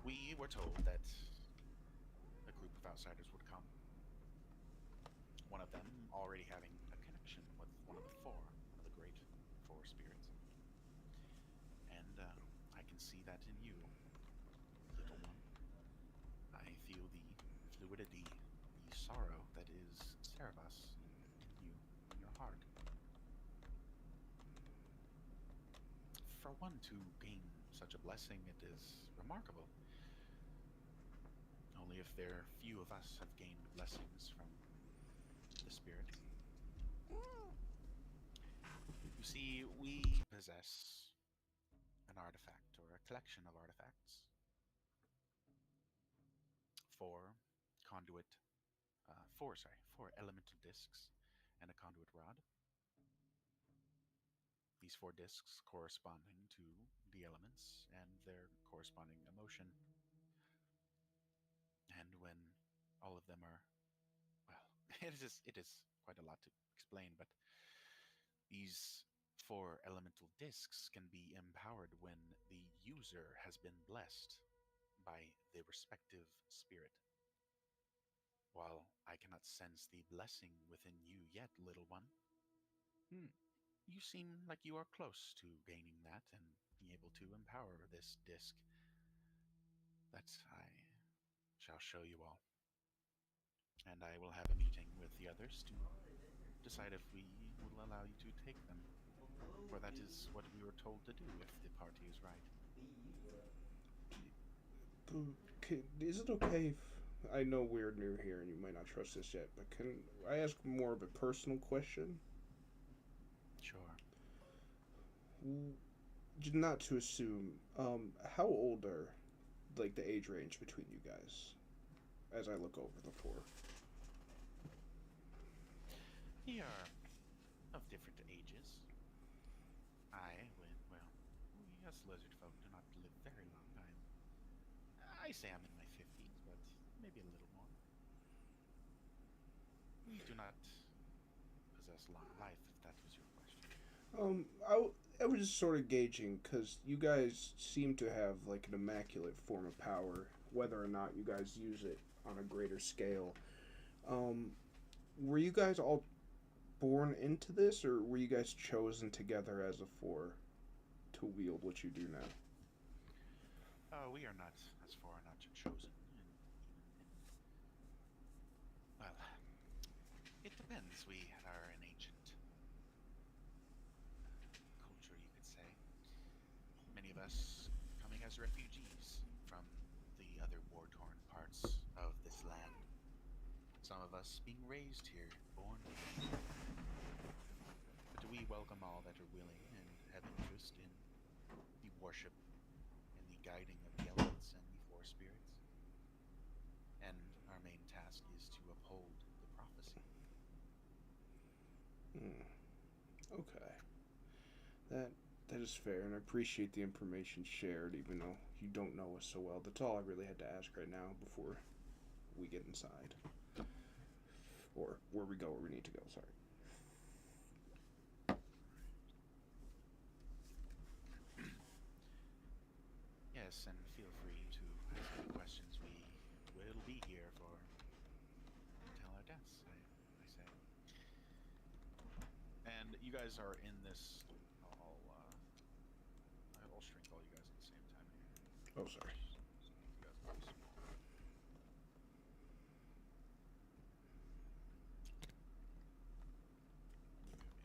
we were told that a group of outsiders would come. One of them already having a connection with one of the four, one of the great four spirits. And I can see that in you, little one. I feel the fluidity, the sorrow that is Cerebus in you, in your heart. For one to gain such a blessing, it is remarkable. Only if there few of us have gained blessings from the spirits. You see, we possess an artifact, or a collection of artifacts. 4 conduit, 4 elemental discs, and a conduit rod. These 4 discs corresponding to the elements and their corresponding emotion. And when all of them are, well, it is quite a lot to explain, but these 4 elemental discs can be empowered when the user has been blessed by the respective spirit. While I cannot sense the blessing within you yet, little one, you seem like you are close to gaining that and being able to empower this disc that I shall show you all. And I will have a meeting with the others to decide if we will allow you to take them. For that is what we were told to do if the party is right. Is it okay if I know we're new here and you might not trust this yet, but can I ask more of a personal question? Sure. Not to assume, how old are, like, the age range between you guys as I look over the 4? We are of different ages. We as lizard folk do not live very long. I say I'm in my 50s, but maybe a little more. We do not possess long life, if that was your question. I was just sort of gauging, because you guys seem to have, like, an immaculate form of power, whether or not you guys use it on a greater scale. Were you guys all born into this, or were you guys chosen together as a 4 to wield what you do now? We are not, as far not chosen. Well, it depends. We are an ancient culture, you could say. Many of us coming as refugees from the other war-torn parts of this land. Some of us being raised here, born here. But we welcome all that are willing and have interest in the worship and the guiding of the elements and the 4 spirits. And our main task is to uphold the prophecy. Okay. That is fair, and I appreciate the information shared, even though you don't know us so well. That's all I really had to ask right now before we get inside. Or where we go, where we need to go, sorry. Yes, and feel free to ask any questions. We will be here for until our deaths, I say. And you guys are in this. I'll shrink all you guys at the same time here. Oh, sorry. You guys are really small.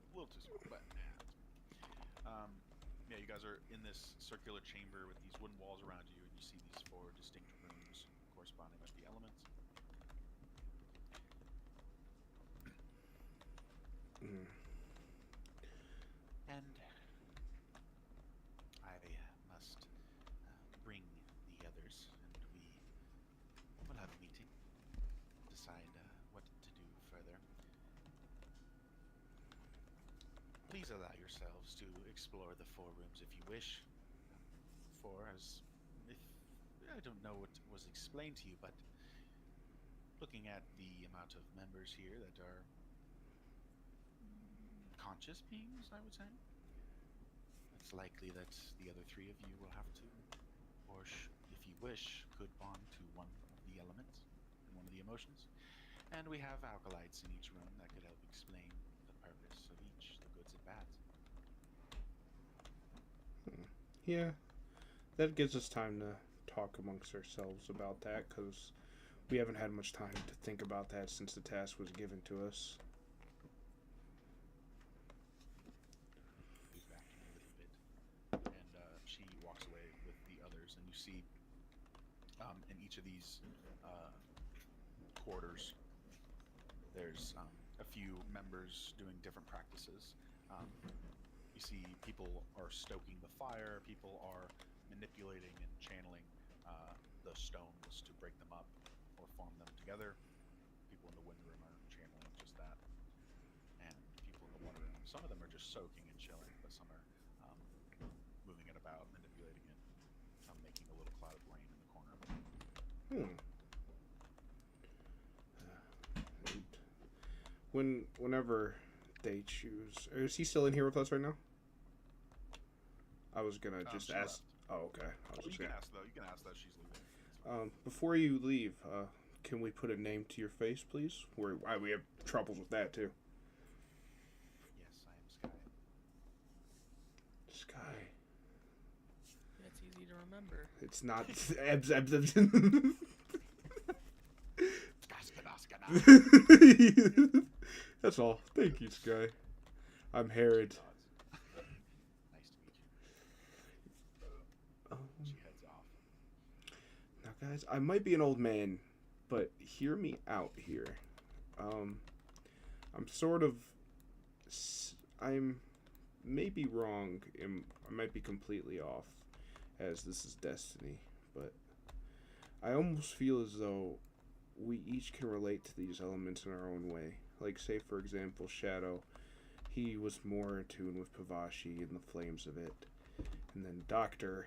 A little too small, but yeah, you guys are in this circular chamber with these wooden walls around you, and you see these 4 distinct rooms corresponding with the elements. Mm. And I must bring the others, and we will have a meeting, decide what to do further. Please allow yourselves to explore the 4 rooms if you wish. For as if I don't know what was explained to you, but looking at the amount of members here that are conscious beings, I would say, it's likely that the other 3 of you will have to, or if you wish, could bond to one of the elements and one of the emotions. And we have alkalites in each room that could help explain the purpose of each, the goods and bads. Yeah, that gives us time to talk amongst ourselves about that, because we haven't had much time to think about that since the task was given to us. He's back in a little bit, and she walks away with the others, and you see in each of these quarters, there's a few members doing different practices. You see people are stoking the fire, people are manipulating and channeling the stones to break them up or form them together. People in the wind room are channeling just that. And people in the water room, some of them are just soaking and chilling, but some are moving it about, manipulating it, making a little cloud of rain in the corner. Whenever they choose, is he still in here with us right now? I was gonna just She ask. left. Oh, okay. You can ask though. You can ask that she's leaving. Before you leave, can we put a name to your face, please? We have troubles with that too. Yes, I am Sky. Sky. That's easy to remember. It's not. That's all. Thank you, Sky. I'm Herod. Nice to meet you. She heads off. Now, guys, I might be an old man, but hear me out here. I'm maybe wrong, and I might be completely off, as this is destiny, but I almost feel as though we each can relate to these elements in our own way. Like, say, for example, Shadow, he was more in tune with Pavashi and the flames of it. And then Doctor,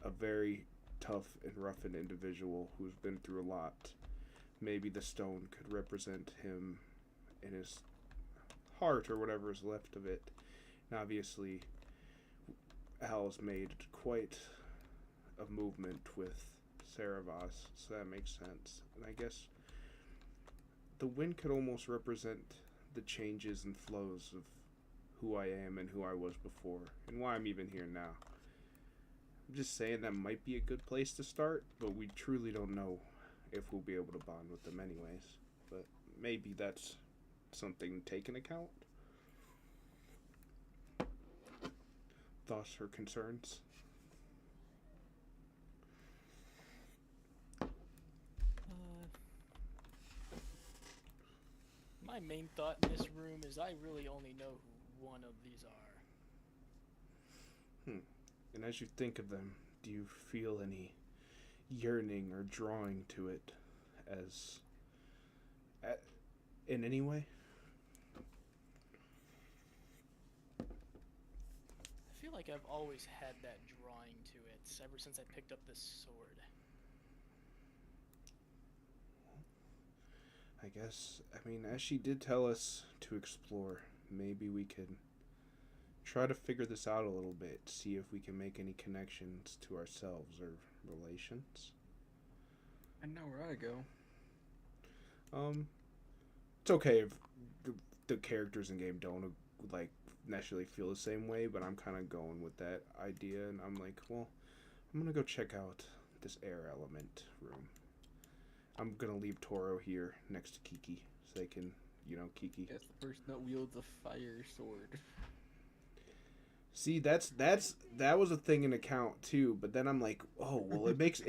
a very tough and roughened individual who's been through a lot. Maybe the stone could represent him in his heart or whatever is left of it. And obviously, Al's made quite a movement with Saravas, so that makes sense. And I guess the wind could almost represent the changes and flows of who I am and who I was before, and why I'm even here now. I'm just saying that might be a good place to start, but we truly don't know if we'll be able to bond with them anyways. But maybe that's something to take into account. Thoughts or concerns? My main thought in this room is I really only know who one of these are. And as you think of them, do you feel any yearning or drawing to it in any way? I feel like I've always had that drawing to it ever since I picked up this sword. I guess, as she did tell us to explore, maybe we could try to figure this out a little bit, see if we can make any connections to ourselves or relations. I know where I go. It's okay if the characters in game don't necessarily feel the same way, but I'm kind of going with that idea, and I'm like, well, I'm gonna go check out this air element room. I'm gonna leave Toro here next to Kiki so they can, Kiki. That's the person that wields a fire sword. See, that was a thing in account too, but then I'm like, oh well, it makes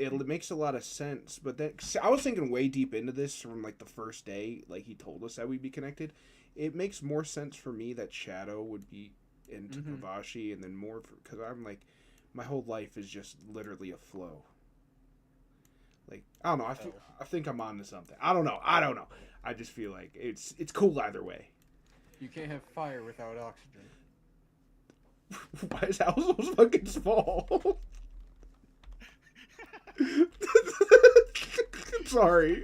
a lot of sense. But then I was thinking way deep into this from like the first day, like he told us that we'd be connected. It makes more sense for me that Shadow would be into Kavashi, and then more because I'm like, my whole life is just literally a flow. Like I don't know, I think I'm on to something. I don't know. I just feel like it's cool either way. You can't have fire without oxygen. Why is house so fucking small? Sorry.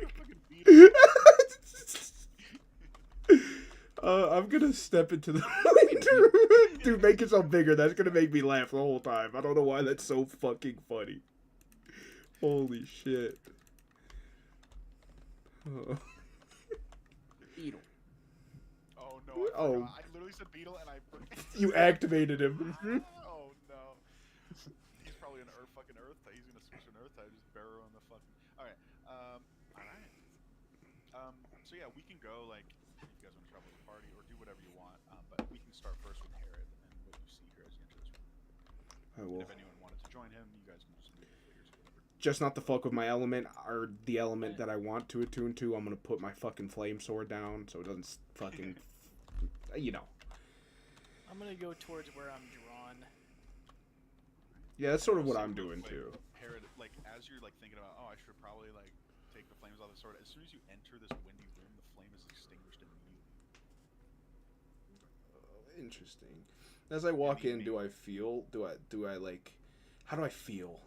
I'm gonna step into the dude. Make yourself bigger. That's gonna make me laugh the whole time. I don't know why that's so fucking funny. Holy shit. Oh. Beetle. Oh no! I literally said beetle, and I. You activated him. Oh no! He's probably an fucking earth type. He's gonna switch to an earth type. Just barrel on the fucking. All right. All right. So yeah, we can go like if you guys want to travel with the party or do whatever you want. But we can start first with Herod and what you see here as you enter this room. I will. And if anyone wanted to join him, you guys can just move your figures or whatever. Just not to fuck with my element or the element that I want to attune to. I'm gonna put my fucking flame sword down so it doesn't fucking, I'm gonna go towards where I'm drawn. Yeah, that's sort of what I'm doing too. Herod, like as you're like thinking about, I should probably like take the flames off the sword. As soon as you enter this windy room, the flame is extinguished immediately. Interesting. As I walk in, do I feel? Do I like? How do I feel?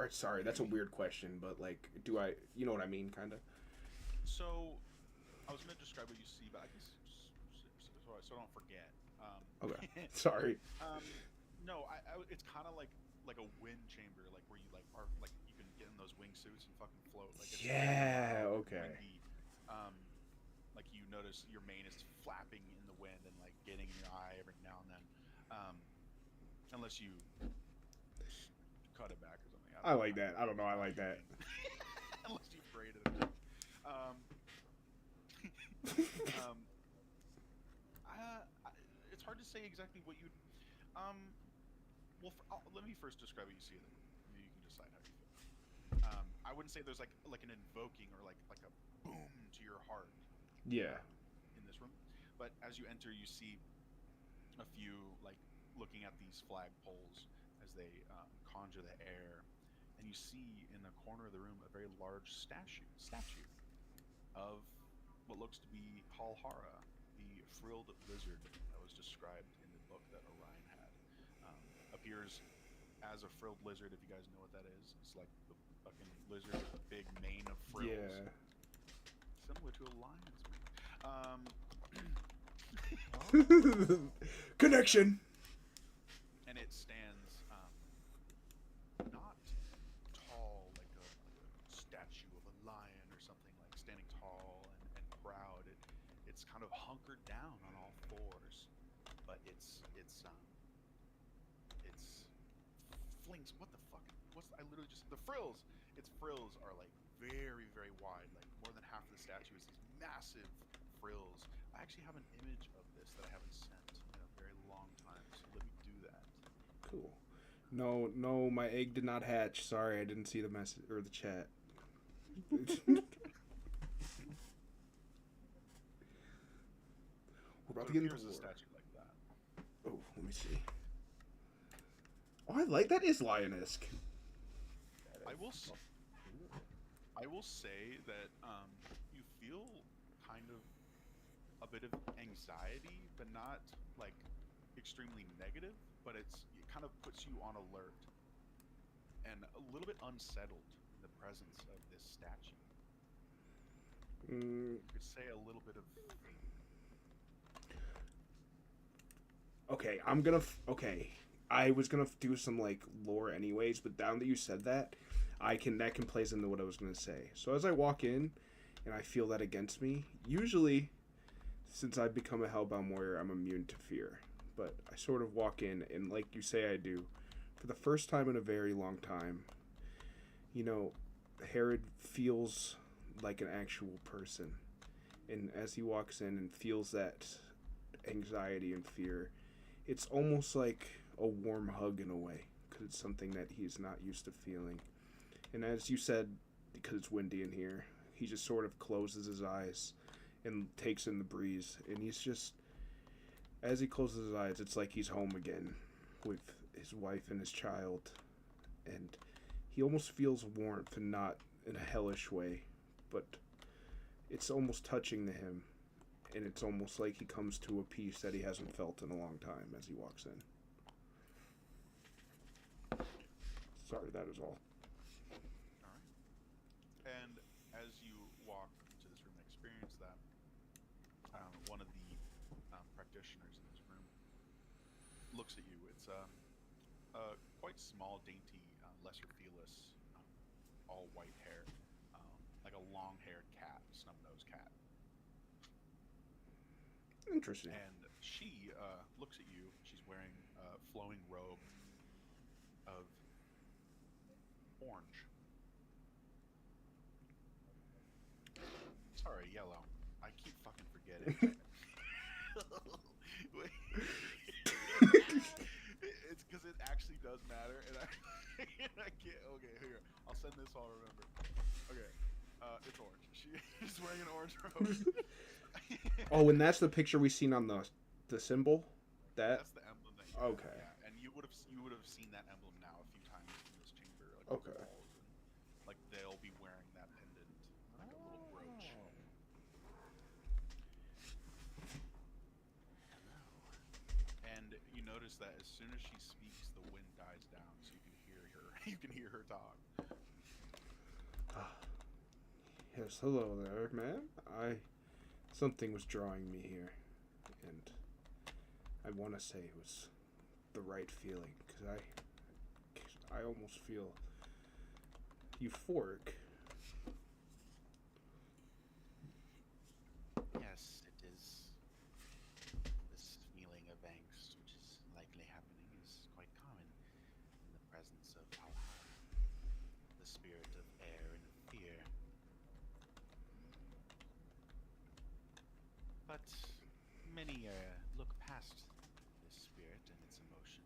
Or sorry, that's a weird question, but like, do I? You know what I mean, kind of. So, I was gonna describe what you see, but I guess so I don't forget. Okay. Sorry. No, it's kind of like a wind chamber, like where you like are like you can get in those wingsuits and fucking float. Like it's yeah. Okay. windy. Like you notice your mane is flapping in the wind and like getting in your eye every now and then, unless you cut it back or something. I like that. I don't know. I like that. Unless you braided it. It's hard to say exactly what you'd. Let me first describe what you see. Then you can decide how you feel. I wouldn't say there's like an invoking or like a boom to your heart. Yeah. In this room, but as you enter, you see a few like looking at these flagpoles as they conjure the air, and you see in the corner of the room a very large statue of what looks to be Halhara, the frilled lizard that was described in the book that Orion had. Appears as a frilled lizard, if you guys know what that is. It's like the fucking lizard with a big mane of frills. Yeah. Similar to a lion's mane. Connection. And it stands not tall like a statue of a lion or something, like standing tall and proud. It's kind of hunkered down on all fours, but it's flings. What the fuck? I literally just the frills. Its frills are like very very wide, like more than half of the statue is these massive frills. I actually have an image of this that I haven't sent in a very long time, so let me do that. Cool. No, my egg did not hatch. Sorry, I didn't see the message or the chat. We're about to get into a war. statue like that. Oh, let me see. Oh, I like that. Is lion-esque. I will say that you feel kind of a bit of anxiety, but not like extremely negative. But it kind of puts you on alert and a little bit unsettled in the presence of this statue. You could say a little bit of. Okay, okay. I was gonna do some like lore anyways, but now that you said that, that can plays into what I was gonna say. So as I walk in, and I feel that against me, usually, since I've become a Hellbound warrior, I'm immune to fear. but I sort of walk in, and like you say I do, for the first time in a very long time, you know, Herod feels like an actual person. And as he walks in and feels that anxiety and fear, it's almost like a warm hug in a way, because it's something that he's not used to feeling. And as you said, because it's windy in here, he just sort of closes his eyes and takes in the breeze. And he's just, as he closes his eyes, it's like he's home again with his wife and his child. And he almost feels warmth, and not in a hellish way, but it's almost touching to him. And it's almost like he comes to a peace that he hasn't felt in a long time as he walks in. Sorry, that is all. All right. And as you walk into this room and experience that, one of the practitioners in this room looks at you. It's quite small, dainty, lesser felis, all white hair, like a long-haired cat, snub-nosed cat. Interesting. And she looks at you. She's wearing a flowing robe of orange. Sorry, yellow. I keep fucking forgetting. Wait. It's because it actually does matter, and I can't. Okay, here. I'll send this. I'll remember. Okay, it's orange. She's wearing an orange robe. Oh, and that's the picture we seen on the symbol. That's the emblem that you have, Okay. yeah. And you would have seen that emblem now a few times in this chamber, like Okay. on the walls, and, like they'll be wearing that pendant, like a little brooch. And you notice that as soon as she speaks, the wind dies down, so you can hear her. You can hear her talk. Yes, hello there, ma'am. Something was drawing me here, and I want to say it was the right feeling, because I almost feel euphoric. Yes, it is. This feeling of angst, which is likely happening, is quite common in the presence of Alhara, the spirit of air and fear. But many look past this spirit and its emotion,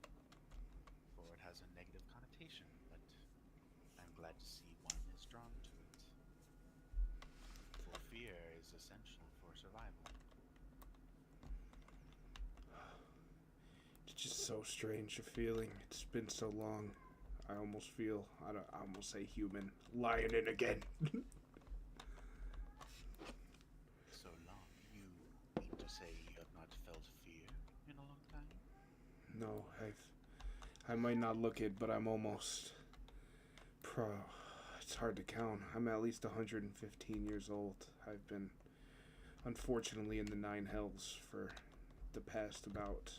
for it has a negative connotation, but I'm glad to see one is drawn to it. For fear is essential for survival. It's just so strange a feeling. It's been so long. I almost feel, I almost say human, lying in again. So long. You mean to say you have not felt fear in a long time? No, I might not look it, but I'm almost it's hard to count. I'm at least 115 years old. I've been, unfortunately, in the 9 hells for the past about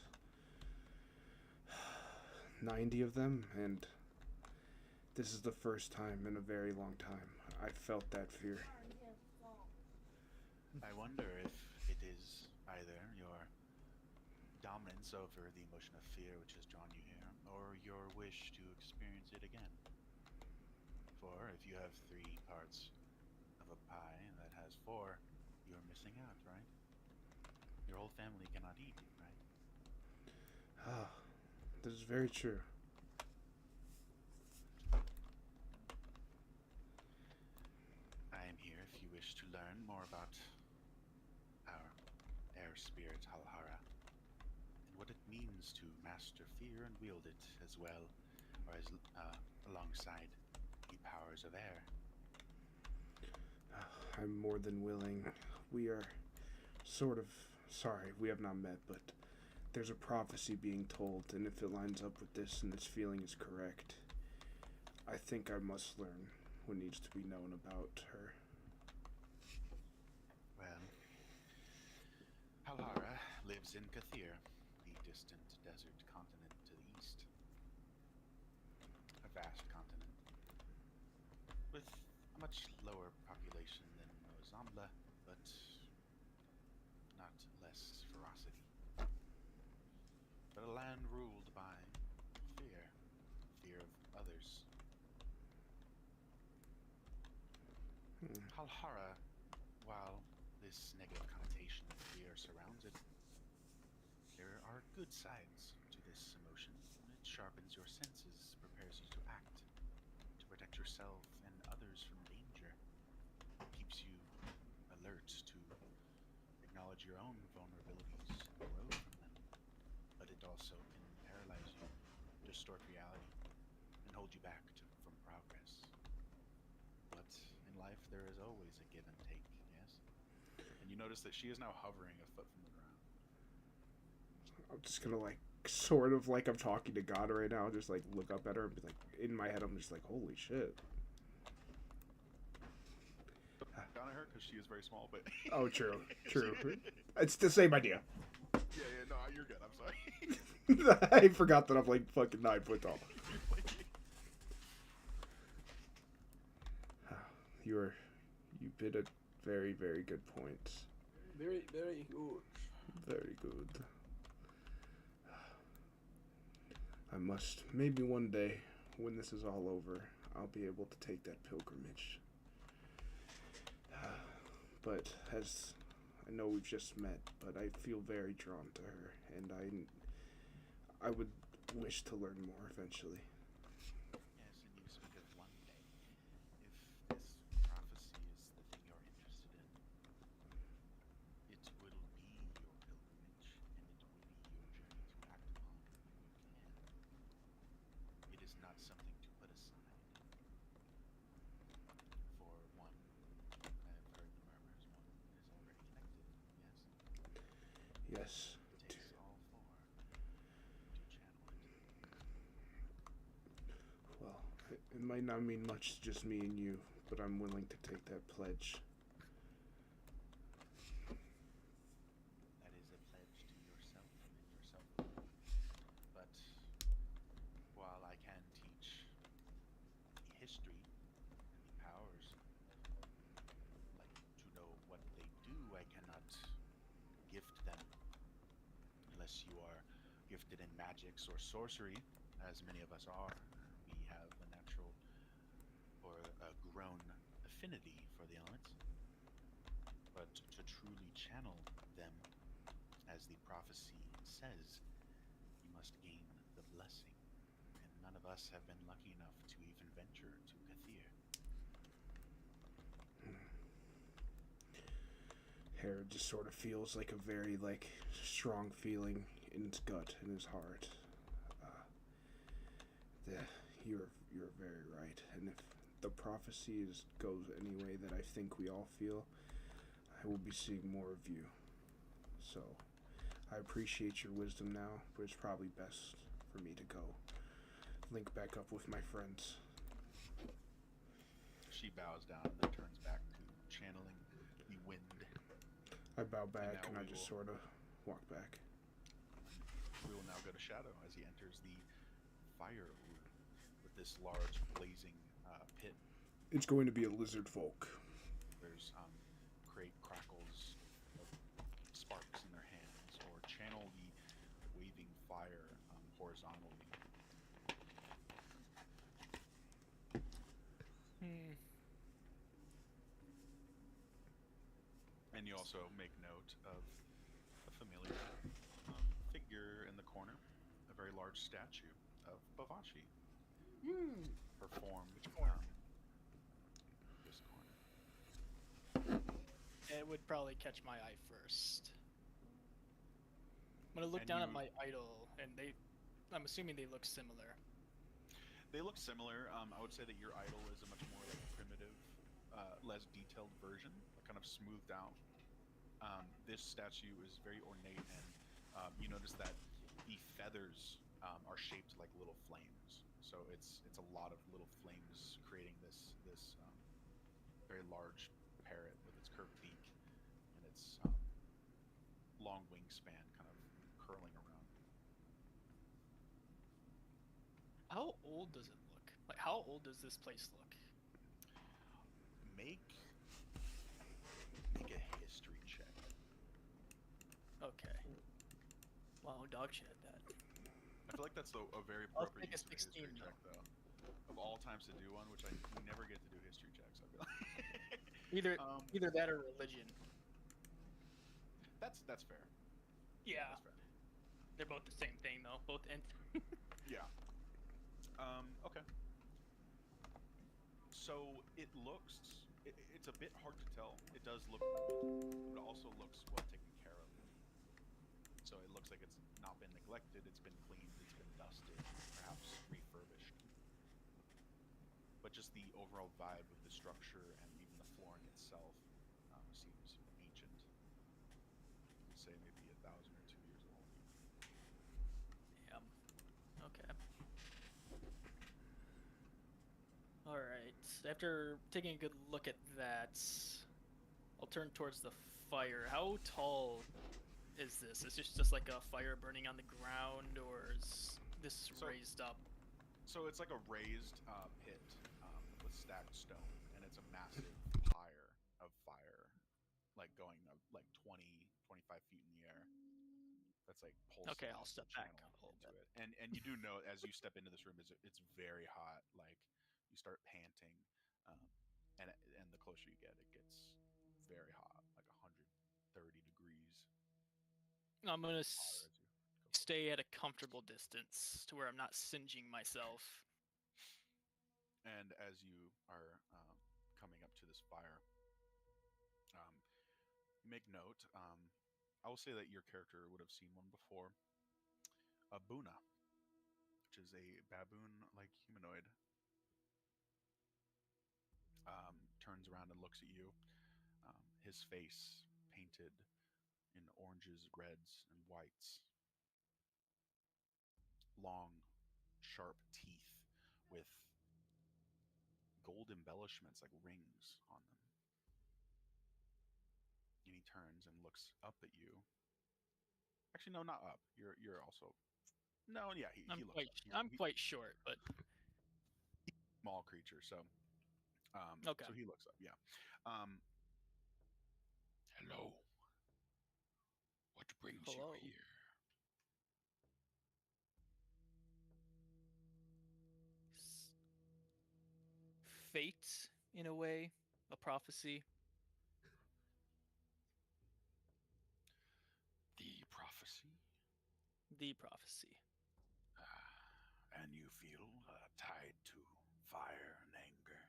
90 of them, and this is the first time in a very long time I felt that fear. I wonder if it is either your dominance over the emotion of fear which has drawn you here, or your wish to experience it again. For if you have 3 parts of a pie that has 4, you're missing out, right? Your whole family cannot eat, right? Ah, this is very true. I am here if you wish to learn more about our air spirit, Alhara, and what it means to master fear and wield it as well, or as alongside the powers of air. I'm more than willing. We are sort of sorry, we have not met, but there's a prophecy being told, and if it lines up with this and this feeling is correct, I think I must learn what needs to be known about her. Well, Alhara lives in Kathir, the distant desert continent to the east. A vast continent, with a much lower population than Ozambla, but not less ferocity. and ruled by fear. Fear of others. Halhara, while this negative connotation of fear surrounds it, there are good sides to this emotion. It sharpens your senses, prepares you to act, to protect yourself and others from danger. It keeps you alert to acknowledge your own vulnerabilities and grow from them. But it also can paralyze you, distort reality, and hold you back from progress. But in life, there is always a give and take, yes? And you notice that she is now hovering a foot from the ground. I'm just gonna like sort of like I'm talking to God right now, just like look up at her and be like, in my head I'm just like, holy shit. Down at her because she is very small, but Oh, true. It's the same idea. yeah, no, you're good. I'm sorry. I forgot that I'm like fucking 9 foot tall. You bid a very, very good point. Very, very good. Very good. I must, maybe one day, when this is all over, I'll be able to take that pilgrimage. But as I know we've just met, but I feel very drawn to her, and I would wish to learn more eventually. Yes, and you speak of one day. If this prophecy is the thing you're interested in, it will be your pilgrimage, and it will be your journey to act upon when you can. It is not something to put aside. For one, I have heard the murmurs, one is already connected, yes? Yes. It takes all four to channel it. Well, it might not mean much to just me and you, but I'm willing to take that pledge. That is a pledge to yourself and yourself alone. But while I can teach the history and the powers, like to know what they do, I cannot gift them unless you are gifted in magics or sorcery, as many of us are. We have a natural or a grown affinity for the elements. But to truly channel them, as the prophecy says, you must gain the blessing. And none of us have been lucky enough to even venture to Kathir. Harold just sort of feels like a very like strong feeling in his gut, in his heart. You're very right, and if the prophecy goes any way that I think we all feel, I will be seeing more of you. So, I appreciate your wisdom now, but it's probably best for me to go link back up with my friends. She bows down and then turns back to channeling the wind. I bow back now and I we just will- sort of walk back. We will now go to Shadow as he enters the fire room with this large blazing pit. It's going to be a lizard folk. There's great crackles of sparks in their hands, or channel the waving fire horizontally. And you also make note of a familiar figure in the corner, a very large statue of Bavashi. Her form. Which corner? This corner. It would probably catch my eye first. I'm gonna look And down at you- my idol, and I'm assuming they look similar. They look similar. I would say that your idol is a much more like primitive, less detailed version, kind of smoothed out. This statue is very ornate, and you notice that the feathers are shaped like little flames. So it's a lot of little flames creating this very large parrot with its curved beak and its long wingspan kind of curling around. How old does it look? Like, how old does this place look? Make a history check. Okay. Wow, dog shit at that. I feel like that's a very I'll appropriate take a use of a 16 history now. check, though. Of all times to do one, which we never get to do history checks. I feel like. Either Um, either that or religion. that's fair. Yeah, That's fair. they're both the same thing though. Both int. Yeah. Okay. So it looks. It's a bit hard to tell. It does look old, but it also looks well taken care of. So it looks like it's not been neglected. It's been cleaned. It's been dusted, perhaps refurbished. But just the overall vibe of the structure and even the flooring itself seems ancient. I'd say maybe 1,000 or 2 years old. Yeah. Okay. All right. After taking a good look at that, I'll turn towards the fire. How tall is this? Is this just like a fire burning on the ground, or is this So- raised up? So it's like a raised pit with stacked stone, and it's a massive pyre of fire, like going like 20, 25 feet in the air. That's like pulsing. Okay, I'll step back channeling a little into bit. it. And you do know as you step into this room, it's very hot. Like you start panting, um, and the closer you get, it gets very hot, like 130 degrees I'm gonna hotter as you go. stay at a comfortable distance to where I'm not singeing myself. And as you are coming up to this fire, you make note. I will say that your character would have seen one before. A Buna, which is a baboon-like humanoid, turns around and looks at you. His face painted in oranges, reds, and whites. Long, sharp teeth with gold embellishments like rings on them. And he turns and looks up at you. Actually, no, not up. You're also no, yeah. He looks up. I'm quite short, but Small creature, so okay. so he looks up. Yeah. Hello. What brings Hello. you here? Fate, in a way, a prophecy. The prophecy? The prophecy. And you feel tied to fire and anger.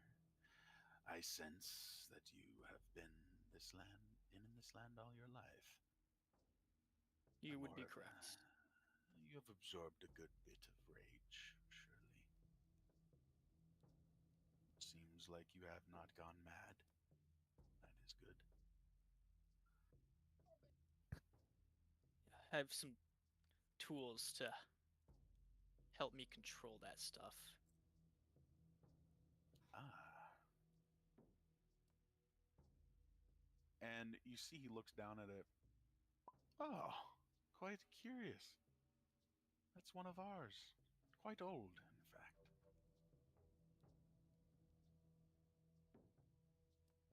I sense that you have been in this land all your life. You would be Amora, correct. You have absorbed a good bit of rage, surely. It seems like you have not gone mad. That is good. I have some tools to help me control that stuff. Ah. And you see he looks down at it. Oh, quite curious. That's one of ours. Quite old, in fact.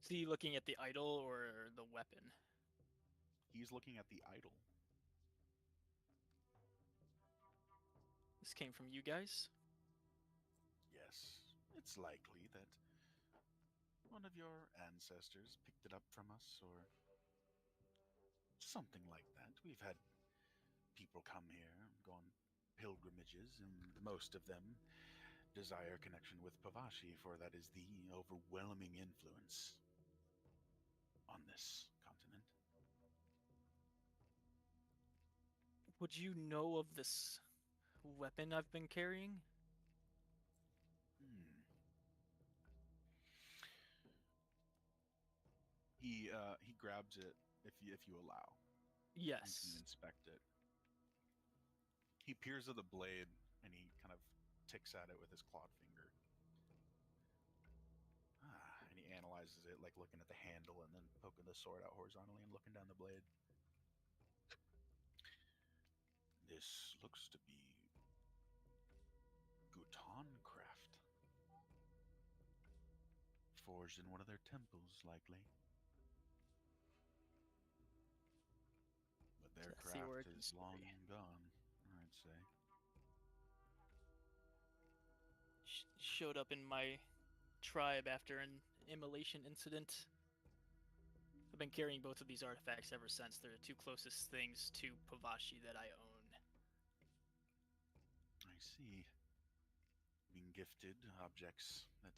Is he looking at the idol or the weapon? He's looking at the idol. This came from you guys? Yes, it's likely that one of your ancestors picked it up from us, or something like that. We've had people come here, go on pilgrimages, and most of them desire connection with Pavashi, for that is the overwhelming influence on this continent. Would you know of this weapon I've been carrying? He grabs it if you allow. Yes. You can inspect it. He peers at the blade and he kind of ticks at it with his clawed finger. And he analyzes it, like looking at the handle and then poking the sword out horizontally and looking down the blade. This looks to be Gutan craft. Forged in one of their temples, likely. But their That's the craft origin is long story. gone, I'd say. showed up in my tribe after an immolation incident. I've been carrying both of these artifacts ever since. They're the two closest things to Pavashi that I own. I see. Being gifted objects that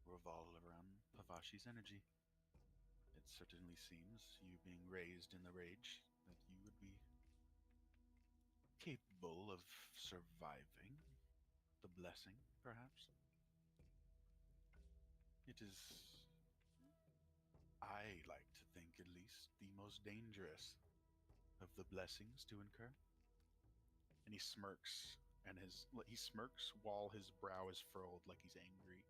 revolve around Pavashi's energy. It certainly seems, you being raised in the rage, that you would be capable of surviving the blessing, perhaps. It is, I like to think at least, the most dangerous of the blessings to incur. And he smirks, and he smirks while his brow is furrowed like he's angry.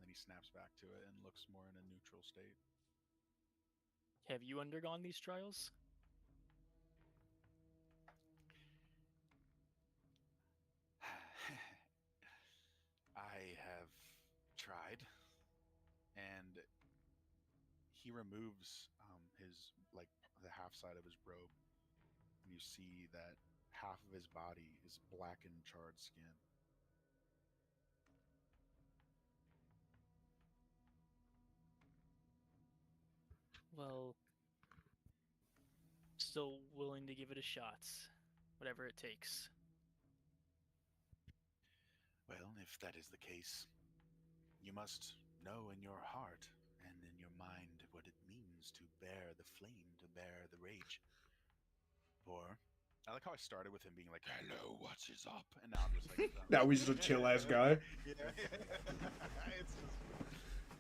Then he snaps back to it and looks more in a neutral state. Have you undergone these trials? I have tried, and he removes his like the half side of his robe, and you see that half of his body is blackened, charred skin. Well, still willing to give it a shot. Whatever it takes. Well, if that is the case, you must know in your heart and in your mind what it means to bear the flame, to bear the rage. Or, I like how I started with him being like, "Hello, what is up?" And now I'm just like, Now he's just a chill-ass guy. Yeah, it's just.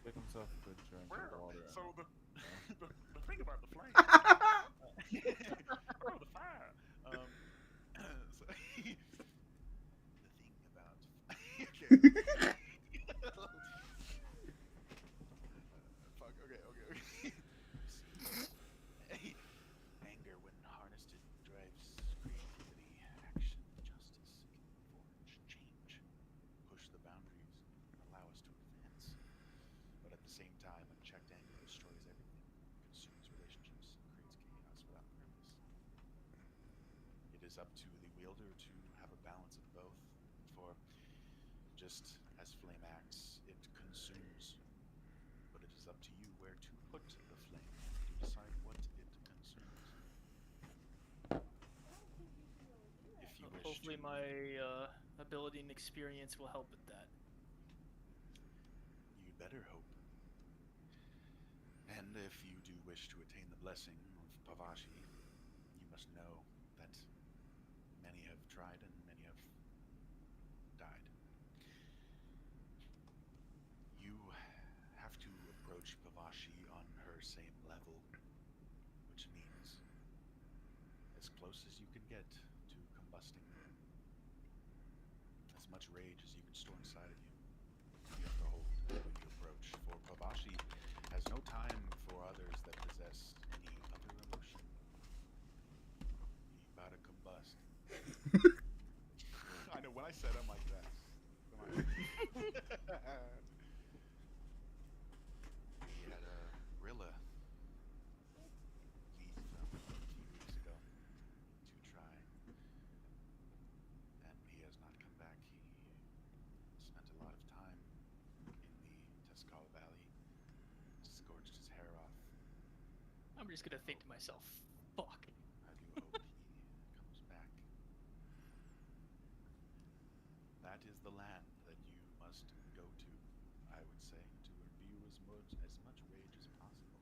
Give himself a good drink of water. So the thing about the flame, or the fire. So, the thing about fuck. Okay. Anger, when harnessed, it drives creativity, action, justice. It can forge change, push the boundaries, allow us to advance. But at the same time, unchecked anger destroys everything, consumes relationships, creates chaos without purpose. It is up to the wielder to have a balance of both, for just as flame acts, it consumes. But it is up to you where to put the flame, to decide what it consumes. If you wish Hopefully to, my ability and experience will help with that. you'd better hope. And if you do wish to attain the blessing of Pavashi, you must know that many have tried and many have died. You have to approach Pavashi on her same level, which means as close as you can get to combusting as much rage as you can store inside of you. You have to hold when you approach, for Pavashi has no time for others that possess any other emotion. You about to combust. I know, when I said I'm like that. We had a Rilla leave a few weeks ago to try, and he has not come back. He spent a lot of time in the Tescal Valley, scorched his hair off. I'm just gonna think to myself, fuck. I do hope he comes back. That is the land that you must go to, I would say, to imbue as much rage as possible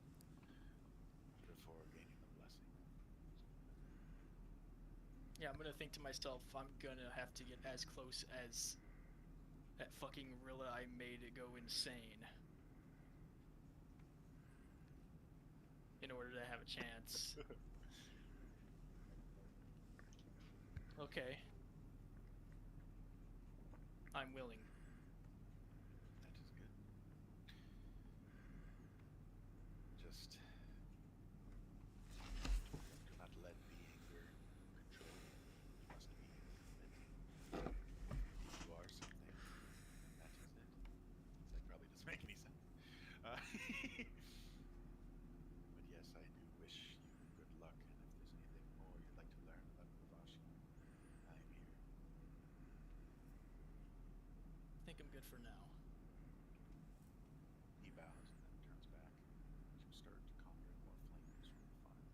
before gaining the blessing. Yeah, I'm gonna think to myself, I'm gonna have to get as close as that fucking Rilla I made it go insane. In order to have a chance. Okay. I'm willing. That is good. Just do not let the anger control you. You must be committed. You are something, and that is it. That probably doesn't make any sense. But yes, I do wish you good luck, and if there's anything more you'd like to learn about Pavashi, for now. He bows and then turns back to start conjuring more flames from the fire.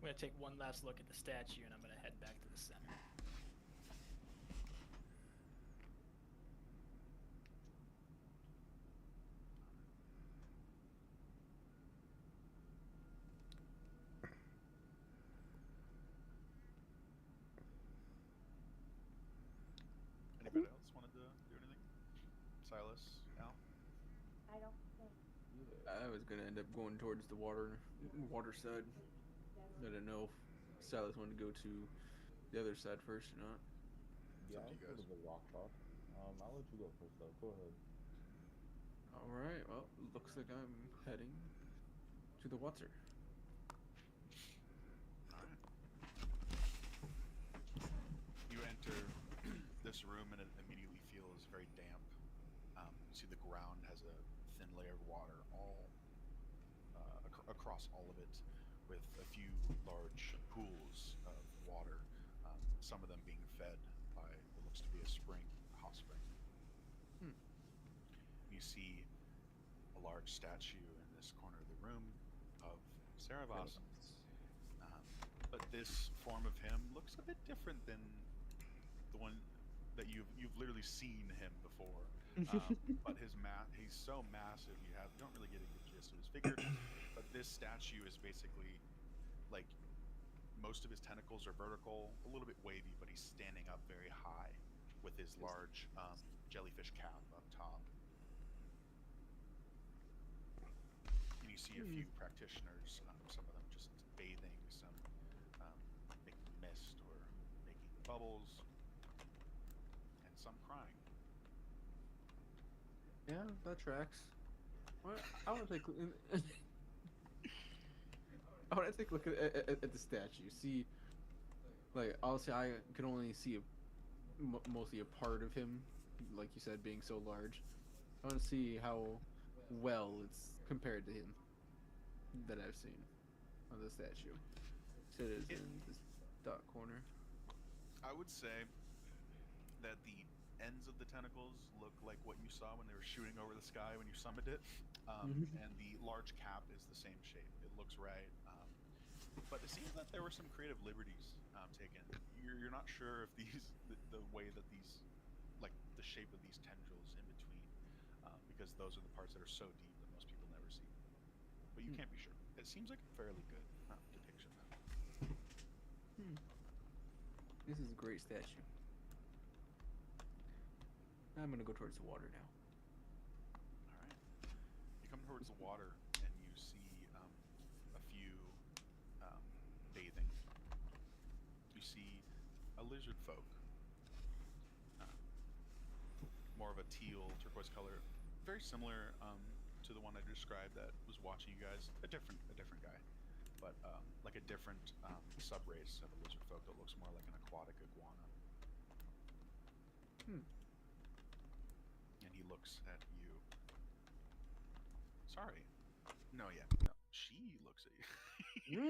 I'm gonna take one last look at the statue, and I'm gonna head back to the center. Anybody else wanted to do anything? Silas, Al? I don't think. I was gonna end up going towards the water side. I didn't know if Silas wanted to go to the other side first or not. Yeah, up to I'll you go to guys. the rock talk. I'll let you go first though. Go ahead. All right. Well, looks like I'm heading to the water. Alright. You enter this room and it immediately feels very damp. You see the ground has a thin layer of water all across all of it, with a few large pools of water, some of them being fed by what looks to be a spring, a hot spring. Hmm. You see a large statue in this corner of the room of Ceravos. But this form of him looks a bit different than the one that you've literally seen him before. But he's so massive you don't really get a good gist of his figure. But this statue is basically like most of his tentacles are vertical, a little bit wavy, but he's standing up very high with his large jellyfish cap up top. And you see a few practitioners, some of them just bathing, some making mist or making bubbles, and some crying. Yeah, that tracks. Well, I want to take. I want to take a look at the statue. See, like obviously I can only see mostly a part of him, like you said, being so large. I want to see how well it's compared to him that I've seen on the statue. So it is in this dot corner. I would say that the ends of the tentacles look like what you saw when they were shooting over the sky when you summoned it, and the large cap is the same shape. It looks right, but it seems that there were some creative liberties taken. You're not sure if the way that these, like the shape of these tendrils in between, because those are the parts that are so deep that most people never see. But you can't be sure. It seems like a fairly good depiction. This is a great statue. I'm gonna go towards the water now. All right. You come towards the water and you see a few bathing. You see a lizard folk, more of a teal turquoise color, very similar to the one I described that was watching you guys. A different guy, but like a different subrace of a lizard folk that looks more like an aquatic iguana. And he looks at you. Sorry. No, yeah. No. She looks at you.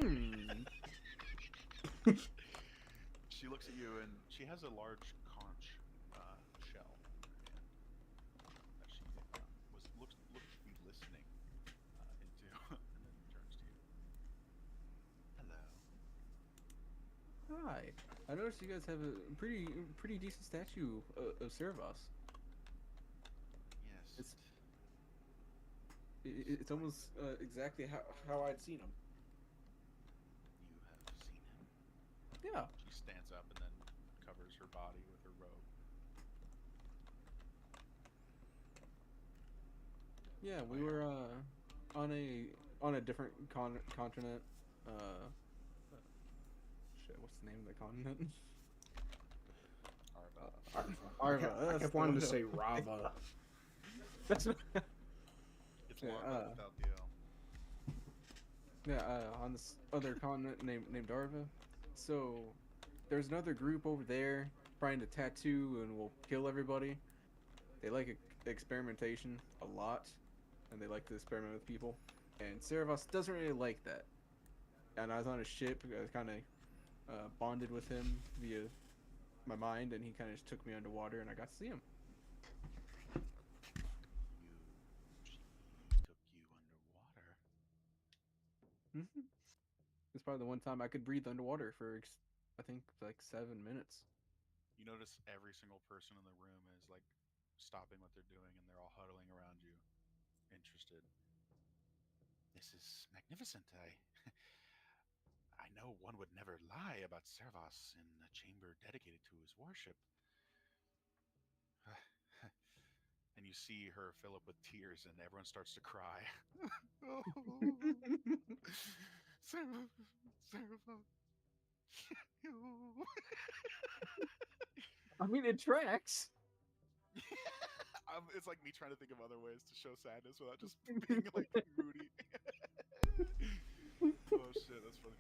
She looks at you and she has a large conch shell in her hand that she looks to be listening into, and then turns to you. Hello. Hi. I noticed you guys have a pretty decent statue of Ceravos. Yes. It's almost exactly how I'd seen him. You have seen him. Yeah. She stands up and then covers her body with her robe. Yeah, we were on a different continent. Shit, what's the name of the continent? Arva. Arva. I kept wanting to say Rava. That's what, It's Yeah, Larva without the L. yeah, on this other continent named Arva. So there's another group over there trying to tattoo and will kill everybody. They like experimentation a lot, and they like to experiment with people. And Ceravos doesn't really like that. And I was on a ship. I was kind of bonded with him via my mind, and he kind of just took me underwater, and I got to see him. She took you underwater. Hmm. It's probably the one time I could breathe underwater for, I think, like 7 minutes. You notice every single person in the room is like stopping what they're doing and they're all huddling around you, interested. This is magnificent. I know one would never lie about Servas in a chamber dedicated to his worship. And you see her fill up with tears and everyone starts to cry. Servas, Servas, you. I mean, it tracks. It's like me trying to think of other ways to show sadness without just being like moody. Oh shit, that's funny.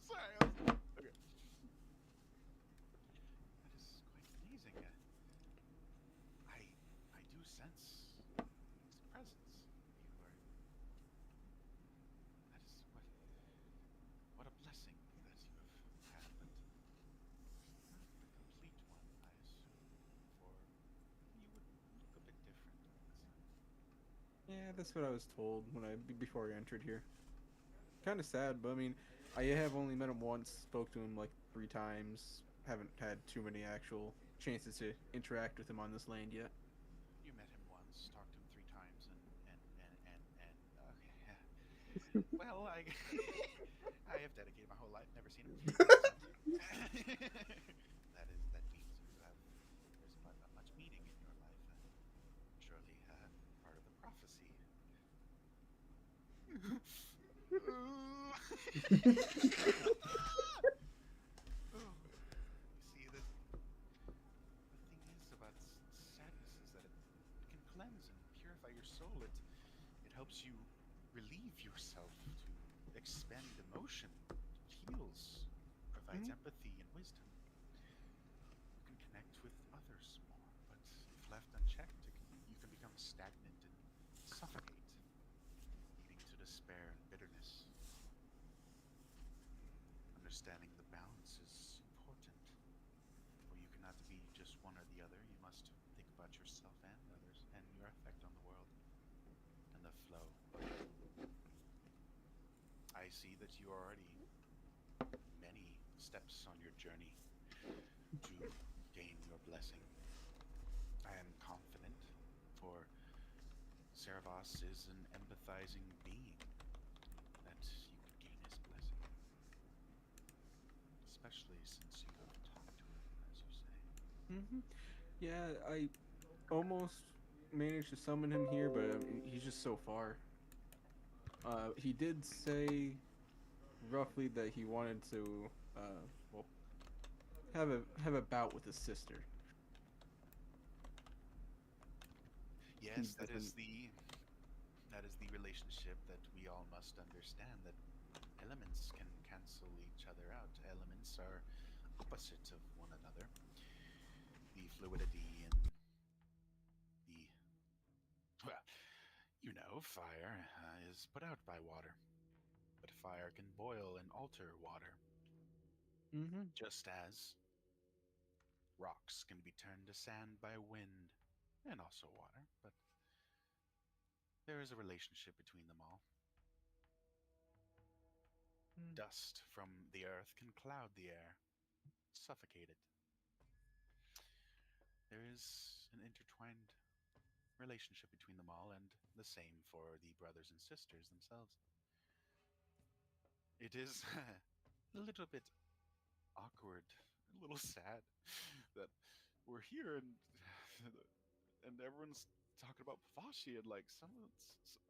Sorry. Okay. That is quite amazing. I do sense his presence. You are. That is what a blessing that you have had, but not the complete one, I assume. For you would look a bit different. Yeah, that's what I was told before I entered here. Kind of sad, but I mean, I have only met him once, spoke to him like 3 times. Haven't had too many actual chances to interact with him on this land yet. You met him once, talked to him 3 times, and okay. Well, I I have dedicated my whole life, never seen him. That means you have there's much meaning in your life, and surely part of the prophecy. You see, the thing is about sadness is that it can cleanse and purify your soul. It helps you relieve yourself to expend emotion. It heals, provides empathy and wisdom. You can connect with others more, but if left unchecked, you can become stagnant and suffocate, leading to despair and bitterness. Understanding the balance is important, for you cannot be just one or the other. You must think about yourself and others, and your effect on the world, and the flow. I see that you are already many steps on your journey to gain your blessing. I am confident, for Servas is an empathizing being, that you could gain his blessing. Especially since you have talked to him, as you say. Yeah, I almost managed to summon him here, but he's just so far. He did say roughly that he wanted to, well, have a bout with his sister. Yes, He doesn't. that is the relationship that we all must understand, that elements can cancel each other out. Elements are opposite of one another. The fluidity and the, well, fire is put out by water. But fire can boil and alter water, Mm-hmm. just as rocks can be turned to sand by wind and also water. But there is a relationship between them all. Dust from the earth can cloud the air, suffocate it. There is an intertwined relationship between them all, and the same for the brothers and sisters themselves. It is a little bit awkward, a little sad that we're here and everyone's talking about Pavashi, and like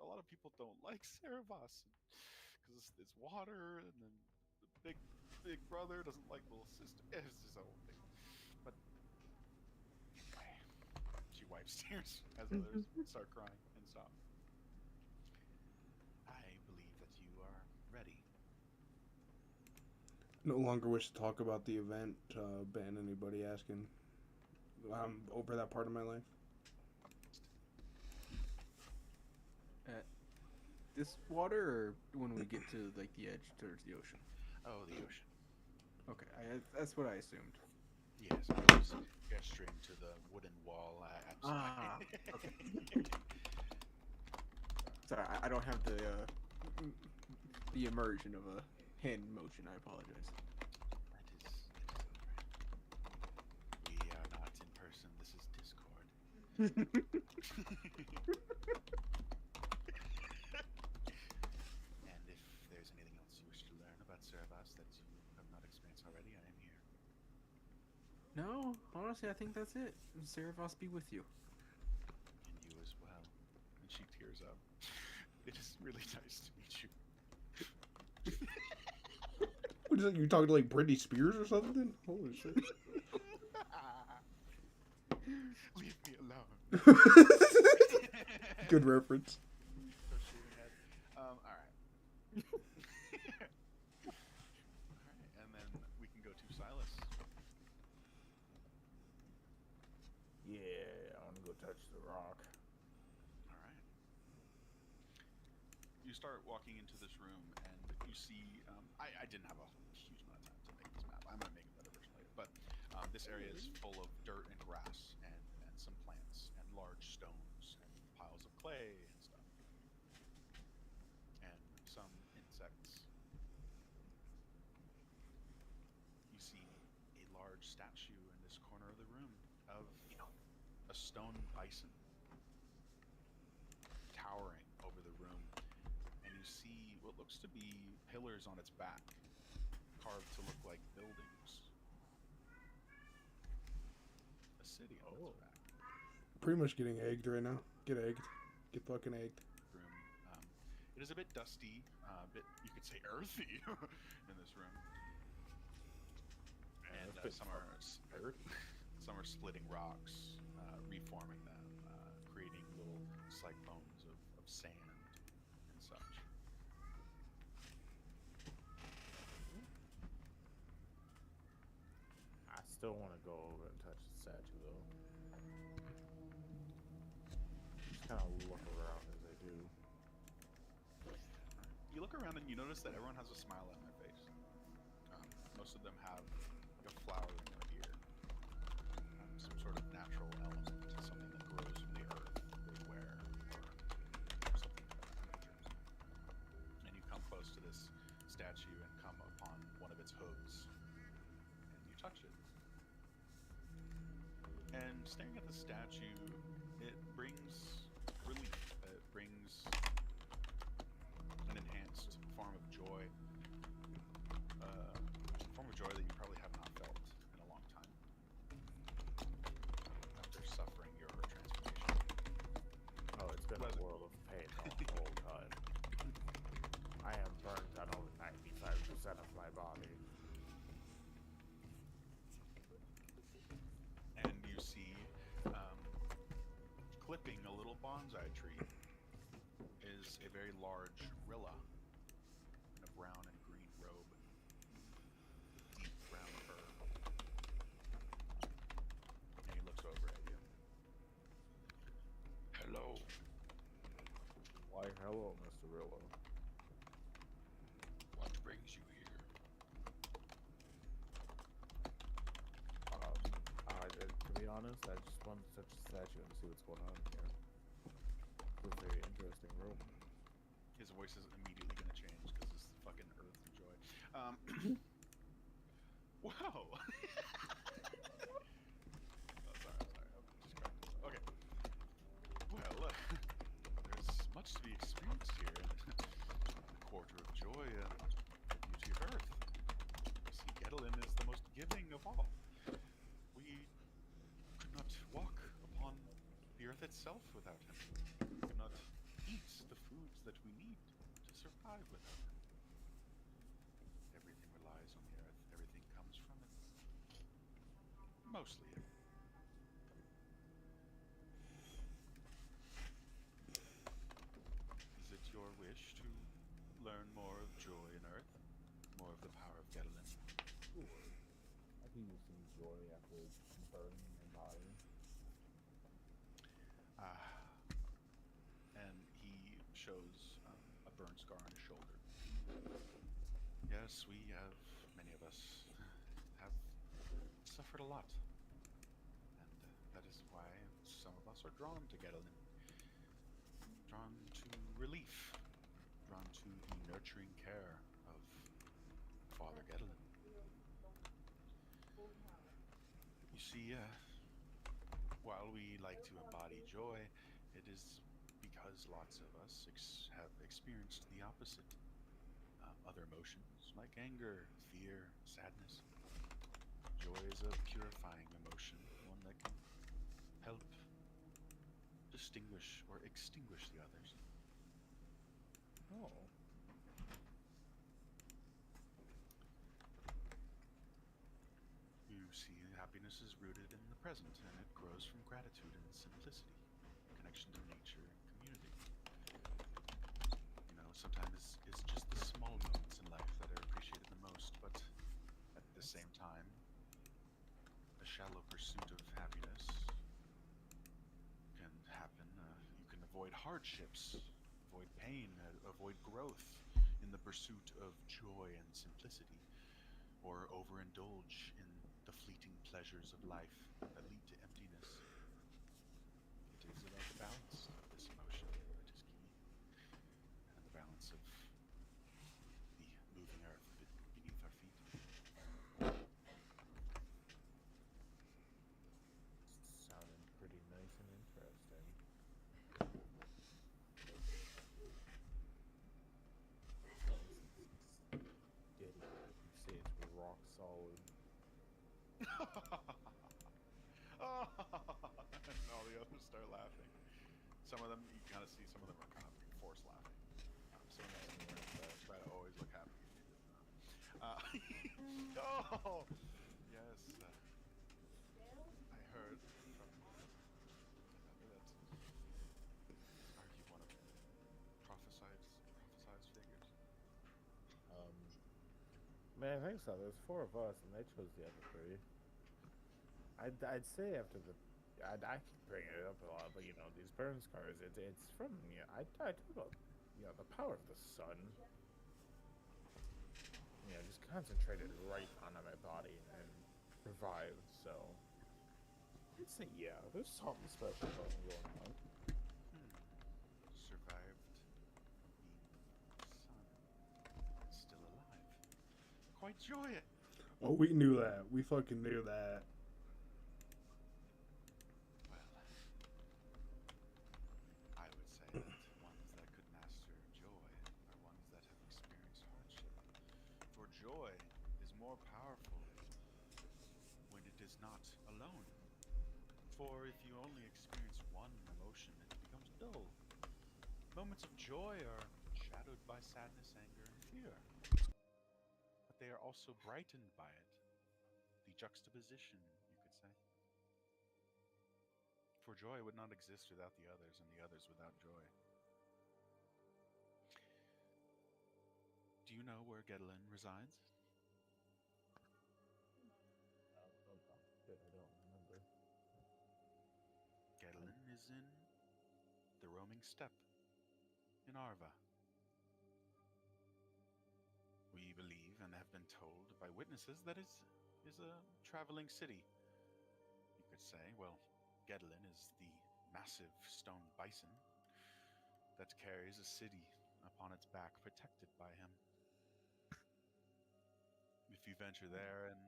a lot of people don't like Cerebos because it's water, and then the big brother doesn't like little sister. It's just a whole thing. But anyway, she wipes tears as others start crying and stop. I believe that you are ready. No longer wish to talk about the event, ban anybody asking. I'm over that part of my life. This water, or when we get to like the edge towards the ocean? Oh, the ocean. Okay, that's what I assumed. Yes, I was gesturing to the wooden wall. Ah, okay. Sorry, I don't have the immersion of a hand motion. I apologize. That is alright. We are not in person. This is Discord. And if there's anything else you wish to learn about Cerebas that you have not experienced already, I am here. No, honestly, I think that's it. Cerebos be with you. And you as well. And she tears up. It is really nice to meet you. What is it? You talking to like Britney Spears or something? Holy shit. Leave me alone. Good reference. So shaving head. All right. All right, and then we can go to Silas. Yeah, I want to go touch the rock. All right. You start walking into this room, and you see. I didn't have a huge amount of time to make this map. I'm gonna make a better version later. But this area is full of dirt and grass, and some plants, and large stones, and piles of clay and stuff, and some insects. You see a large statue in this corner of the room of a stone bison towering over the room, and you see what looks to be pillars on its back, carved to look like buildings. A city on its back. Pretty much getting egged right now. Get egged. Get fucking egged. Room. It is a bit dusty, a bit, you could say, earthy in this room. And some are splitting rocks, reforming them, creating little cyclones of sand and such. I still want to go over and touch the statue, though. Just kind of look around as I do. You look around and you notice that everyone has a smile on their face. Most of them have like a flower in their ear, some sort of natural element to something that grows from the earth they wear, or something of that nature. And you come close to this statue and come upon one of its hooves, and you touch it. And staring at the statue, it brings relief. It brings an enhanced form of joy. A form of joy that you probably have not felt in a long time. After suffering your transformation. Oh, it's been a world of pain the whole time. I am burnt on over 95% of my body. And you see, clipping a little bonsai tree is a very large Rilla in a brown and green robe. Deep brown fur. And he looks over at you. Hello. Why, hello, Mr. Rillo. What brings you here? To be honest, I just wanted to touch the statue and see what's going on here. It's a very interesting room. His voice is immediately going to change because it's fucking earth and joy. Wow. Oh, sorry. I'm just cracking this up. Okay. Well, there's much to be experienced here in the quarter of joy and the beauty of earth. You see, Gedalin is the most giving of all. We could not walk upon the earth itself without him. We could not eat the foods that we need to survive without him. Everything relies on the earth. Everything comes from it. Mostly it. Is it your wish to learn more of joy in earth? More of the power of Gedalin? Sure. I can use some joy after burning my body. And he shows a burn scar on his shoulder. Yes, yes, we have, many of us, have suffered a lot. And that is why some of us are drawn to Gedlin. Drawn to relief. Drawn to the nurturing care of Father Gedlin. You see, while we like to embody joy, it is because lots of us have experienced the opposite. Other emotions like anger, fear, sadness. Joy is a purifying emotion, one that can help distinguish or extinguish the others. Oh. You see, happiness is rooted in the present, and it grows from gratitude and simplicity, connection to nature and community. You know, sometimes it's just the small moments in life that are appreciated the most, but at the same time, a shallow pursuit of happiness can happen. You can avoid hardships, avoid pain, avoid growth in the pursuit of joy and simplicity, or overindulge in the fleeting pleasures of life that lead to emptiness. It is about the balance of this emotion that is key, and the balance of the moving earth beneath our feet. Sounding pretty nice and interesting. Did you say it's rock solid? And all the others start laughing. Some of them, you kind of see some of them are kind of forced laughing. Some of them try to always look happy. Oh, yes. I heard from another that are you one of prophesized figures? Man, I think so. There's 4 of us, and they chose the other 3. I'd say after the, I keep bringing it up a lot, but these burn scars. It's from I talk about the power of the sun. Just concentrated right onto my body and revived. So I'd say there's something special about me going on. Survived the sun. Still alive. Quite joyous. Oh, we knew that. We fucking knew that. Well, I would say that ones that could master joy are ones that have experienced hardship. For joy is more powerful when it is not alone. For if you only experience one emotion, it becomes dull. Moments of joy are shadowed by sadness, anger, and fear. But they are also brightened by it. The juxtaposition, you could say. For joy would not exist without the others, and the others without joy. Do you know where Gedlin resides? Shit, I don't remember. Gedlin is in the roaming steppe in Arva. We believe and have been told by witnesses that it is a traveling city. You could say, well, Gedlin is the massive stone bison that carries a city upon its back, protected by him. If you venture there, and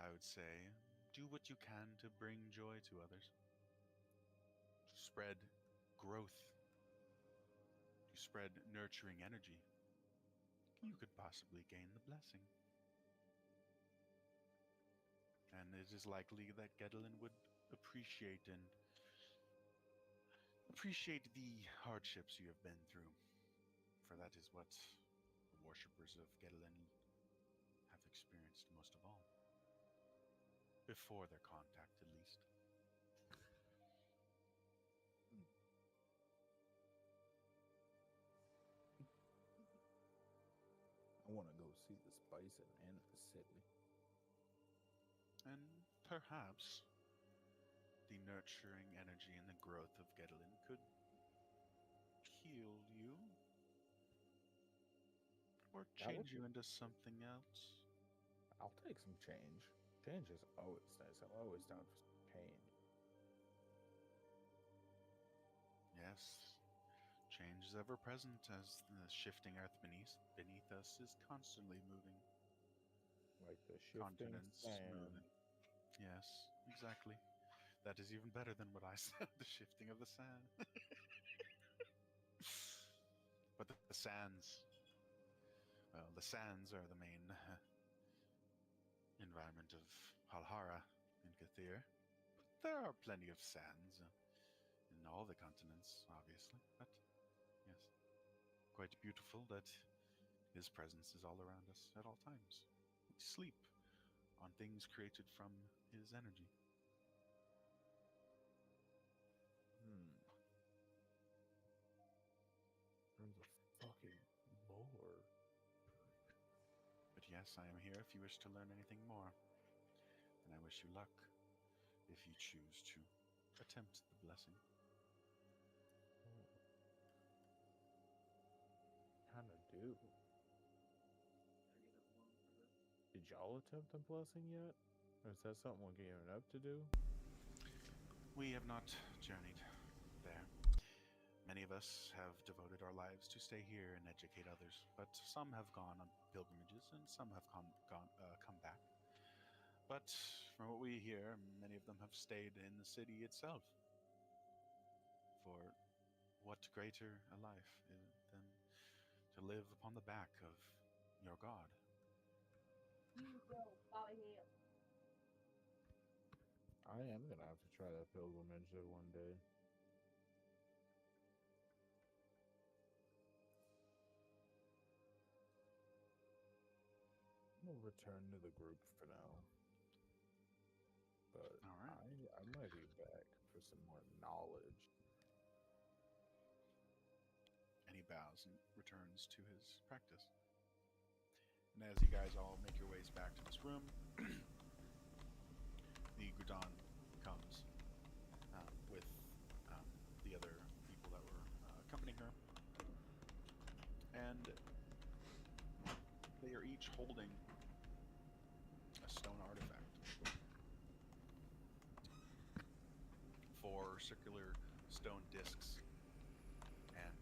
I would say, do what you can to bring joy to others, to spread growth, to spread nurturing energy, you could possibly gain the blessing. And it is likely that Gedlin would appreciate the hardships you have been through, for that is what the worshippers of Gedlin have experienced most of all. Before their contact, at least. I want to go see this bison and the city. And perhaps the nurturing energy and the growth of Gedlin could heal you. Or That would change be- you into something else. I'll take some change. Change is always nice. I'm always down for some change. Yes, change is ever present as the shifting earth beneath us is constantly moving. Like the shifting Continents sand. moving. Yes, exactly. That is even better than what I said, the shifting of the sand. But the sands, well, the sands are the main environment of Halhara in Kathir. There are plenty of sands in all the continents, obviously, but yes, quite beautiful that his presence is all around us at all times. We sleep on things created from his energy. There's a fucking lore. But yes, I am here if you wish to learn anything more. And I wish you luck if you choose to attempt the blessing. Kinda do. Did y'all attempt the blessing yet? Or is that something we're gearing up to do? We have not journeyed there. Many of us have devoted our lives to stay here and educate others, but some have gone on pilgrimages and some have come back. But from what we hear, many of them have stayed in the city itself. For what greater a life than to live upon the back of your god? You go, Bobby Hale. I am gonna have to try that pilgrimage there one day. We'll return to the group for now. But All right. I might be back for some more knowledge. And he bows and returns to his practice. And as you guys all make your ways back to this room, the Gudon comes with the other people that were accompanying her. And they are each holding a stone artifact. 4 circular stone discs and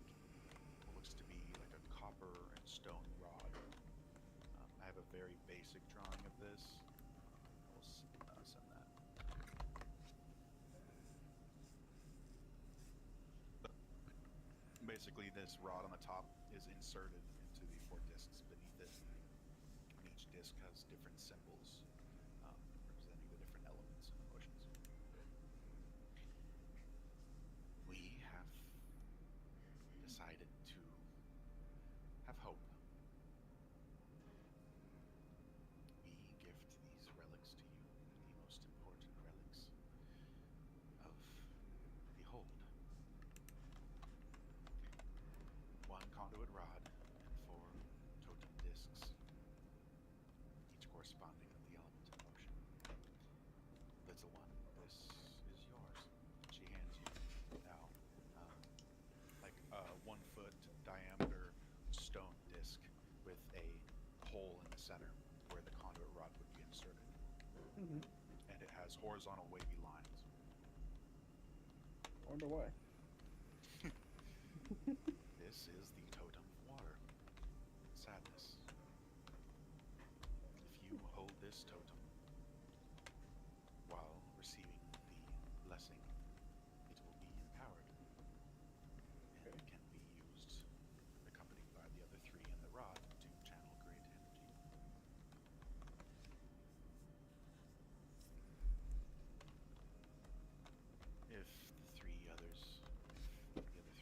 what looks to be like a copper and stone rod. I have a very basic drawing of this. I'll send that. But basically, this rod on the top is inserted into the 4 discs beneath it. And each disc has different symbols representing the different elements and emotions. We have decided to have hope. We gift these relics to you, the most important relics of the Hold. 1 conduit rod and 4 totem discs, each corresponding with the element of motion. Little one, this is yours. She hands you now like a 1 foot diameter stone disc with a hole in the center where the conduit rod would be inserted. Mm-hmm. And it has horizontal wavy lines. Wonder why. This is the totem of water. Sadness. If you hold this totem while receiving the blessing, it will be empowered. And it can be used, accompanied by the other 3 in the rod, to channel great energy. If the other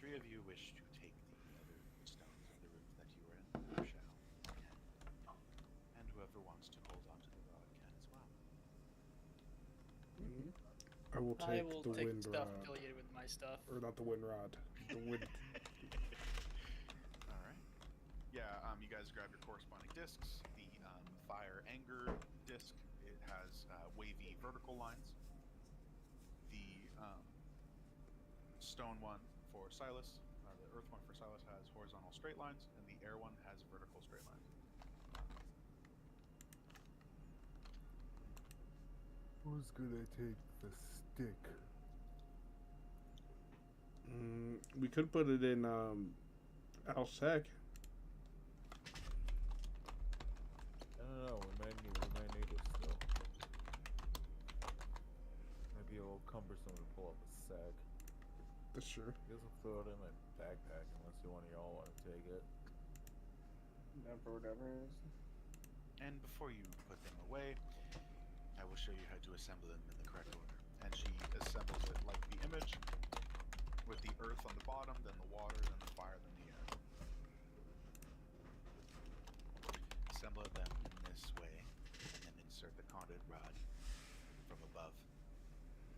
3 of you wish to take the other stones of the roof that you were in, you shall. And whoever wants to hold on to the rod can as well. Mm-hmm. I will take I will the take wind stuff rod. affiliated with my stuff. Or not the wind rod. The wind. All right. Yeah, you guys grab your corresponding discs. The Fire Anger disc, it has wavy vertical lines. The stone one for Silas, The earth one for Silas has horizontal straight lines, and the air one has vertical straight lines. Who's gonna take the stick? We could put it in Alsec. I don't know. We might need it still. Might be a little cumbersome to pull up a sack. That's true. I guess I'll throw it in my backpack unless one of y'all want to take it. Not for whatever it is. And before you put them away, I will show you how to assemble them in the correct order. And she assembles it like the image, with the earth on the bottom, then the water, then the fire, then the air. Assemble them in this way, and then insert the conduit rod from above.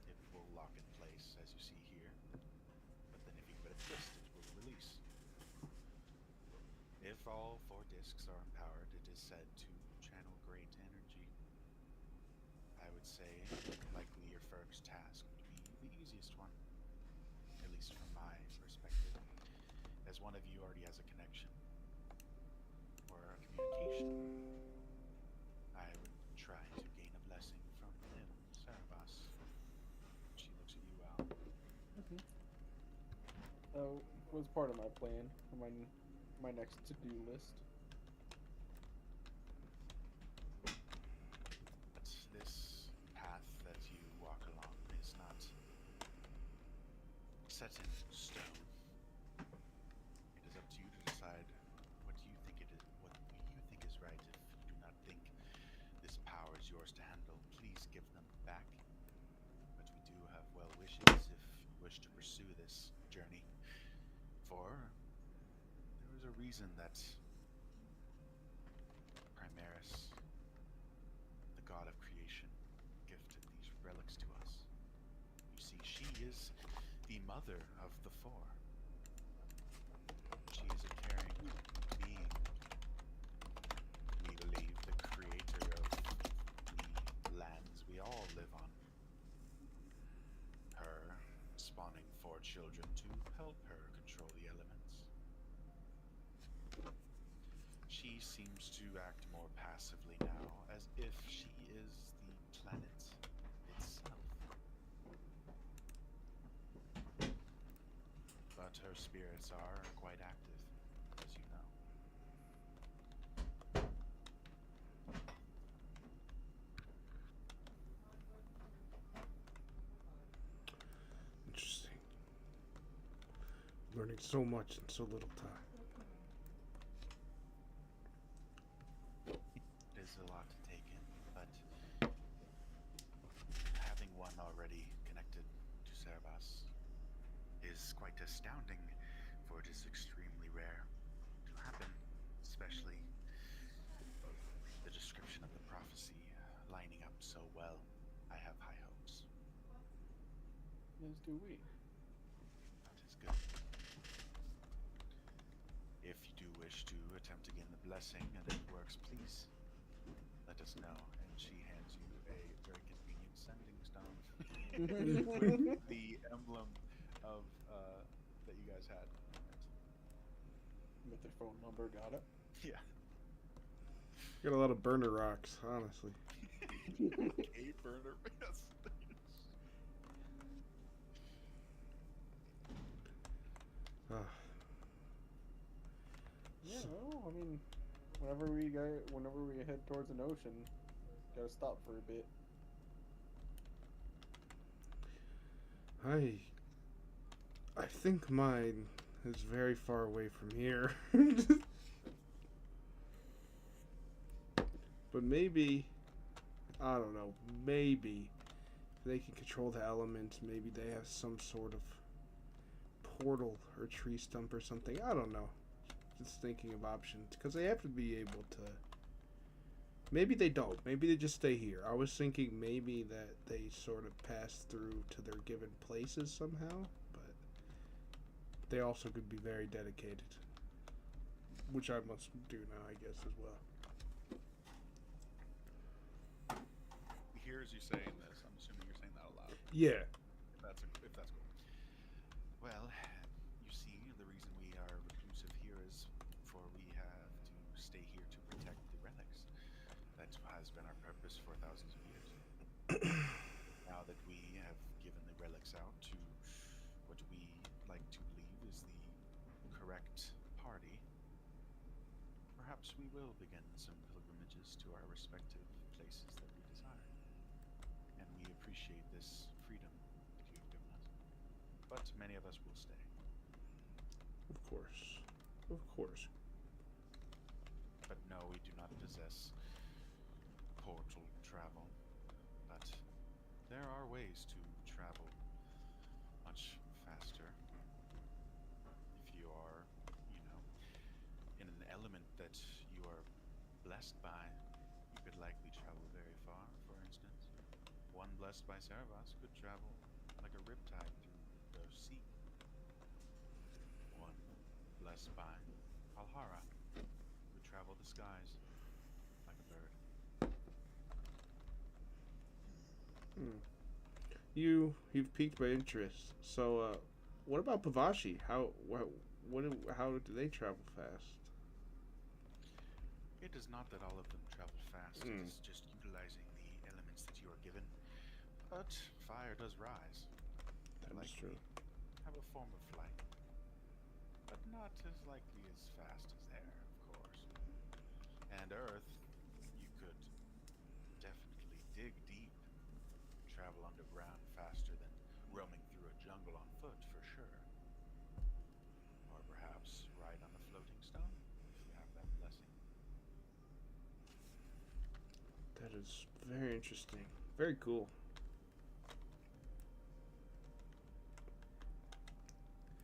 It will lock in place, as you see here. But then if you give it a twist, it will release. If all 4 discs are empowered, it is said to channel great energy. I would say likely your first task would be the easiest one, at least from my perspective, as one of you already has a connection or a communication. I would try to gain a blessing from him, Sarabas. She looks at you, Al. Was part of my plan for my next to-do list. But this path that you walk along is not set in stone. It is up to you to decide what you think it is, what you think is right. If you do not think this power is yours to handle, please give them back. But we do have well wishes if you wish to pursue this journey. For there is a reason that Primaris, the god of creation, gifted these relics to us. You see, she is the mother of the 4. She is a caring being. We believe the creator of the lands we all live on. Her spawning 4 children to help her control the elements. She seems to act more passively now, as if she is the planet itself. But her spirits are quite active, as you know. Interesting. Learning so much in so little time. It is a lot to take in, but having one already connected to Cerebas is quite astounding, for it is extremely rare to happen, especially the description of the prophecy lining up so well. I have high hopes. As do we. That is good. If you do wish to attempt to gain the blessing and it works, please let us know. And she hands you a very convenient sending stone with the emblem of that you guys had. With their phone number, got it. Yeah. Got a lot of burner rocks, honestly. A burner. Yes. Ah. Yeah, well, I mean, whenever we head towards an ocean, gotta stop for a bit. I think mine is very far away from here. But maybe, I don't know, maybe if they can control the elements, maybe they have some sort of portal or tree stump or something. I don't know. Just thinking of options, because they have to be able to. Maybe they don't. Maybe they just stay here. I was thinking maybe that they sort of pass through to their given places somehow, but they also could be very dedicated, which I must do now, I guess, as well. He hears you saying this. I'm assuming you're saying that out loud. Yeah. If that's cool. Well, you see, the reason purpose for thousands of years. Now that we have given the relics out to what we like to believe is the correct party, perhaps we will begin some pilgrimages to our respective places that we desire. And we appreciate this freedom that you have given us. But many of us will stay. Of course. Of course. But no, we do not possess portal travel. But there are ways to travel much faster. If you are, in an element that you are blessed by, you could likely travel very far. For instance, one blessed by Cerebos could travel like a riptide through the sea. One blessed by Alhara could travel the skies like a bird. You've piqued my interest. So, what about Pavashi? How do they travel fast? It is not that all of them travel fast, it is just utilizing the elements that you are given. But fire does rise. That is true. Have a form of flight. But not as likely as fast as air, of course. And earth, you could definitely dig deep. Travel underground faster than roaming through a jungle on foot, for sure. Or perhaps ride on a floating stone, if you have that blessing. That is very interesting. Very cool.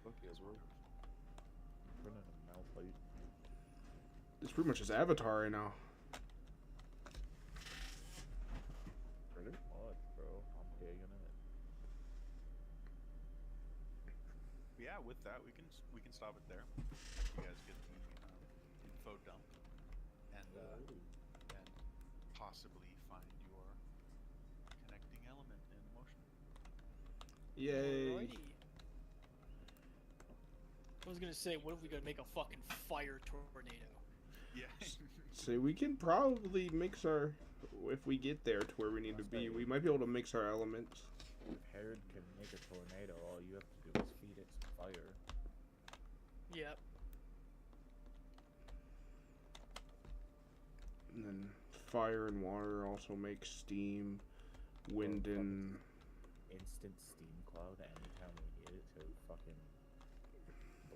Look, yes, we're running a Malphite. It's pretty much his avatar right now. Pretty much, bro. I'm digging it. Yeah, with that, we can stop it there. You guys get the info dump, and possibly find your connecting element in motion. Yay! Alrighty. I was gonna say, what if we could make a fucking fire tornado? Yeah. So we can probably mix our, if we get there to where we need to be, we might be able to mix our elements. If Herod can make a tornado, all you have to do is feed it some fire. Yep. And then fire and water also make steam, wind and... Instant steam cloud anytime we need it to fucking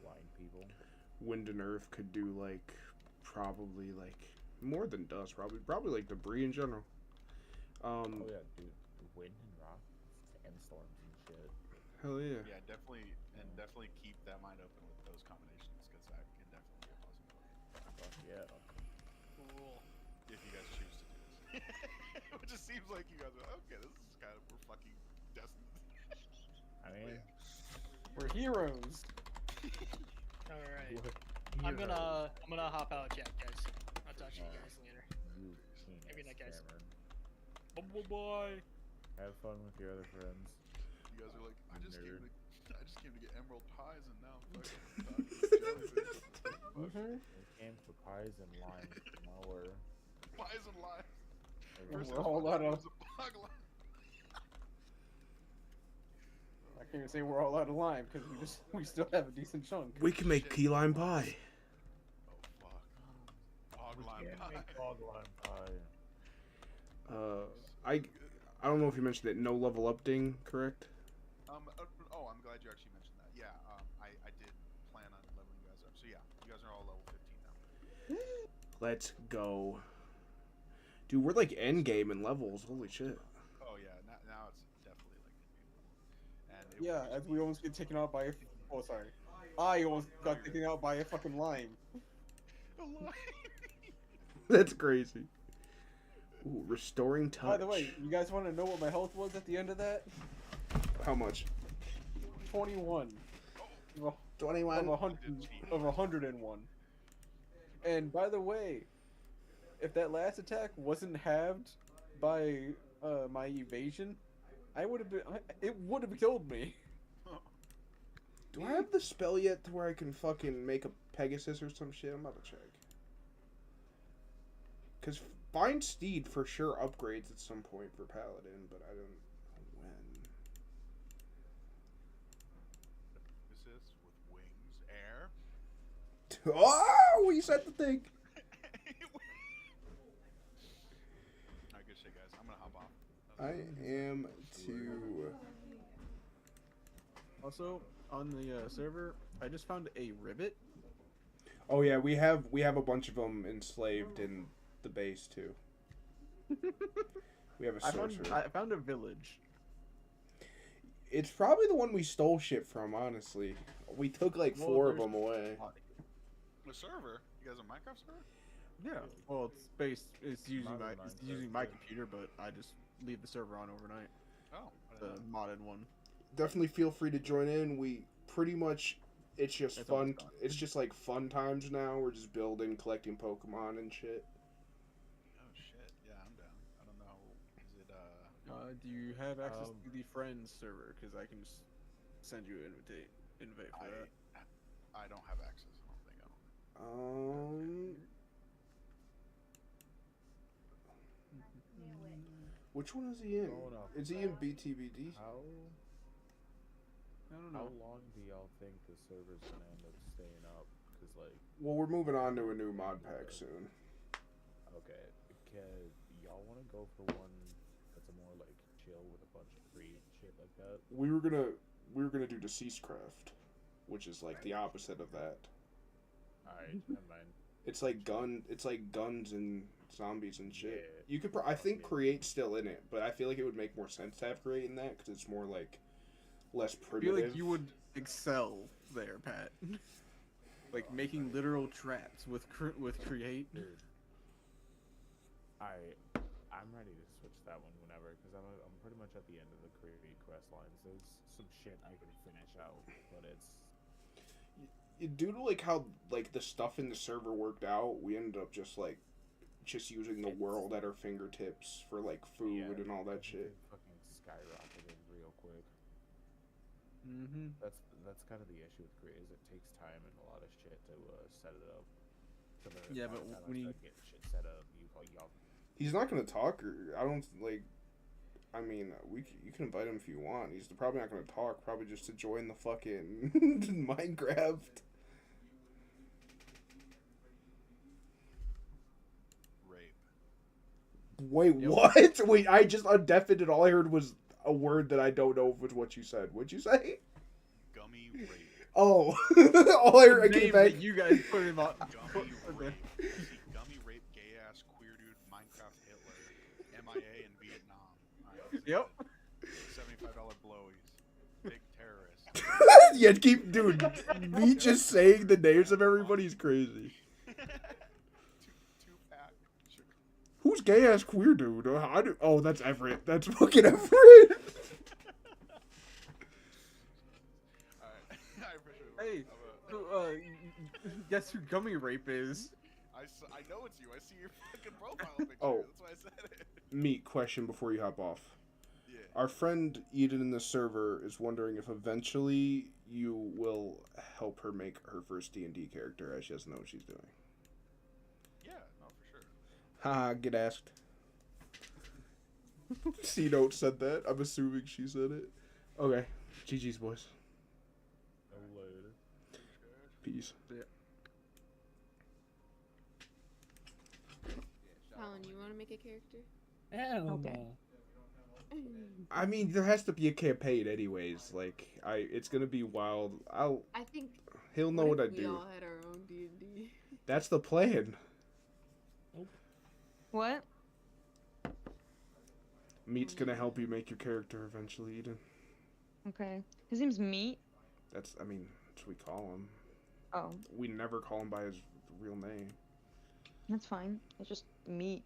blind people. Wind and earth could do like, probably like, more than dust, probably like debris in general. Oh yeah, dude. Wind and rock, sandstorms and shit. Hell yeah. Yeah, definitely keep that mind open with those combinations, because that can definitely be a possibility. Fuck yeah. Cool. If you guys choose to do this. Which just seems like you guys are, okay, this is kind of, we're fucking destined. I mean, We're heroes. All right. what I'm hero gonna hop out, chat, guys. I'll talk to you guys later. you Maybe penis, not, guys. Cameron. Bye. Have fun with your other friends. You guys are like, I just came to get emerald pies, and now I'm fucking Mm-hmm. We came for pies and lime. Now we're pies and limes. We're First all out of. it was a bog lime. I can't even say we're all out of lime because we still have a decent chunk. We can make key lime pie. Oh fuck. Bog lime can't pie. make bog lime pie. I don't know if you mentioned it, no level up ding, correct? I'm glad you actually mentioned that. Yeah, I did plan on leveling you guys up. So yeah, you guys are all level 15 now. Let's go. Dude, we're like end game in levels. Holy shit. Oh yeah, now it's definitely like and it Yeah, would as just we be- almost get taken out by a. Oh, sorry. I almost got taken out by a fucking lime. A lime. That's crazy. Ooh, restoring touch. By the way, you guys want to know what my health was at the end of that? How much? 21. Of 21. 101. And by the way, if that last attack wasn't halved by my evasion, it would have killed me. Do I have the spell yet to where I can fucking make a Pegasus or some shit? I'm about to check. Because Bind Steed for sure upgrades at some point for Paladin, but I don't know when. Assist with wings, air. Oh, he said the thing. Alright, good shit, guys. I'm gonna hop off. I am too. Also, on the server, I just found a rivet. Oh yeah, we have a bunch of them enslaved in the base too. We have a sorcerer. I found a village. It's probably the one we stole shit from, honestly. We took like Well, 4 of there's- them away. The server? You guys on Minecraft server? Yeah. Well, it's using Not my on it's Minecraft, using my yeah. computer, but I just leave the server on overnight. Oh, I The didn't know. modded one. Definitely feel free to join in. We pretty much, it's just It's fun. always fun. It's just like fun times now. We're just building, collecting Pokemon and shit. Oh shit, yeah, I'm down. I don't know. Is it Do you have access Um, to the friends server? Because I can just send you an invite for that. I don't have access. I don't think I don't. Which one is he in? Going off Is he in BTBD? How I don't how know. long do y'all think the server's gonna end up staying up? Because like, Well, we're moving on to a new mod pack soon. okay, can y'all want to go for one that's a more like chill with a bunch of free shit like that? We were gonna do Deceased Craft, which is like the opposite of that. Alright, never mind. It's like guns and zombies and shit. Yeah. You could, I think, Create's still in it, but I feel like it would make more sense to have Create in that because it's more like less I feel primitive. like you would excel there, Pat. Like making literal traps with create. Dude, I'm ready to switch that one whenever because I'm pretty much at the end of the create quest lines. There's some shit I can finish out, but it's Due to like how like the stuff in the server worked out, we ended up just using the world at our fingertips for like food yeah, and all that it shit. fucking skyrocketed real quick. Mm-hmm. That's kind of the issue with create is it takes time and a lot of shit to set it up. So by the Yeah, time but I when you start getting shit set up, y'all He's not gonna talk, or I don't like. I mean, you can invite him if you want. He's probably not gonna talk. Probably just to join the fucking Minecraft. Rape. Wait, what? Wait, I just undeafened and all I heard was a word that I don't know if was what you said. What'd you say? Gummy rape. Oh, all I heard. I came name back. that you guys put him on. Gummy rape. Gummy rape, gay ass, queer dude, Minecraft Hitler, MIA in Vietnam. Alright, Yep. $75 blowies. Big terrorist. Yeah, dude. Me just saying the names of everybody is crazy. Two-pack. Sure. Who's gay ass queer dude? Oh, that's Everett. That's fucking Everett. Alright. I appreciate it. Hey, I'm so, guess who Gummy Rape is? I know it's you. I see your fucking profile picture. Oh. That's why I said it. Meat question before you hop off. Yeah. Our friend Eden in the server is wondering if eventually you will help her make her first D&D character as she doesn't know what she's doing. Yeah, no, for sure. Haha, get asked. C-Note said that. I'm assuming she said it. Okay. GG's, boys. know later. Peace. Colin, you want to make a character? Hell Okay. no. I mean, there has to be a campaign anyways. Like, it's gonna be wild. I think He'll know what I if we do. all had our own D&D. That's the plan. What? Meat's gonna help you make your character eventually, Eden. Okay. His name's Meat. That's what we call him. Oh, We never call him by his real name. that's fine. It's just Meat.